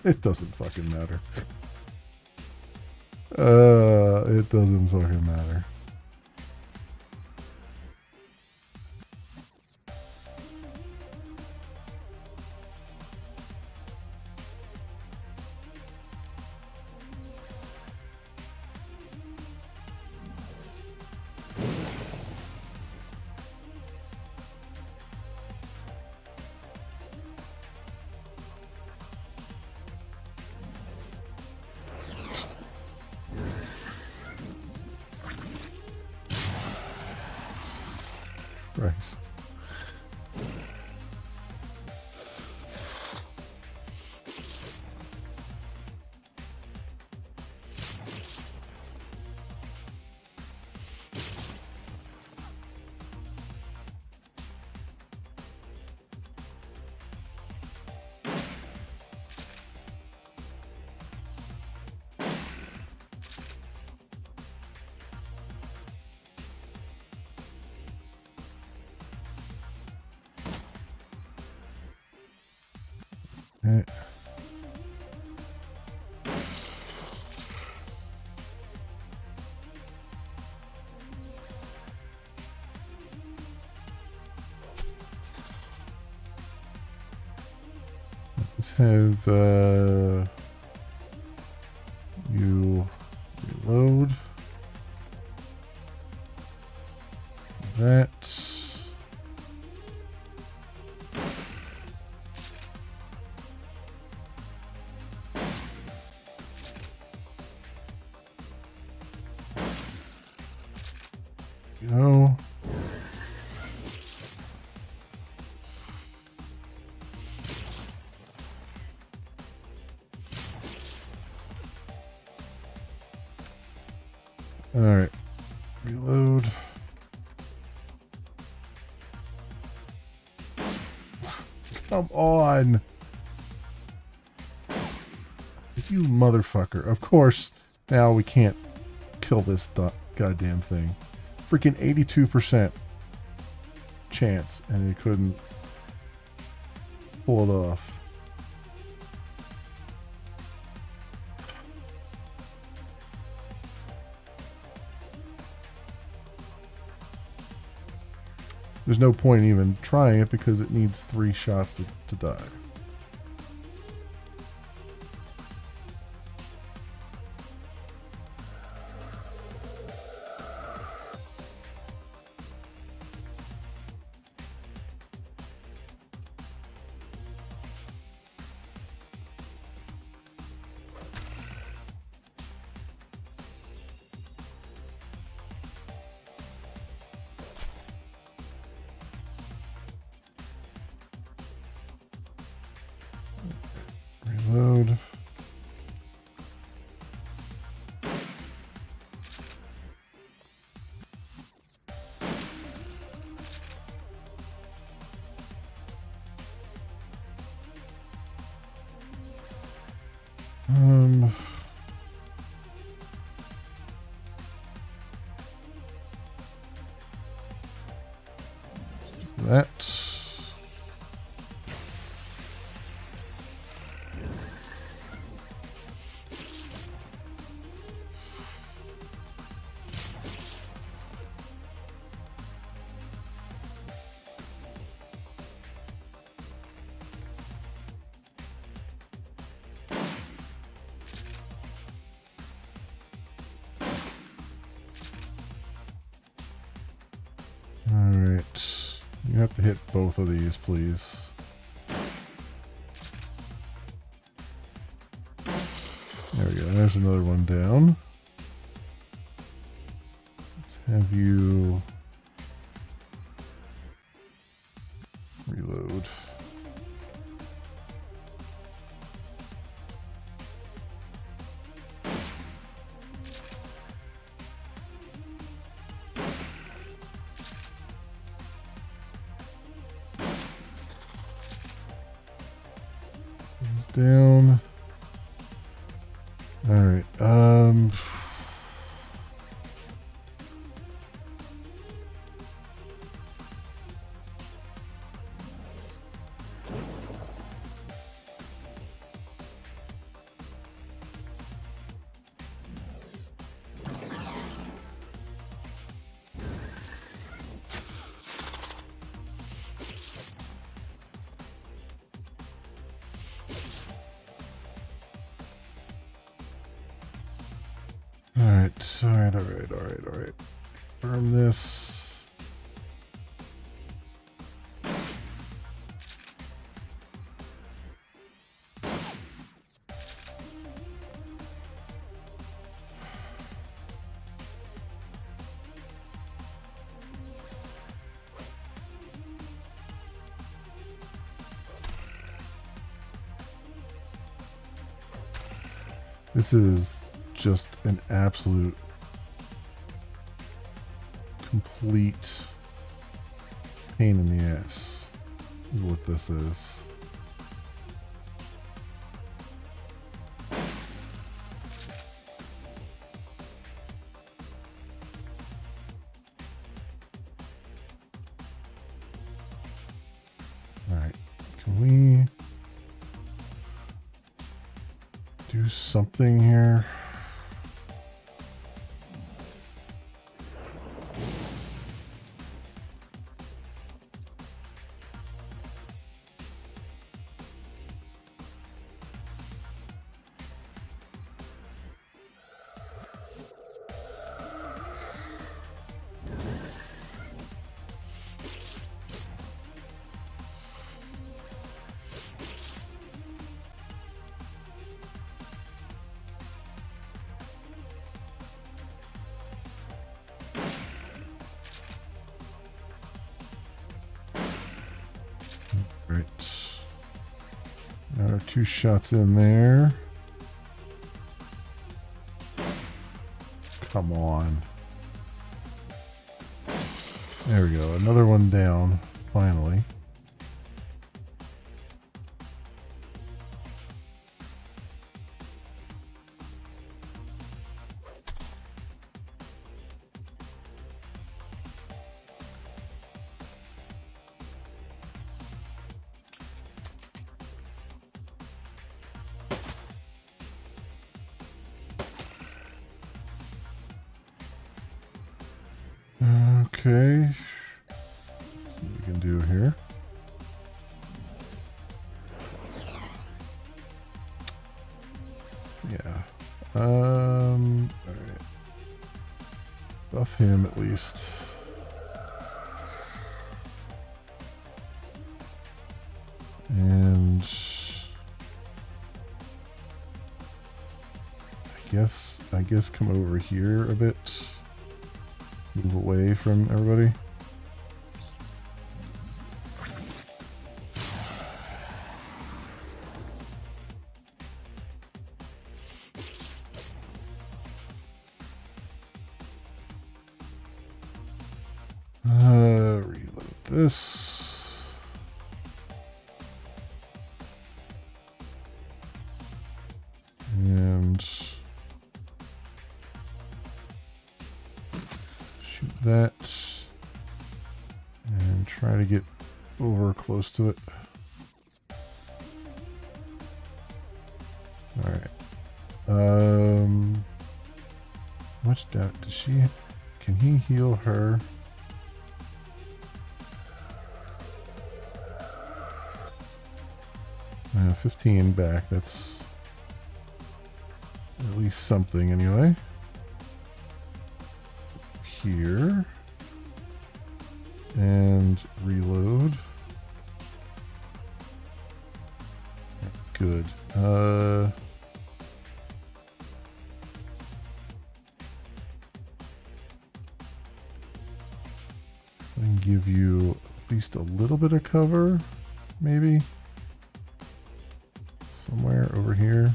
It doesn't fucking matter. It doesn't fucking matter. Christ. Right. Let's have you reload that. Go. All right. Reload. Come on. You motherfucker. Of course, now we can't kill this goddamn thing. Freaking 82% chance, and he couldn't pull it off. There's no point in even trying it because it needs 3 shots to die. Reload. That. Alright. You have to hit both of these, please. There we go. There's another one down. Let's have you reload. Down. All right. Alright, alright. Confirm this. This is just an absolute complete pain in the ass is what this is. Alright, can we do something here? Right. Now 2 shots in there. Come on. There we go. Another one down, finally. Okay. See what we can do here. Yeah. Alright. Buff him at least. And I guess come over here a bit. Move away from everybody. Reload this. And that and try to get over close to it. All right. How much damage does she? Can he heal her? Uh, 15 back. That's at least something anyway. Here and reload. Good. I can give you at least a little bit of cover, maybe somewhere over here.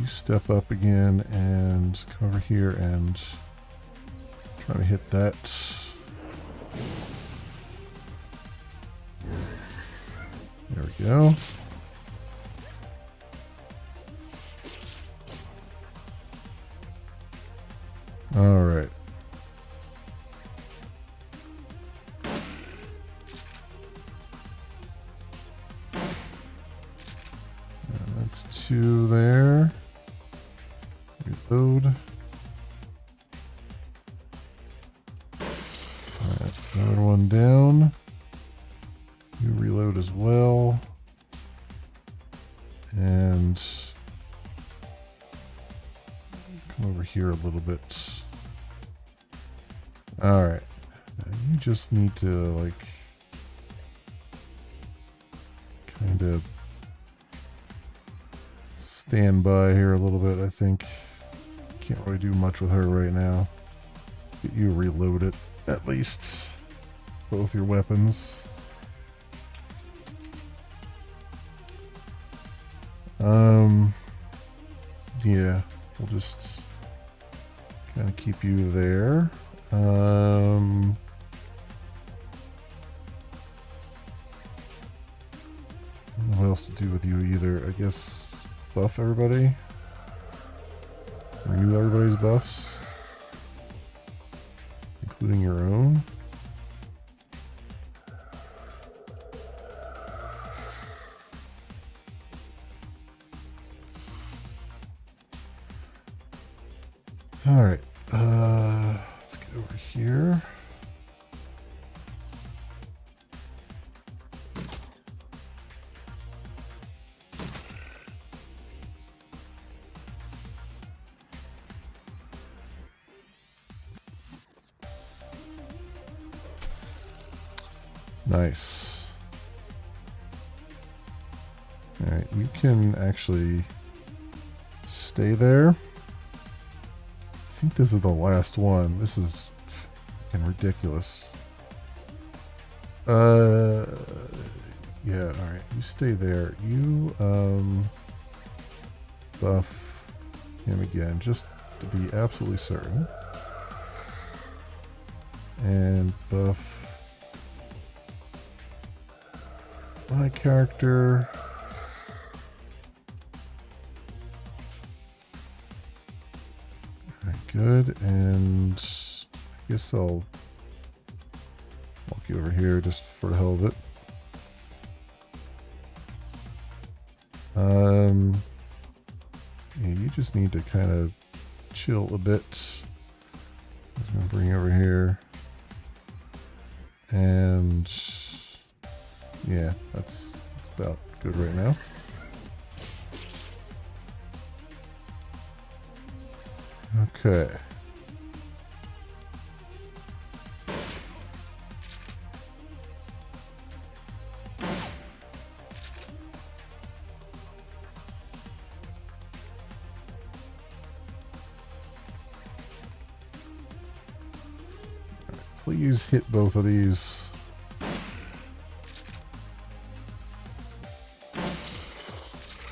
You step up again and come over here and try to hit that. There we go. All right. That's 2. you there. Reload. Alright, another one down. You reload as well. And come over here a little bit. Alright. You just need to, like, kind of stand by here a little bit, I think. Can't really do much with her right now. Get you reloaded, at least. Both your weapons. Yeah, we'll just kind of keep you there. I don't know what else to do with you either. I guess buff everybody. Renew everybody's buffs, including your own. All right, let's get over here. Nice. All right, you can actually stay there. I think this is the last one. This is fucking ridiculous. Yeah, alright. You stay there. You, buff him again, just to be absolutely certain. And buff my character. Good, and I guess I'll walk you over here just for the hell of it. Yeah, you just need to kind of chill a bit. I'm gonna bring you over here, and yeah, that's about good right now. Okay. Please hit both of these.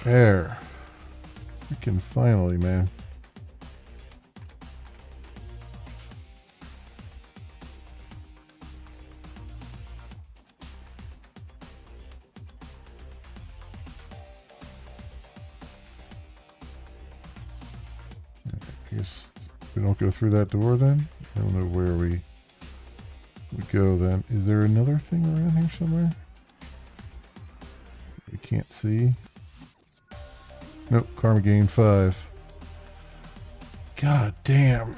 There. Freaking finally, man. I guess we don't go through that door then. I don't know where we go then. Is there another thing around here somewhere? We can't see. Nope, karma gain 5. God damn.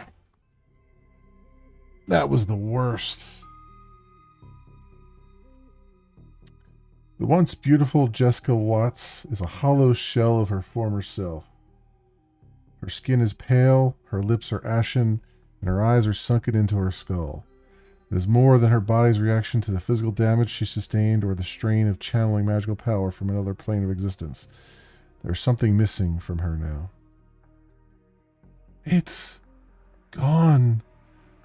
That was the worst. The once beautiful Jessica Watts is a hollow shell of her former self. Her skin is pale, her lips are ashen, and her eyes are sunken into her skull. It is more than her body's reaction to the physical damage she sustained or the strain of channeling magical power from another plane of existence. There's something missing from her now. It's gone.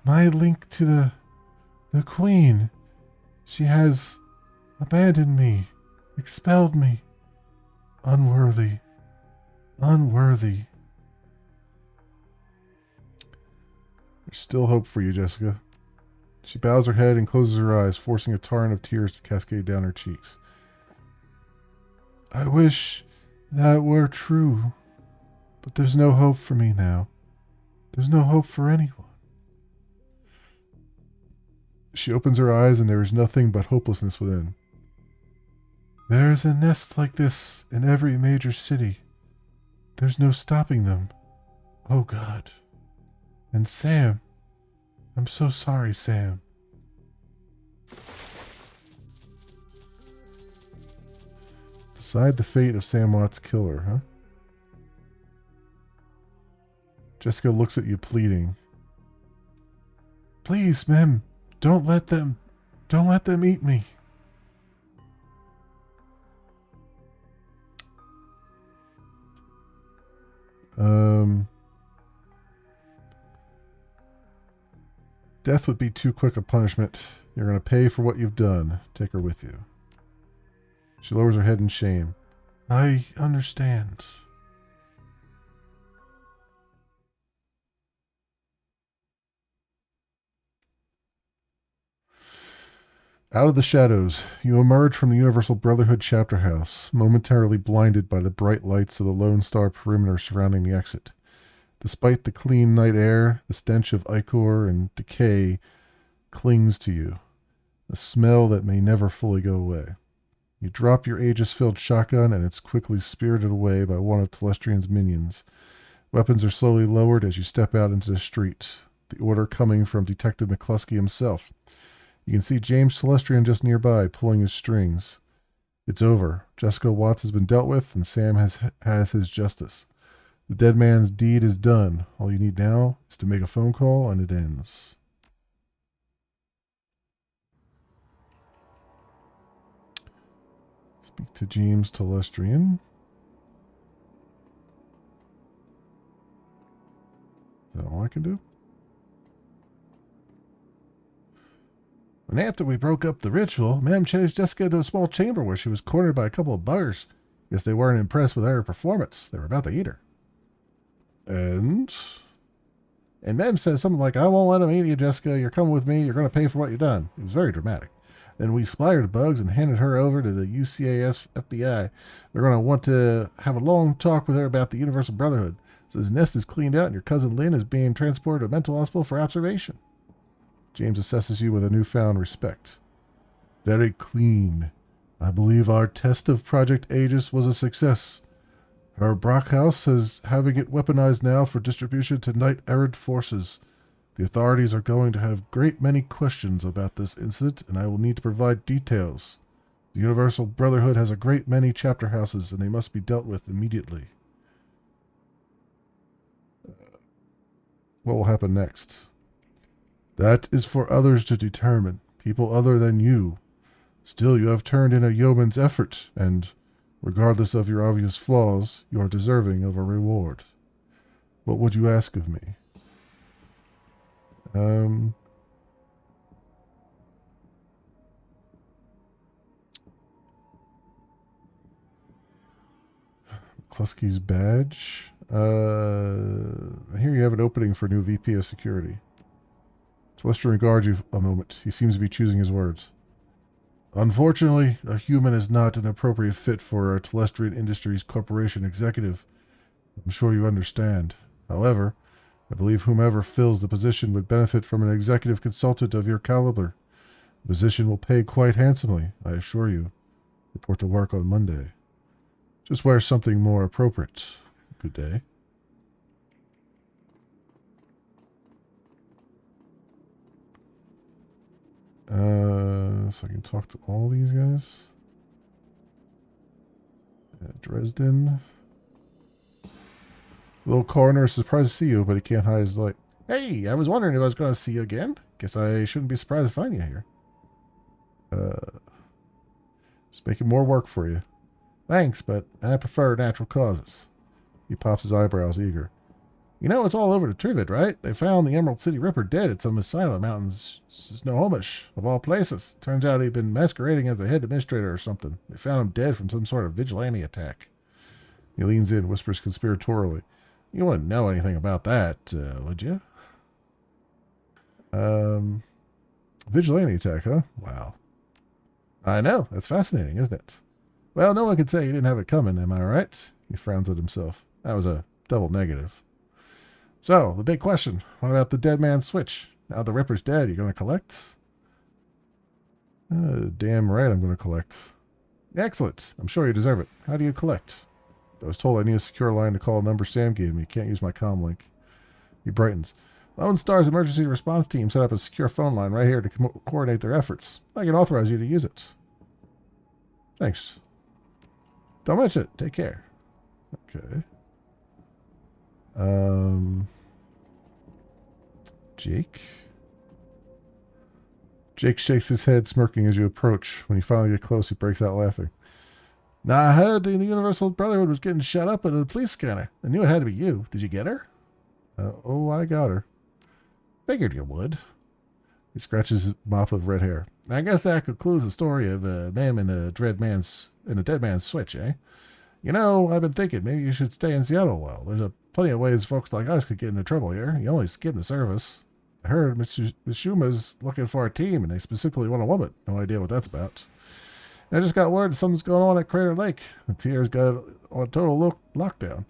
My link to the Queen. She has abandoned me, expelled me. Unworthy. Unworthy. There's still hope for you, Jessica. She bows her head and closes her eyes, forcing a torrent of tears to cascade down her cheeks. I wish that were true, but there's no hope for me now. There's no hope for anyone. She opens her eyes and there is nothing but hopelessness within. There is a nest like this in every major city. There's no stopping them. Oh, God. And Sam. I'm so sorry, Sam. Decide the fate of Sam Watt's killer, huh? Jessica looks at you pleading. Please, Mem, don't let them eat me. Death would be too quick a punishment. You're going to pay for what you've done. Take her with you. She lowers her head in shame. I understand. Out of the shadows, you emerge from the Universal Brotherhood chapter house, momentarily blinded by the bright lights of the Lone Star perimeter surrounding the exit. Despite the clean night air, the stench of ichor and decay clings to you, a smell that may never fully go away. You drop your Aegis-filled shotgun, and it's quickly spirited away by one of Telestrian's minions. Weapons are slowly lowered as you step out into the street, the order coming from Detective McCluskey himself. You can see James Telestrian just nearby, pulling his strings. It's over. Jessica Watts has been dealt with, and Sam has his justice. The dead man's deed is done. All you need now is to make a phone call, and it ends. Speak to James Telestrian. Is that all I can do? And after we broke up the ritual, Ma'am chased Jessica into a small chamber where she was cornered by a couple of buggers. Guess they weren't impressed with her performance. They were about to eat her. And Mem says something like, I won't let them eat you, Jessica. You're coming with me. You're going to pay for what you've done. It was very dramatic. Then we splattered the bugs and handed her over to the UCAS FBI. They're going to want to have a long talk with her about the Universal Brotherhood. Says Nest is cleaned out and your cousin Lynn is being transported to a mental hospital for observation. James assesses you with a newfound respect. Very clean. I believe our test of Project Aegis was a success. Our Brockhouse is having it weaponized now for distribution to knight-errant forces. The authorities are going to have a great many questions about this incident, and I will need to provide details. The Universal Brotherhood has a great many chapter houses, and they must be dealt with immediately. What will happen next? That is for others to determine, people other than you. Still, you have turned in a yeoman's effort, and regardless of your obvious flaws, you are deserving of a reward. What would you ask of me? McCluskey's badge. Here you have an opening for new VP of Security. Celestial regards you a moment. He seems to be choosing his words. Unfortunately, a human is not an appropriate fit for a Telestrian Industries Corporation executive. I'm sure you understand. However, I believe whomever fills the position would benefit from an executive consultant of your caliber. The position will pay quite handsomely, I assure you. Report to work on Monday. Just wear something more appropriate. Good day. So I can talk to all these guys. Dresden. Little coroner is surprised to see you, but he can't hide his light. Hey, I was wondering if I was going to see you again. Guess I shouldn't be surprised to find you here. Just making more work for you. Thanks, but I prefer natural causes. He pops his eyebrows, eager. You know, it's all over to Trivet, right? They found the Emerald City Ripper dead at some asylum out in Snohomish, of all places. Turns out he'd been masquerading as the head administrator or something. They found him dead from some sort of vigilante attack. He leans in, whispers conspiratorially. You wouldn't know anything about that, would you? Vigilante attack, huh? Wow. I know. That's fascinating, isn't it? Well, no one could say he didn't have it coming, am I right? He frowns at himself. That was a double negative. So, the big question. What about the dead man's switch? Now the Ripper's dead, you going to collect? Damn right I'm going to collect. Excellent. I'm sure you deserve it. How do you collect? I was told I need a secure line to call a number Sam gave me. Can't use my comm link. He brightens. Lone Star's emergency response team set up a secure phone line right here to coordinate their efforts. I can authorize you to use it. Thanks. Don't mention it. Take care. Okay. Jake? Jake shakes his head, smirking as you approach. When you finally get close, he breaks out laughing. Now, I heard the Universal Brotherhood was getting shut up at a police scanner. I knew it had to be you. Did you get her? Oh, I got her. Figured you would. He scratches his mop of red hair. I guess that concludes the story of them and a dead man's switch, eh? You know, I've been thinking maybe you should stay in Seattle a while. There's plenty of ways folks like us could get into trouble here. You only skip the service. I heard Mr. Mishuma's looking for a team, and they specifically want a woman. No idea what that's about. And I just got word something's going on at Crater Lake. The TR's got a total lockdown.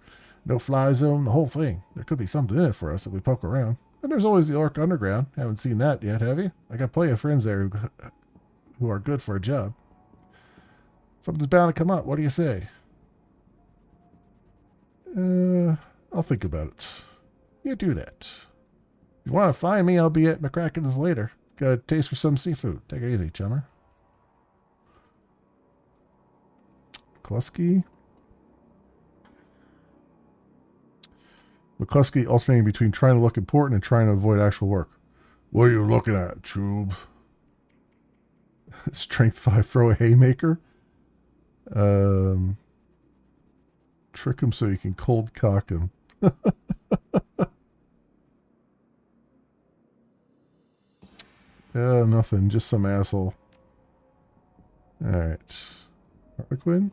No fly zone, the whole thing. There could be something in it for us if we poke around. And there's always the Orc Underground. Haven't seen that yet, have you? I got plenty of friends there who are good for a job. Something's bound to come up. What do you say? I'll think about it. You do that. If you want to find me, I'll be at McCracken's later. Got a taste for some seafood. Take it easy, chummer. McCluskey. McCluskey alternating between trying to look important and trying to avoid actual work. What are you looking at, Choob? Strength 5 throw a haymaker. Trick him so you can cold cock him. Nothing. Just some asshole. Alright. Harlequin?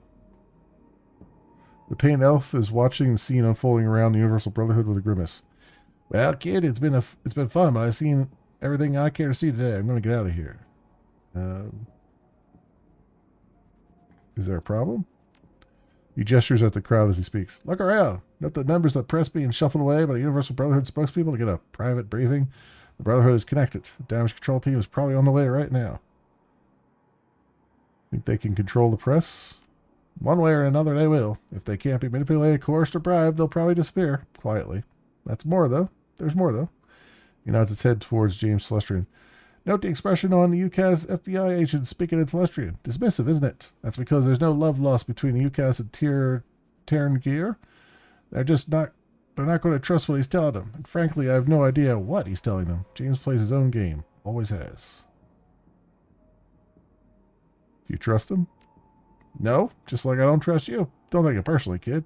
The paint elf is watching the scene unfolding around the Universal Brotherhood with a grimace. Well, kid, it's been fun, but I've seen everything I care to see today. I'm going to get out of here. Is there a problem? He gestures at the crowd as he speaks. Look around. Note the members of the press being shuffled away by the Universal Brotherhood spokespeople to get a private briefing. The Brotherhood is connected. The damage control team is probably on the way right now. Think they can control the press? One way or another, they will. If they can't be manipulated, coerced, or bribed, they'll probably disappear. Quietly. That's more, though. There's more, though. He nods his head towards James Telestrian. Note the expression on the UCAS FBI agent speaking in Telestrian. Dismissive, isn't it? That's because there's no love lost between the UCAS and Terran Gear. They're not going to trust what he's telling them. And frankly, I have no idea what he's telling them. James plays his own game. Always has. Do you trust him? No, just like I don't trust you. Don't take it personally, kid.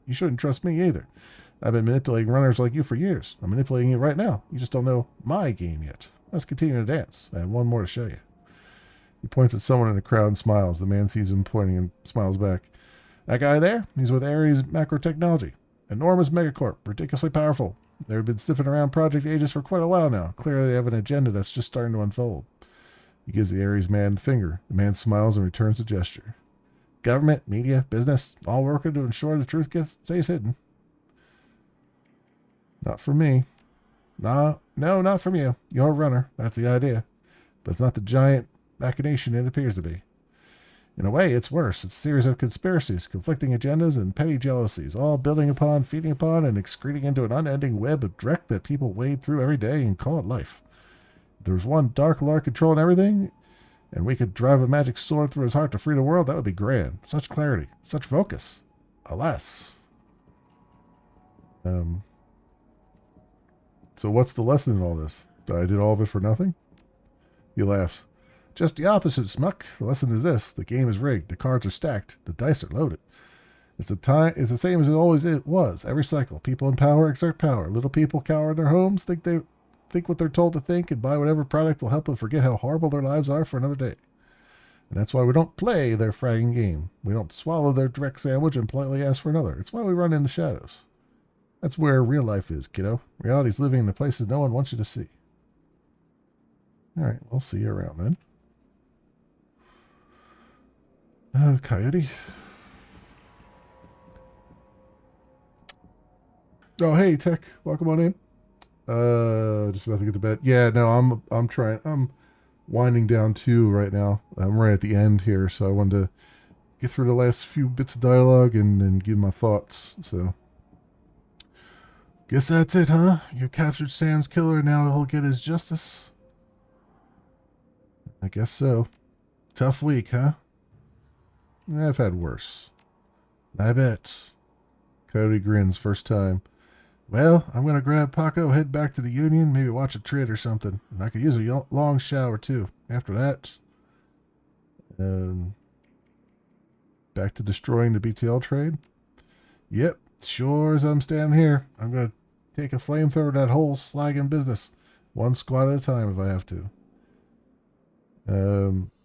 You shouldn't trust me either. I've been manipulating runners like you for years. I'm manipulating you right now. You just don't know my game yet. Let's continue to dance. I have one more to show you. He points at someone in the crowd and smiles. The man sees him pointing and smiles back. That guy there? He's with Ares Macro Technology. Enormous megacorp. Ridiculously powerful. They've been sniffing around Project Aegis for quite a while now. Clearly they have an agenda that's just starting to unfold. He gives the Ares man the finger. The man smiles and returns the gesture. Government, media, business, all working to ensure the truth stays hidden. Not from me. No, not from you. You're a runner. That's the idea. But it's not the giant machination it appears to be. In a way, it's worse. It's a series of conspiracies, conflicting agendas, and petty jealousies, all building upon, feeding upon, and excreting into an unending web of dreck that people wade through every day and call it life. If there was one dark Lord controlling everything, and we could drive a magic sword through his heart to free the world, that would be grand. Such clarity, such focus. Alas. So what's the lesson in all this? That I did all of it for nothing? He laughs. Just the opposite, Smuck. The lesson is this. The game is rigged. The cards are stacked. The dice are loaded. It's the same as it always was. Every cycle. People in power exert power. Little people cower in their homes, think what they're told to think, and buy whatever product will help them forget how horrible their lives are for another day. And that's why we don't play their fragging game. We don't swallow their direct sandwich and politely ask for another. It's why we run in the shadows. That's where real life is, kiddo. Reality's living in the places no one wants you to see. All right, we'll see you around then. Coyote. Oh, hey, Tech. Welcome on in. Just about to get to bed. Yeah, no, I'm winding down too right now. I'm right at the end here, so I wanted to get through the last few bits of dialogue and give my thoughts. So, guess that's it, huh? You captured Sam's killer, now he'll get his justice? I guess so. Tough week, huh? I've had worse. I bet. Cody grins first time. Well, I'm gonna grab Paco, head back to the Union, maybe watch a trid or something. And I could use a long shower too. After that, um, back to destroying the BTL trade. Yep, sure as I'm standing here, I'm gonna take a flamethrower to that whole slagging business, one squad at a time if I have to.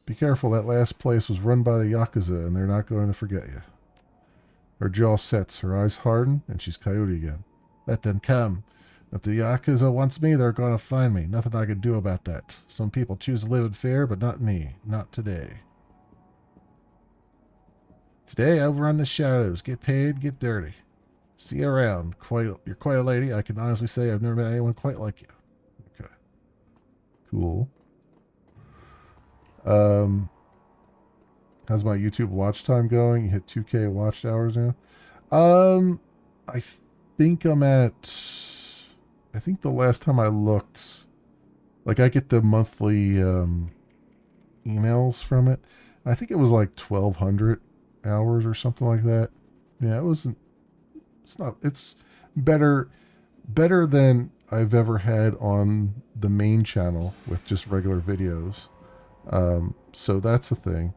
Be careful. That last place was run by the Yakuza, and they're not going to forget you. Her jaw sets, her eyes harden, and she's Coyote again. Let them come. If the Yakuza wants me, they're going to find me. Nothing I can do about that. Some people choose to live in fear, but not me. Not today. Today, I overrun the shadows. Get paid, get dirty. See you around. You're quite a lady. I can honestly say I've never met anyone quite like you. Okay. Cool. How's my YouTube watch time going? You hit 2K watched hours now? I think I'm at... I think the last time I looked... Like, I get the monthly emails from it. I think it was like 1,200 hours or something like that. Yeah, it wasn't... It's not... It's better than I've ever had on the main channel with just regular videos. So that's a thing.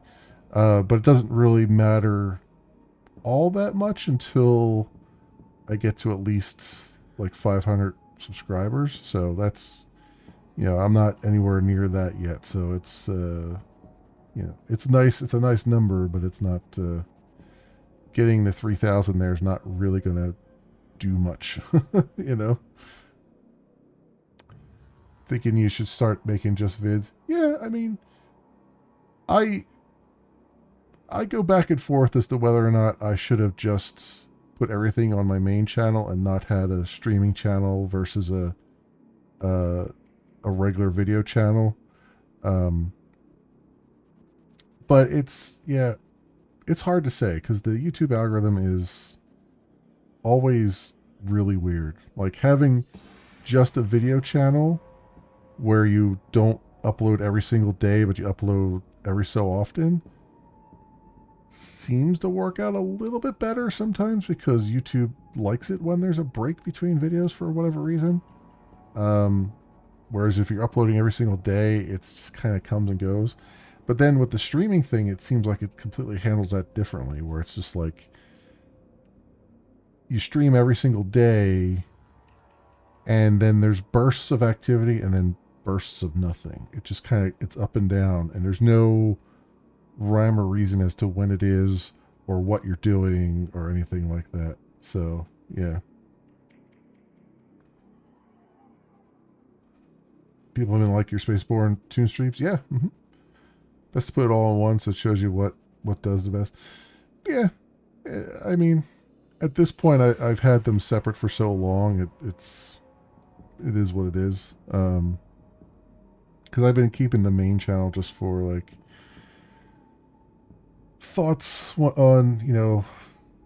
But it doesn't really matter all that much until I get to at least like 500 subscribers. So that's, I'm not anywhere near that yet. So it's, it's nice. It's a nice number, but it's not, getting the 3,000 there is not really going to do much, Thinking you should start making just vids. Yeah, I mean, I go back and forth as to whether or not I should have just put everything on my main channel and not had a streaming channel versus a regular video channel. But it's hard to say because the YouTube algorithm is always really weird. Like having just a video channel where you don't upload every single day, but you upload every so often seems to work out a little bit better sometimes because YouTube likes it when there's a break between videos for whatever reason. Whereas if you're uploading every single day, it just kind of comes and goes. But then with the streaming thing, it seems like it completely handles that differently, where it's just like you stream every single day and then there's bursts of activity and then bursts of nothing. It just it's up and down, and there's no rhyme or reason as to when it is or what you're doing or anything like that. So, yeah. People didn't like your Spaceborne tune streams? Yeah. Mm-hmm. Best to put it all in one so it shows you what does the best. Yeah. I mean, at this point, I've had them separate for so long, it is what it is. Because I've been keeping the main channel just for like thoughts on,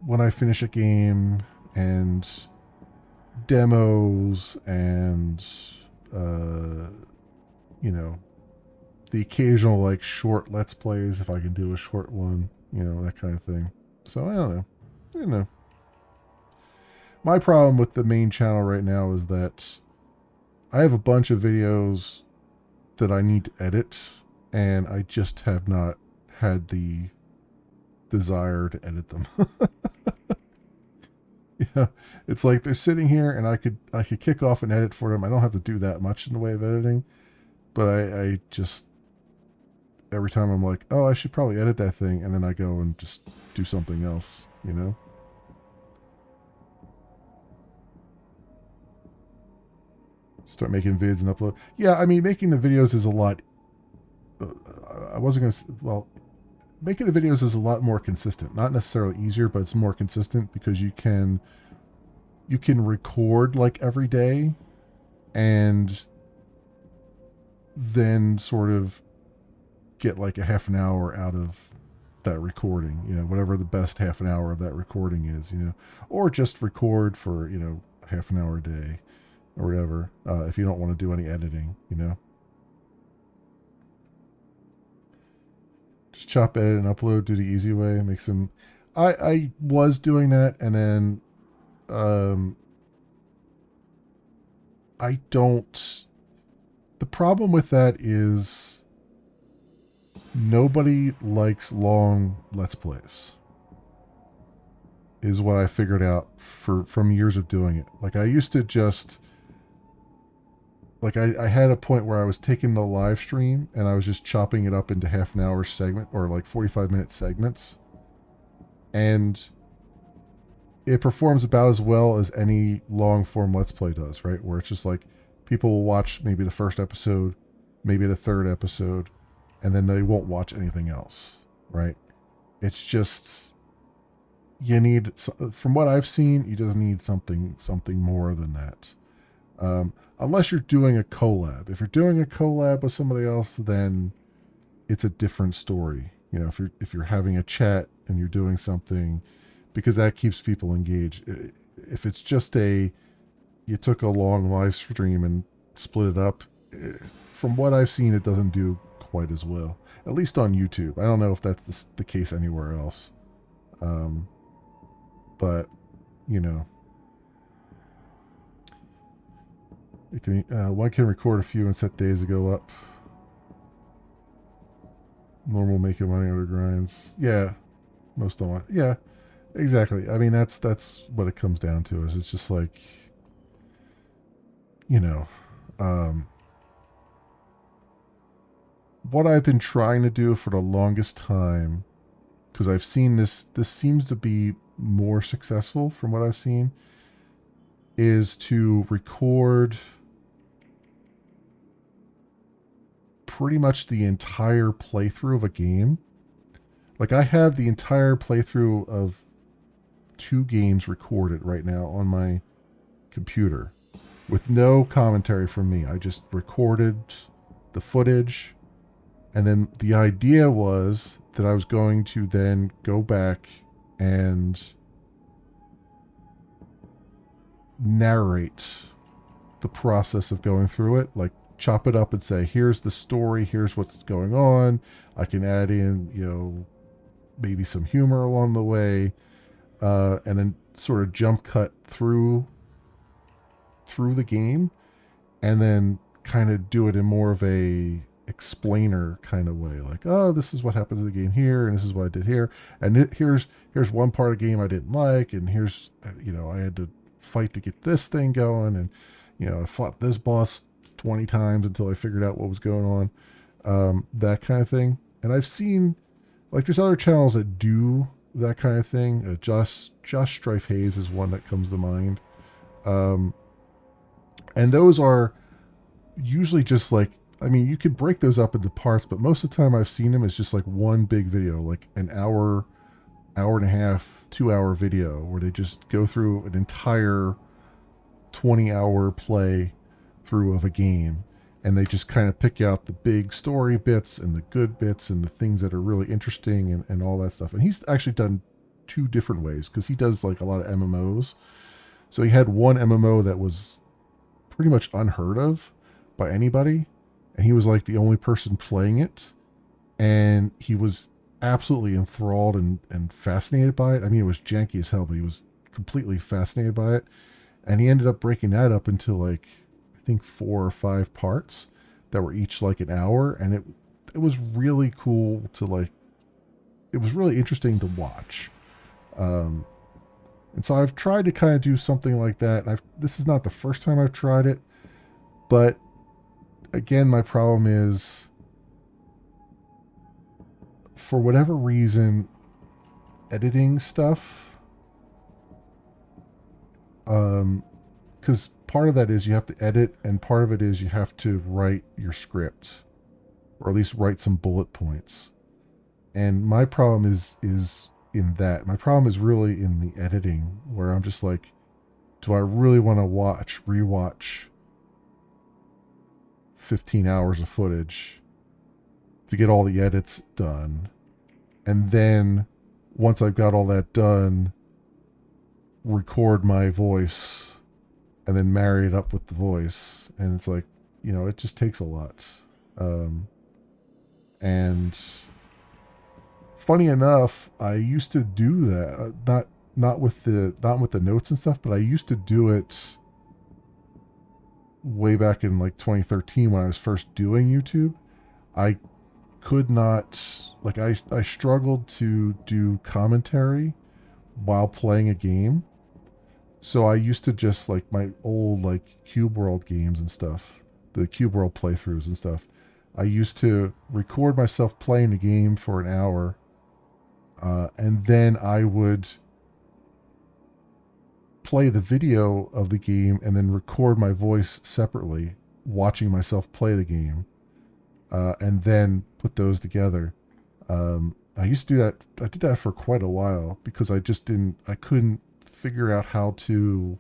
when I finish a game and demos and, the occasional like short Let's Plays if I can do a short one, that kind of thing. So I don't know. My problem with the main channel right now is that I have a bunch of videos that I need to edit, and I just have not had the desire to edit them. It's like they're sitting here, and I could kick off and edit for them. I don't have to do that much in the way of editing, but I just every time I'm like, oh, I should probably edit that thing, and then I go and just do something else, Start making vids and upload. Yeah, I mean, making the videos is a lot. I wasn't gonna. Well, making the videos is a lot more consistent. Not necessarily easier, but it's more consistent because you can record like every day, and then sort of get like a half an hour out of that recording, whatever the best half an hour of that recording is, or just record for, half an hour a day or whatever, if you don't want to do any editing. Just chop, edit, and upload, do the easy way, make some. I was doing that, and then um, I don't. The problem with that is nobody likes long Let's Plays. Is what I figured out from years of doing it. Like I used to just like I had a point where I was taking the live stream and I was just chopping it up into half an hour segment or like 45-minute segments. And it performs about as well as any long form Let's Play does, right? Where it's just like people will watch maybe the first episode, maybe the third episode, and then they won't watch anything else, right? It's just from what I've seen, you just need something more than that. Unless you're doing a collab. If you're doing a collab with somebody else, then it's a different story. If you're having a chat and you're doing something, because that keeps people engaged. If it's just you took a long live stream and split it up, from what I've seen, it doesn't do quite as well. At least on YouTube. I don't know if that's the case anywhere else. But one can record a few and set days to go up. Normal making money over grinds. Yeah, most don't want. Yeah, exactly. I mean, that's what it comes down to. Is it's just like, um, what I've been trying to do for the longest time, because I've seen this seems to be more successful from what I've seen, is to record pretty much the entire playthrough of a game. Like I have the entire playthrough of 2 games recorded right now on my computer with no commentary from me. I just recorded the footage, and then the idea was that I was going to then go back and narrate the process of going through it, like chop it up and say, here's the story, here's what's going on. I can add in, maybe some humor along the way, and then sort of jump cut through the game, and then kind of do it in more of a explainer kind of way, like, oh, this is what happens in the game here, and this is what I did here, and here's one part of the game I didn't like, and here's I had to fight to get this thing going, and I fought this boss 20 times until I figured out what was going on, that kind of thing. And I've seen, like, there's other channels that do that kind of thing. Just Strife Hayes is one that comes to mind. And those are usually just like, I mean, you could break those up into parts, but most of the time I've seen them as just like one big video, like an hour and a half, 2-hour video where they just go through an entire 20-hour play through of a game, and they just kind of pick out the big story bits and the good bits and the things that are really interesting and all that stuff. And he's actually done 2 different ways, because he does like a lot of MMOs. So he had one MMO that was pretty much unheard of by anybody, and he was like the only person playing it, and he was absolutely enthralled and fascinated by it. I mean, it was janky as hell, but he was completely fascinated by it. And he ended up breaking that up into like, I think 4 or 5 parts that were each like an hour, and it was really cool to like. It was really interesting to watch, and so I've tried to kind of do something like that. And this is not the first time I've tried it, but again, my problem is, for whatever reason, editing stuff. Because part of that is you have to edit, and part of it is you have to write your script, or at least write some bullet points. And my problem is in that. My problem is really in the editing, where I'm just like, do I really want to rewatch 15 hours of footage to get all the edits done, and then once I've got all that done, record my voice and then marry it up with the voice. And it's like, it just takes a lot. Um, and funny enough, I used to do that. Not with the notes and stuff, but I used to do it way back in like 2013 when I was first doing YouTube. I could not, like, I struggled to do commentary while playing a game. So I used to just, like, my old like Cube World games and stuff, the Cube World playthroughs and stuff. I used to record myself playing the game for an hour, and then I would play the video of the game and then record my voice separately, watching myself play the game, and then put those together. I used to do that. I did that for quite a while because I couldn't figure out how to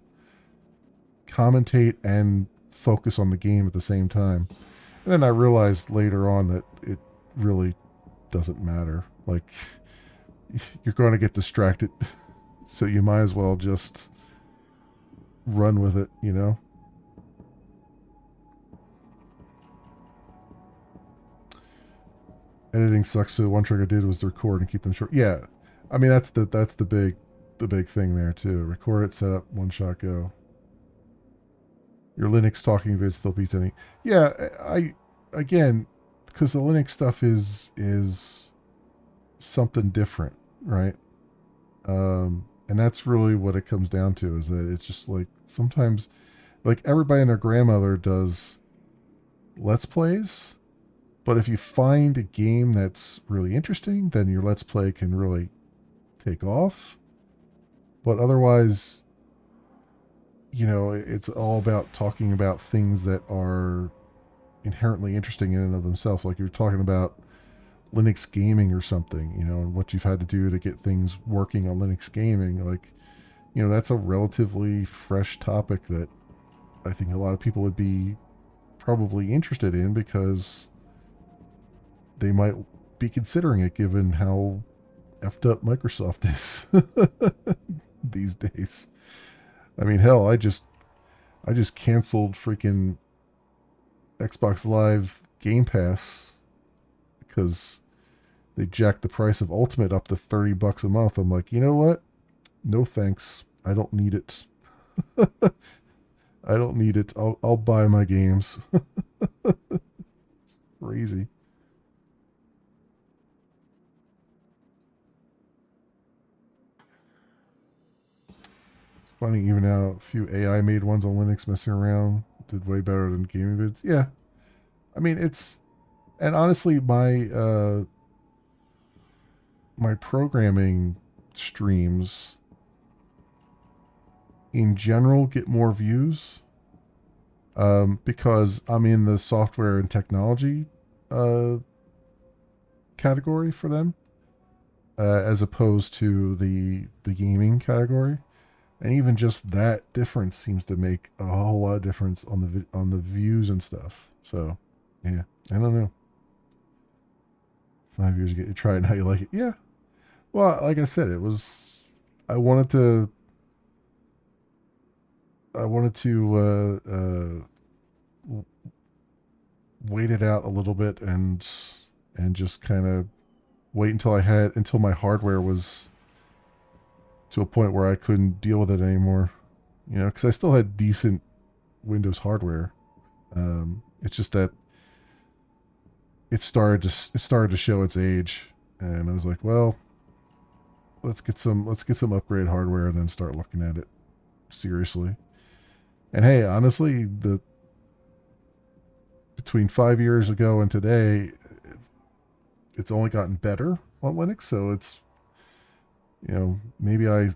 commentate and focus on the game at the same time. And then I realized later on that it really doesn't matter. Like, you're going to get distracted, so you might as well just run with it. Editing sucks. So one trick I did was to record and keep them short. Yeah, I mean that's the big thing there too. Record it, set up, one shot go. Your Linux talking vid still beats any. Yeah, I again, because the Linux stuff is something different, right? And that's really what it comes down to, is that it's just like sometimes, like, everybody and their grandmother does let's plays, but if you find a game that's really interesting, then your let's play can really take off. But otherwise, it's all about talking about things that are inherently interesting in and of themselves. Like, you're talking about Linux gaming or something, and what you've had to do to get things working on Linux gaming. Like, that's a relatively fresh topic that I think a lot of people would be probably interested in, because they might be considering it given how effed up Microsoft is these days. I mean, hell, I just canceled freaking Xbox Live Game Pass because they jacked the price of Ultimate up to $30 a month. I'm like, you know what? No thanks. I don't need it. I don't need it. I'll buy my games. Crazy. Funny, even now, a few AI made ones on Linux messing around did way better than gaming vids. Yeah, I mean, and honestly, my programming streams in general get more views, because I'm in the software and technology uh, category for them, as opposed to the gaming category. And even just that difference seems to make a whole lot of difference on on the views and stuff. So, yeah, I don't know. 5 years ago, you try it, now you like it. Yeah. Well, like I said, it was. I wanted to. I wanted to wait it out a little bit, and just kind of wait until my hardware was to a point where I couldn't deal with it anymore. Because I still had decent Windows hardware. It's just that it started to show its age, and I was like, well, let's get some upgrade hardware and then start looking at it seriously. And hey, honestly, the between 5 years ago and today, it's only gotten better on Linux. So maybe I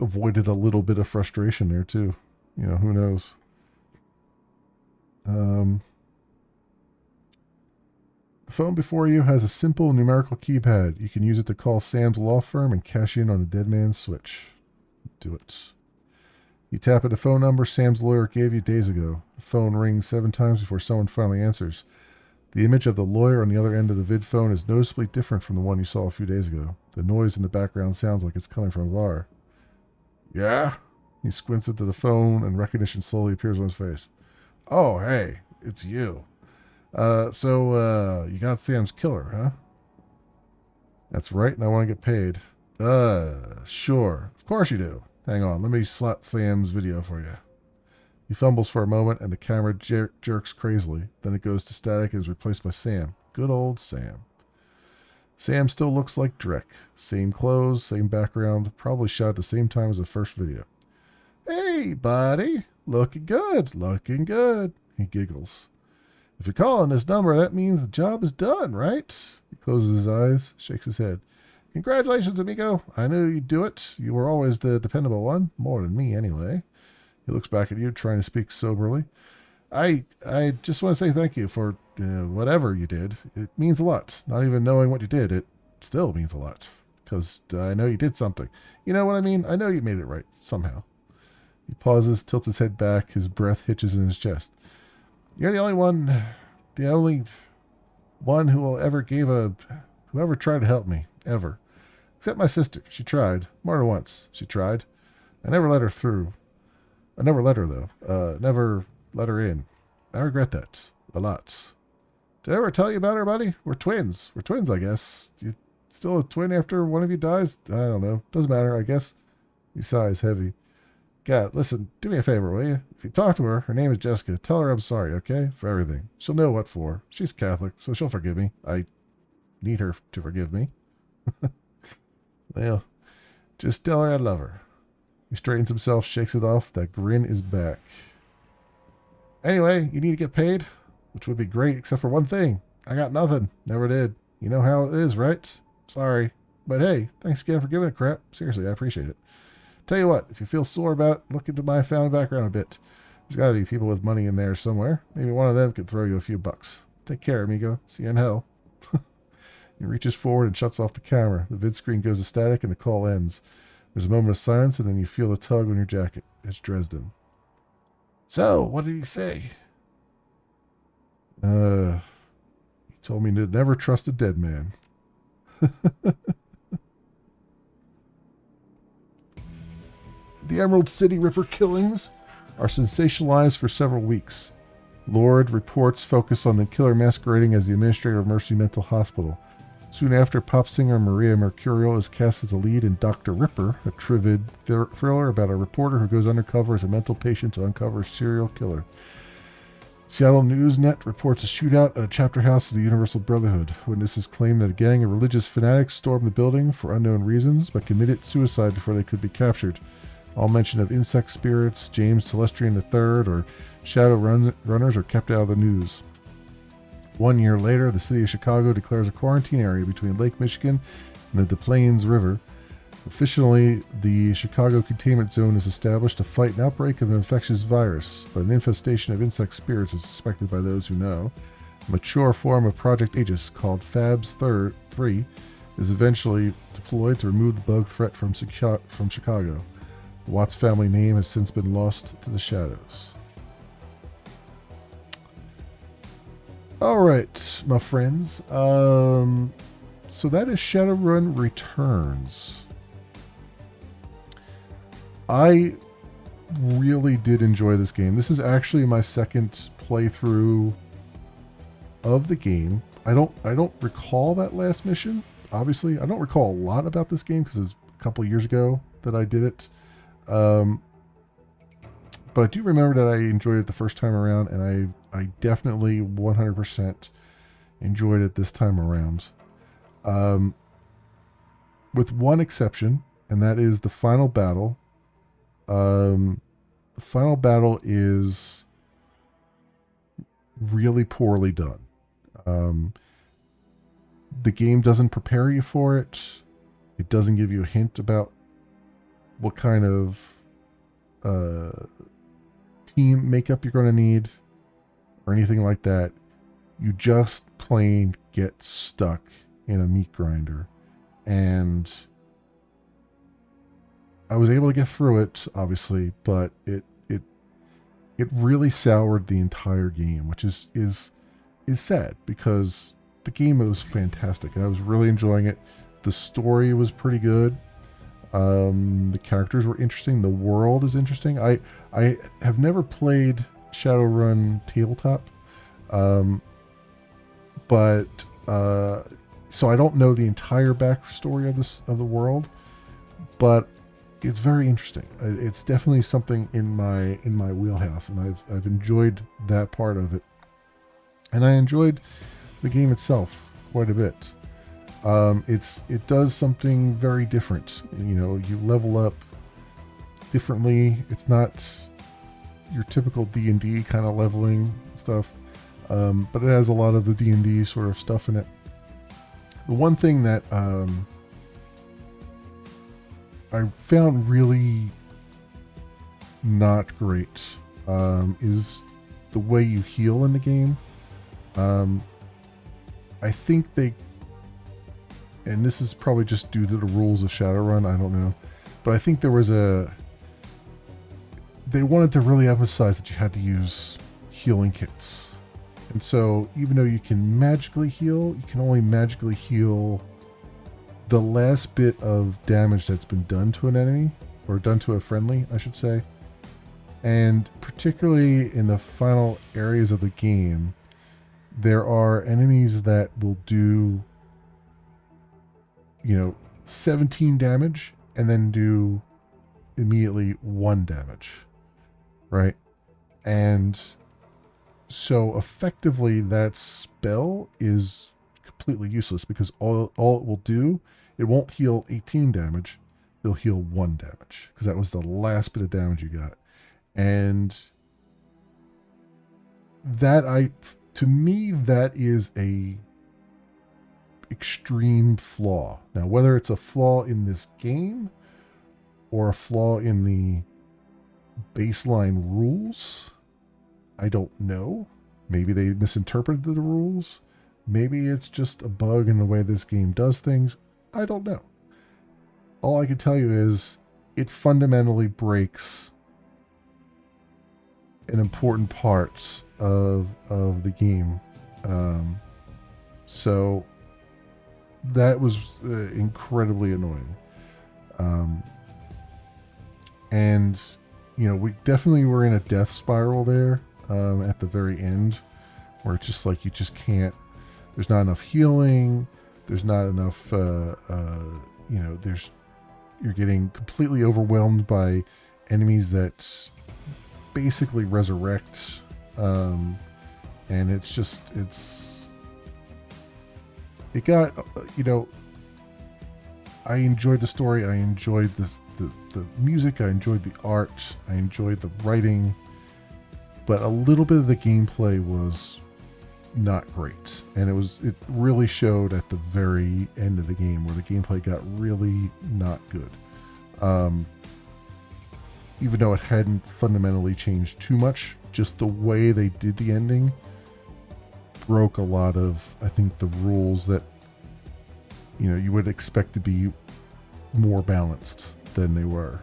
avoided a little bit of frustration there too. Who knows? Um, the phone before you has a simple numerical keypad. You can use it to call Sam's law firm and cash in on a dead man's switch. Do it. You tap at the phone number Sam's lawyer gave you days ago. The phone rings 7 times before someone finally answers. The image of the lawyer on the other end of the vid phone is noticeably different from the one you saw a few days ago. The noise in the background sounds like it's coming from a bar. Yeah? He squints into the phone and recognition slowly appears on his face. Oh, hey, it's you. You got Sam's killer, huh? That's right, and I want to get paid. Sure. Of course you do. Hang on, let me slot Sam's video for you. He fumbles for a moment, and the camera jerks crazily. Then it goes to static and is replaced by Sam. Good old Sam. Sam still looks like Drek. Same clothes, same background, probably shot at the same time as the first video. Hey, buddy. Looking good, looking good. He giggles. If you're calling this number, that means the job is done, right? He closes his eyes, shakes his head. Congratulations, amigo. I knew you'd do it. You were always the dependable one. More than me, anyway. He looks back at you, trying to speak soberly. I just want to say thank you for whatever you did. It means a lot. Not even knowing what you did, it still means a lot. Because I know you did something. You know what I mean? I know you made it right, somehow. He pauses, tilts his head back, his breath hitches in his chest. You're the only one who ever tried to help me, ever. Except my sister. She tried. More than once. She tried. I never let her through. I never let her, though. Never let her in. I regret that. A lot. Did I ever tell you about her, buddy? We're twins. We're twins, I guess. You still a twin after one of you dies? I don't know. Doesn't matter, I guess. He sighs heavy. God, listen, do me a favor, will you? If you talk to her name is Jessica, tell her I'm sorry, okay? For everything. She'll know what for. She's Catholic, so she'll forgive me. I need her to forgive me. Well, just tell her I love her. He straightens himself, shakes it off. That grin is back. Anyway, you need to get paid, which would be great, except for one thing. I got nothing. Never did. You know how it is, right? Sorry. But hey, thanks again for giving a crap. Seriously, I appreciate it. Tell you what, if you feel sore about it, look into my family background a bit. There's got to be people with money in there somewhere. Maybe one of them could throw you a few bucks. Take care, amigo. See you in hell. He reaches forward and shuts off the camera. The vid screen goes to static and the call ends. There's a moment of silence, and then you feel a tug on your jacket. It's Dresden. So, what did he say? He told me to never trust a dead man. The Emerald City Ripper killings are sensationalized for several weeks. Lurid reports focus on the killer masquerading as the administrator of Mercy Mental Hospital. Soon after, pop singer Maria Mercurial is cast as the lead in Dr. Ripper, a trivid thriller about a reporter who goes undercover as a mental patient to uncover a serial killer. Seattle Newsnet reports a shootout at a chapter house of the Universal Brotherhood. Witnesses claim that a gang of religious fanatics stormed the building for unknown reasons, but committed suicide before they could be captured. All mention of insect spirits, James Telestrian III, or Shadowrunners are kept out of the news. 1 year later, the city of Chicago declares a quarantine area between Lake Michigan and the Des Plaines River. Officially, the Chicago Containment Zone is established to fight an outbreak of an infectious virus, but an infestation of insect spirits is suspected by those who know. A mature form of Project Aegis, called FABS 3, is eventually deployed to remove the bug threat from Chicago. The Watts family name has since been lost to the shadows. All right, my friends. So that is Shadowrun Returns. I really did enjoy this game. This is actually my second playthrough of the game. I don't recall that last mission. Obviously, I don't recall a lot about this game because it was a couple years ago that I did it. But I do remember that I enjoyed it the first time around, and I definitely 100% enjoyed it this time around. With one exception, and that is the final battle. The final battle is really poorly done. The game doesn't prepare you for it. It doesn't give you a hint about what kind of team makeup you're going to need or anything like that. You just plain get stuck in a meat grinder. And I was able to get through it, obviously, but it really soured the entire game, which is is sad because the game was fantastic and I was really enjoying it. The story was pretty good. The characters were interesting. The world is interesting. I have never played Shadowrun tabletop, um, but so I don't know the entire backstory of the world, but it's very interesting. It's definitely something in my wheelhouse, and I've enjoyed that part of it, and I enjoyed the game itself quite a bit. It does something very different. You know, you level up differently. It's not your typical D&D kind of leveling stuff, but it has a lot of the D&D sort of stuff in it. The one thing that I found really not great is the way you heal in the game. I think and this is probably just due to the rules of Shadowrun, I don't know, but I think they wanted to really emphasize that you had to use healing kits. And so even though you can magically heal, you can only magically heal the last bit of damage that's been done to an enemy, or done to a friendly, I should say. And particularly in the final areas of the game, there are enemies that will do, 17 damage and then do immediately 1 damage, right? And so effectively that spell is completely useless because all it will do, it won't heal 18 damage, it'll heal 1 damage because that was the last bit of damage you got. And to me, that is a extreme flaw. Now, whether it's a flaw in this game or a flaw in the baseline rules, I don't know. Maybe they misinterpreted the rules. Maybe it's just a bug in the way this game does things. I don't know. All I can tell you is it fundamentally breaks an important part of the game. So that was incredibly annoying. And we definitely were in a death spiral there at the very end, where it's just like you just can't. There's not enough healing. There's not enough. You're getting completely overwhelmed by enemies that basically resurrect, and it got, I enjoyed the story. I enjoyed the music. I enjoyed the art. I enjoyed the writing. But a little bit of the gameplay was not great. And it really showed at the very end of the game, where the gameplay got really not good. Even though it hadn't fundamentally changed too much, just the way they did the ending broke a lot of, I think, the rules that you would expect to be more balanced than they were.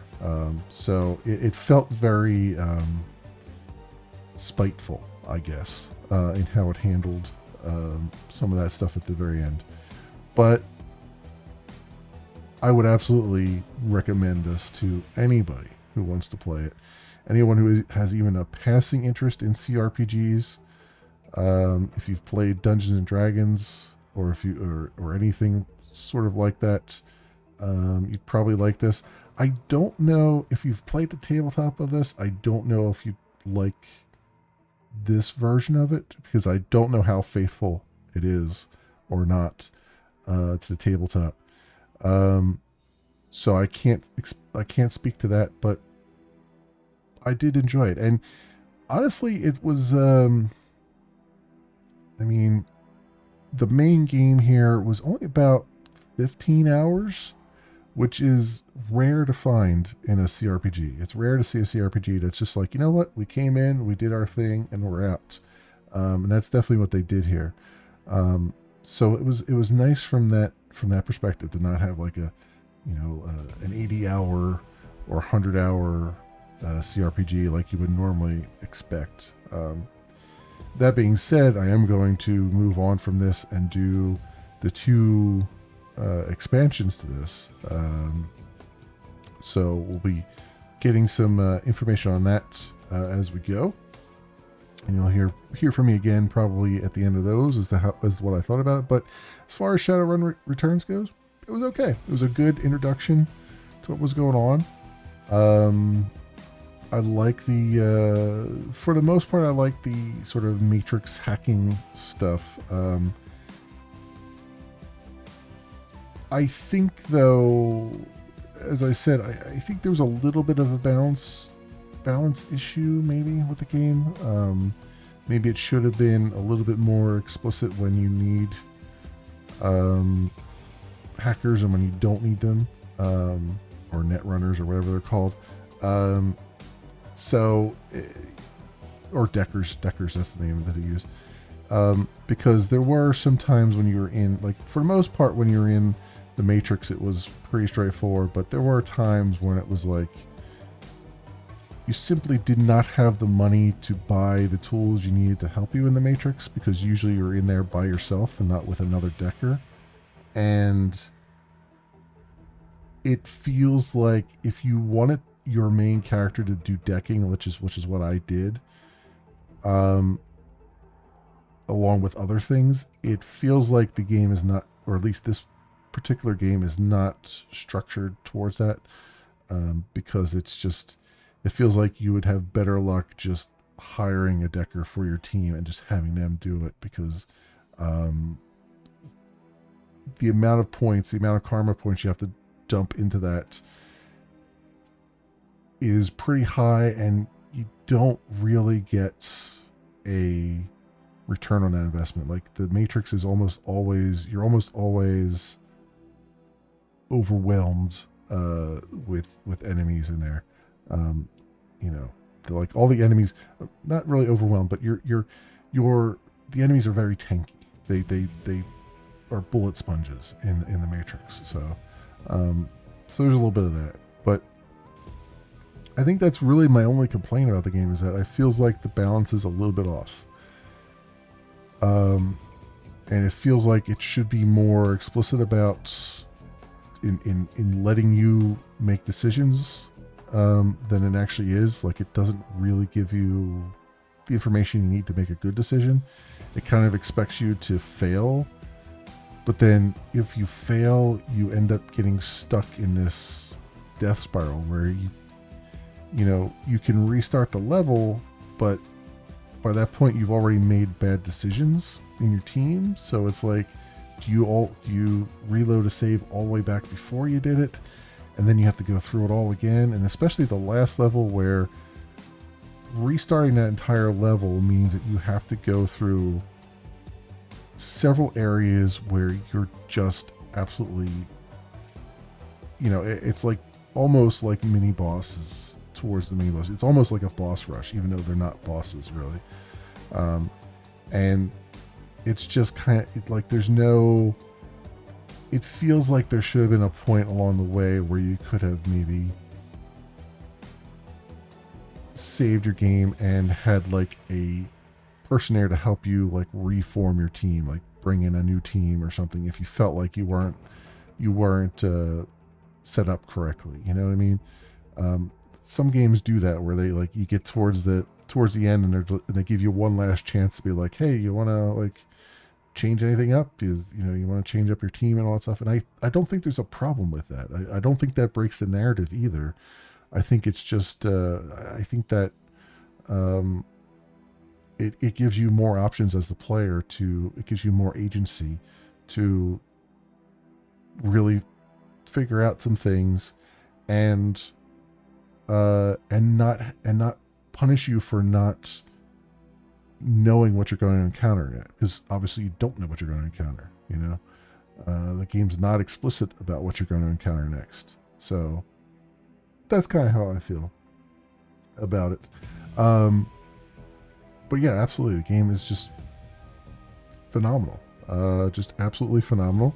So it felt very spiteful, I guess, in how it handled some of that stuff at the very end. But I would absolutely recommend this to anybody who wants to play it. Anyone who has even a passing interest in CRPGs. If you've played Dungeons and Dragons, or if you or anything sort of like that, you'd probably like this. I don't know if you've played the tabletop of this. I don't know if you like this version of it, because I don't know how faithful it is or not to the tabletop. So I can't speak to that, but I did enjoy it, and honestly, it was. The main game here was only about 15 hours, which is rare to find in a CRPG. It's rare to see a CRPG that's just like, you know what, we came in, we did our thing, and we're out. And that's definitely what they did here. So it was nice from that perspective to not have like an 80-hour or 100-hour CRPG like you would normally expect. That being said, I am going to move on from this and do the two expansions to this. So we'll be getting some information on that as we go, and you'll hear from me again probably at the end of those as what I thought about it. But as far as Shadowrun Returns goes, it was okay. It was a good introduction to what was going on. I like for the most part, I like the sort of matrix hacking stuff. I think, though, as I said, I think there was a little bit of a balance issue maybe with the game. Maybe it should have been a little bit more explicit when you need hackers and when you don't need them, or net runners or whatever they're called. Or deckers, that's the name that he used. Because there were some times when you were in, like, for the most part, when you were in the Matrix, it was pretty straightforward, but there were times when it was like, you simply did not have the money to buy the tools you needed to help you in the Matrix, because usually you're in there by yourself and not with another decker. And it feels like if you wanted your main character to do decking, which is what I did, along with other things, it feels like the game is not, or at least this particular game is not structured towards that, because it feels like you would have better luck just hiring a decker for your team and just having them do it, because the amount of karma points you have to dump into that is pretty high, and you don't really get a return on that investment. Like, the Matrix is you're almost always overwhelmed with enemies in there. Like, all the enemies, not really overwhelmed, but the enemies are very tanky. They are bullet sponges in the Matrix. So there's a little bit of that, but I think that's really my only complaint about the game, is that it feels like the balance is a little bit off. And it feels like it should be more explicit about in letting you make decisions than it actually is. Like, it doesn't really give you the information you need to make a good decision. It kind of expects you to fail, but then if you fail, you end up getting stuck in this death spiral where you can restart the level, but by that point you've already made bad decisions in your team. So it's like, do you reload a save all the way back before you did it, and then you have to go through it all again? And especially the last level, where restarting that entire level means that you have to go through several areas where you're just absolutely, it's like almost like mini bosses towards the mini boss. It's almost like a boss rush, even though they're not bosses really. And it's just kind of like, it feels like there should have been a point along the way where you could have maybe saved your game and had like a person there to help you, like, reform your team, like bring in a new team or something, if you felt like you weren't set up correctly. You know what I mean? Some games do that, where they, like, you get towards the end and they give you one last chance to be like, hey, you want to, like, change anything up? You want to change up your team and all that stuff. And I don't think there's a problem with that. I don't think that breaks the narrative either. I think it's just I think that it gives you more options as the player, it gives you more agency to really figure out some things, and not punish you for not knowing what you're going to encounter yet, because obviously you don't know what you're going to encounter. The game's not explicit about what you're going to encounter next. So that's kind of how I feel about it. But yeah, absolutely, the game is just phenomenal. Just absolutely phenomenal.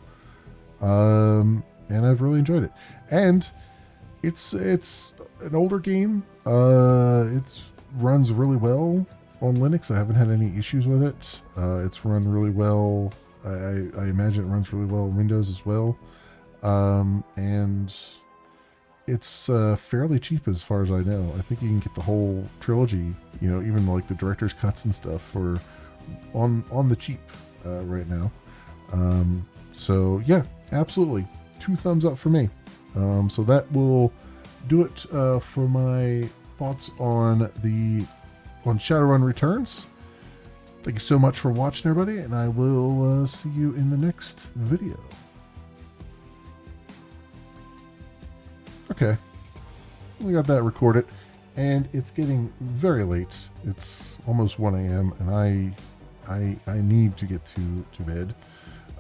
And I've really enjoyed it. And it's an older game. It runs really well. on Linux. I haven't had any issues with it. It's run really well. I imagine it runs really well on Windows as well. And it's fairly cheap as far as I know. I think you can get the whole trilogy, even like the director's cuts and stuff for on the cheap right now. So yeah, absolutely, 2 thumbs up for me. So that will do it for my thoughts on Shadowrun Returns. Thank you so much for watching, everybody, and I will see you in the next video. Okay, we got that recorded, and it's getting very late. It's almost 1 a.m. and I need to get to bed.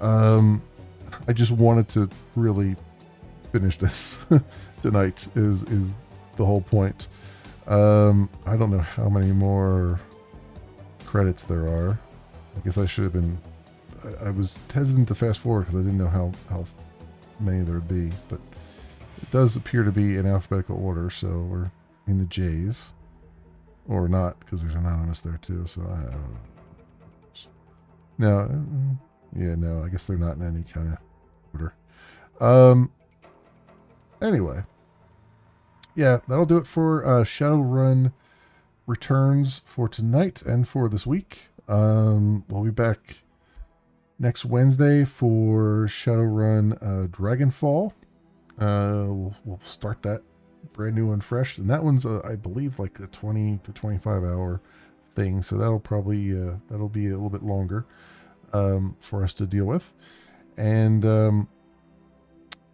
I just wanted to really finish this tonight is the whole point. I don't know how many more credits there are. I guess I should have been. I was hesitant to fast forward because I didn't know how many there would be, but it does appear to be in alphabetical order, so we're in the J's. Or not, because there's anonymous there too, so I don't know. No, yeah, no, I guess they're not in any kind of order. Anyway. Yeah, that'll do it for Shadowrun Returns for tonight and for this week. We'll be back next Wednesday for Shadowrun Dragonfall. We'll start that brand new and fresh, and that one's I believe like a 20 to 25 hour thing, so that'll probably that'll be a little bit longer for us to deal with. And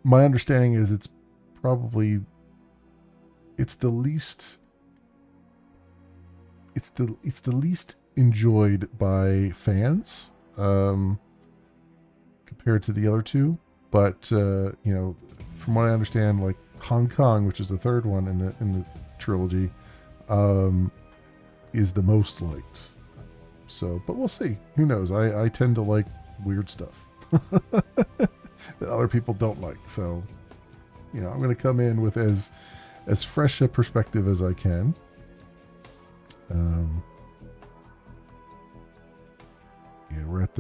my understanding is it's the least enjoyed by fans compared to the other two, but from what I understand, like Hong Kong, which is the third one in the trilogy, is the most liked. So, but we'll see. Who knows? I tend to like weird stuff that other people don't like. So, I'm going to come in with as fresh a perspective as I can. Yeah, we're at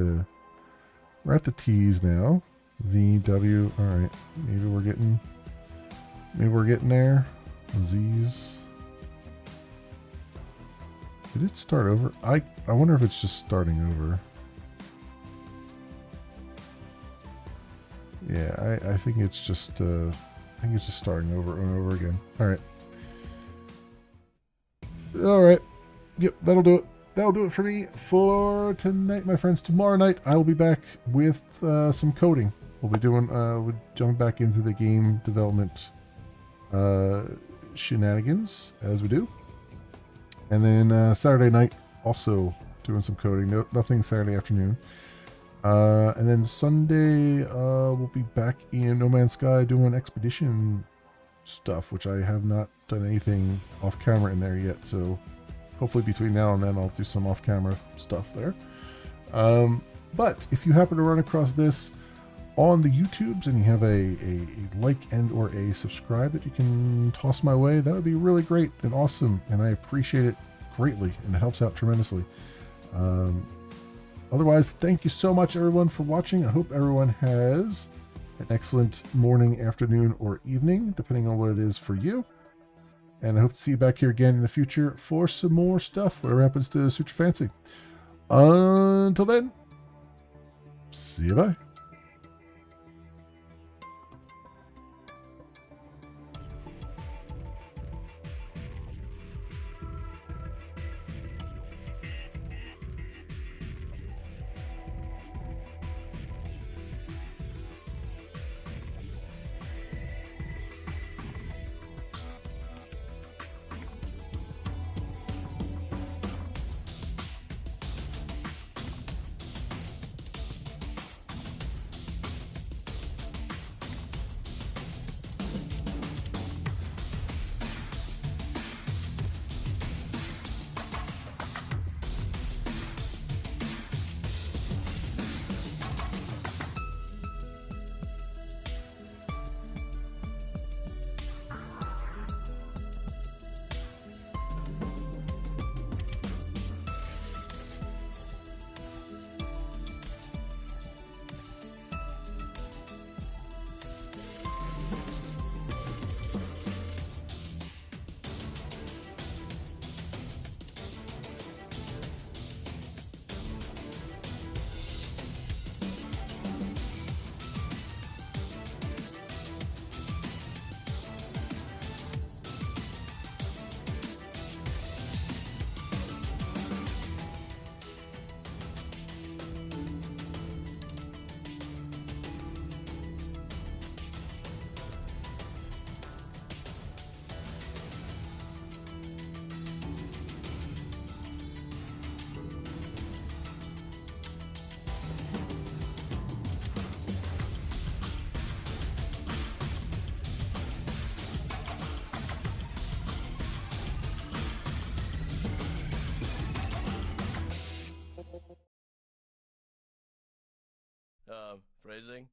the T's now. V, W. All right, maybe we're getting there. Z's. Did it start over? I wonder if it's just starting over. Yeah, I think it's just starting over and over again. All right. Yep, that'll do it. That'll do it for me for tonight, my friends. Tomorrow night, I will be back with some coding. We'll be doing, we'll jump back into the game development shenanigans as we do. And then Saturday night, also doing some coding. No, nothing Saturday afternoon. And then Sunday, we'll be back in No Man's Sky doing expedition stuff, which I have not done anything off camera in there yet. So hopefully between now and then, I'll do some off camera stuff there. But if you happen to run across this on the YouTubes and you have a like and or a subscribe that you can toss my way, that would be really great and awesome, and I appreciate it greatly, and it helps out tremendously. Otherwise, thank you so much, everyone, for watching. I hope everyone has an excellent morning, afternoon, or evening, depending on what it is for you. And I hope to see you back here again in the future for some more stuff, whatever happens to suit your fancy. Until then, see you, bye. Phrasing.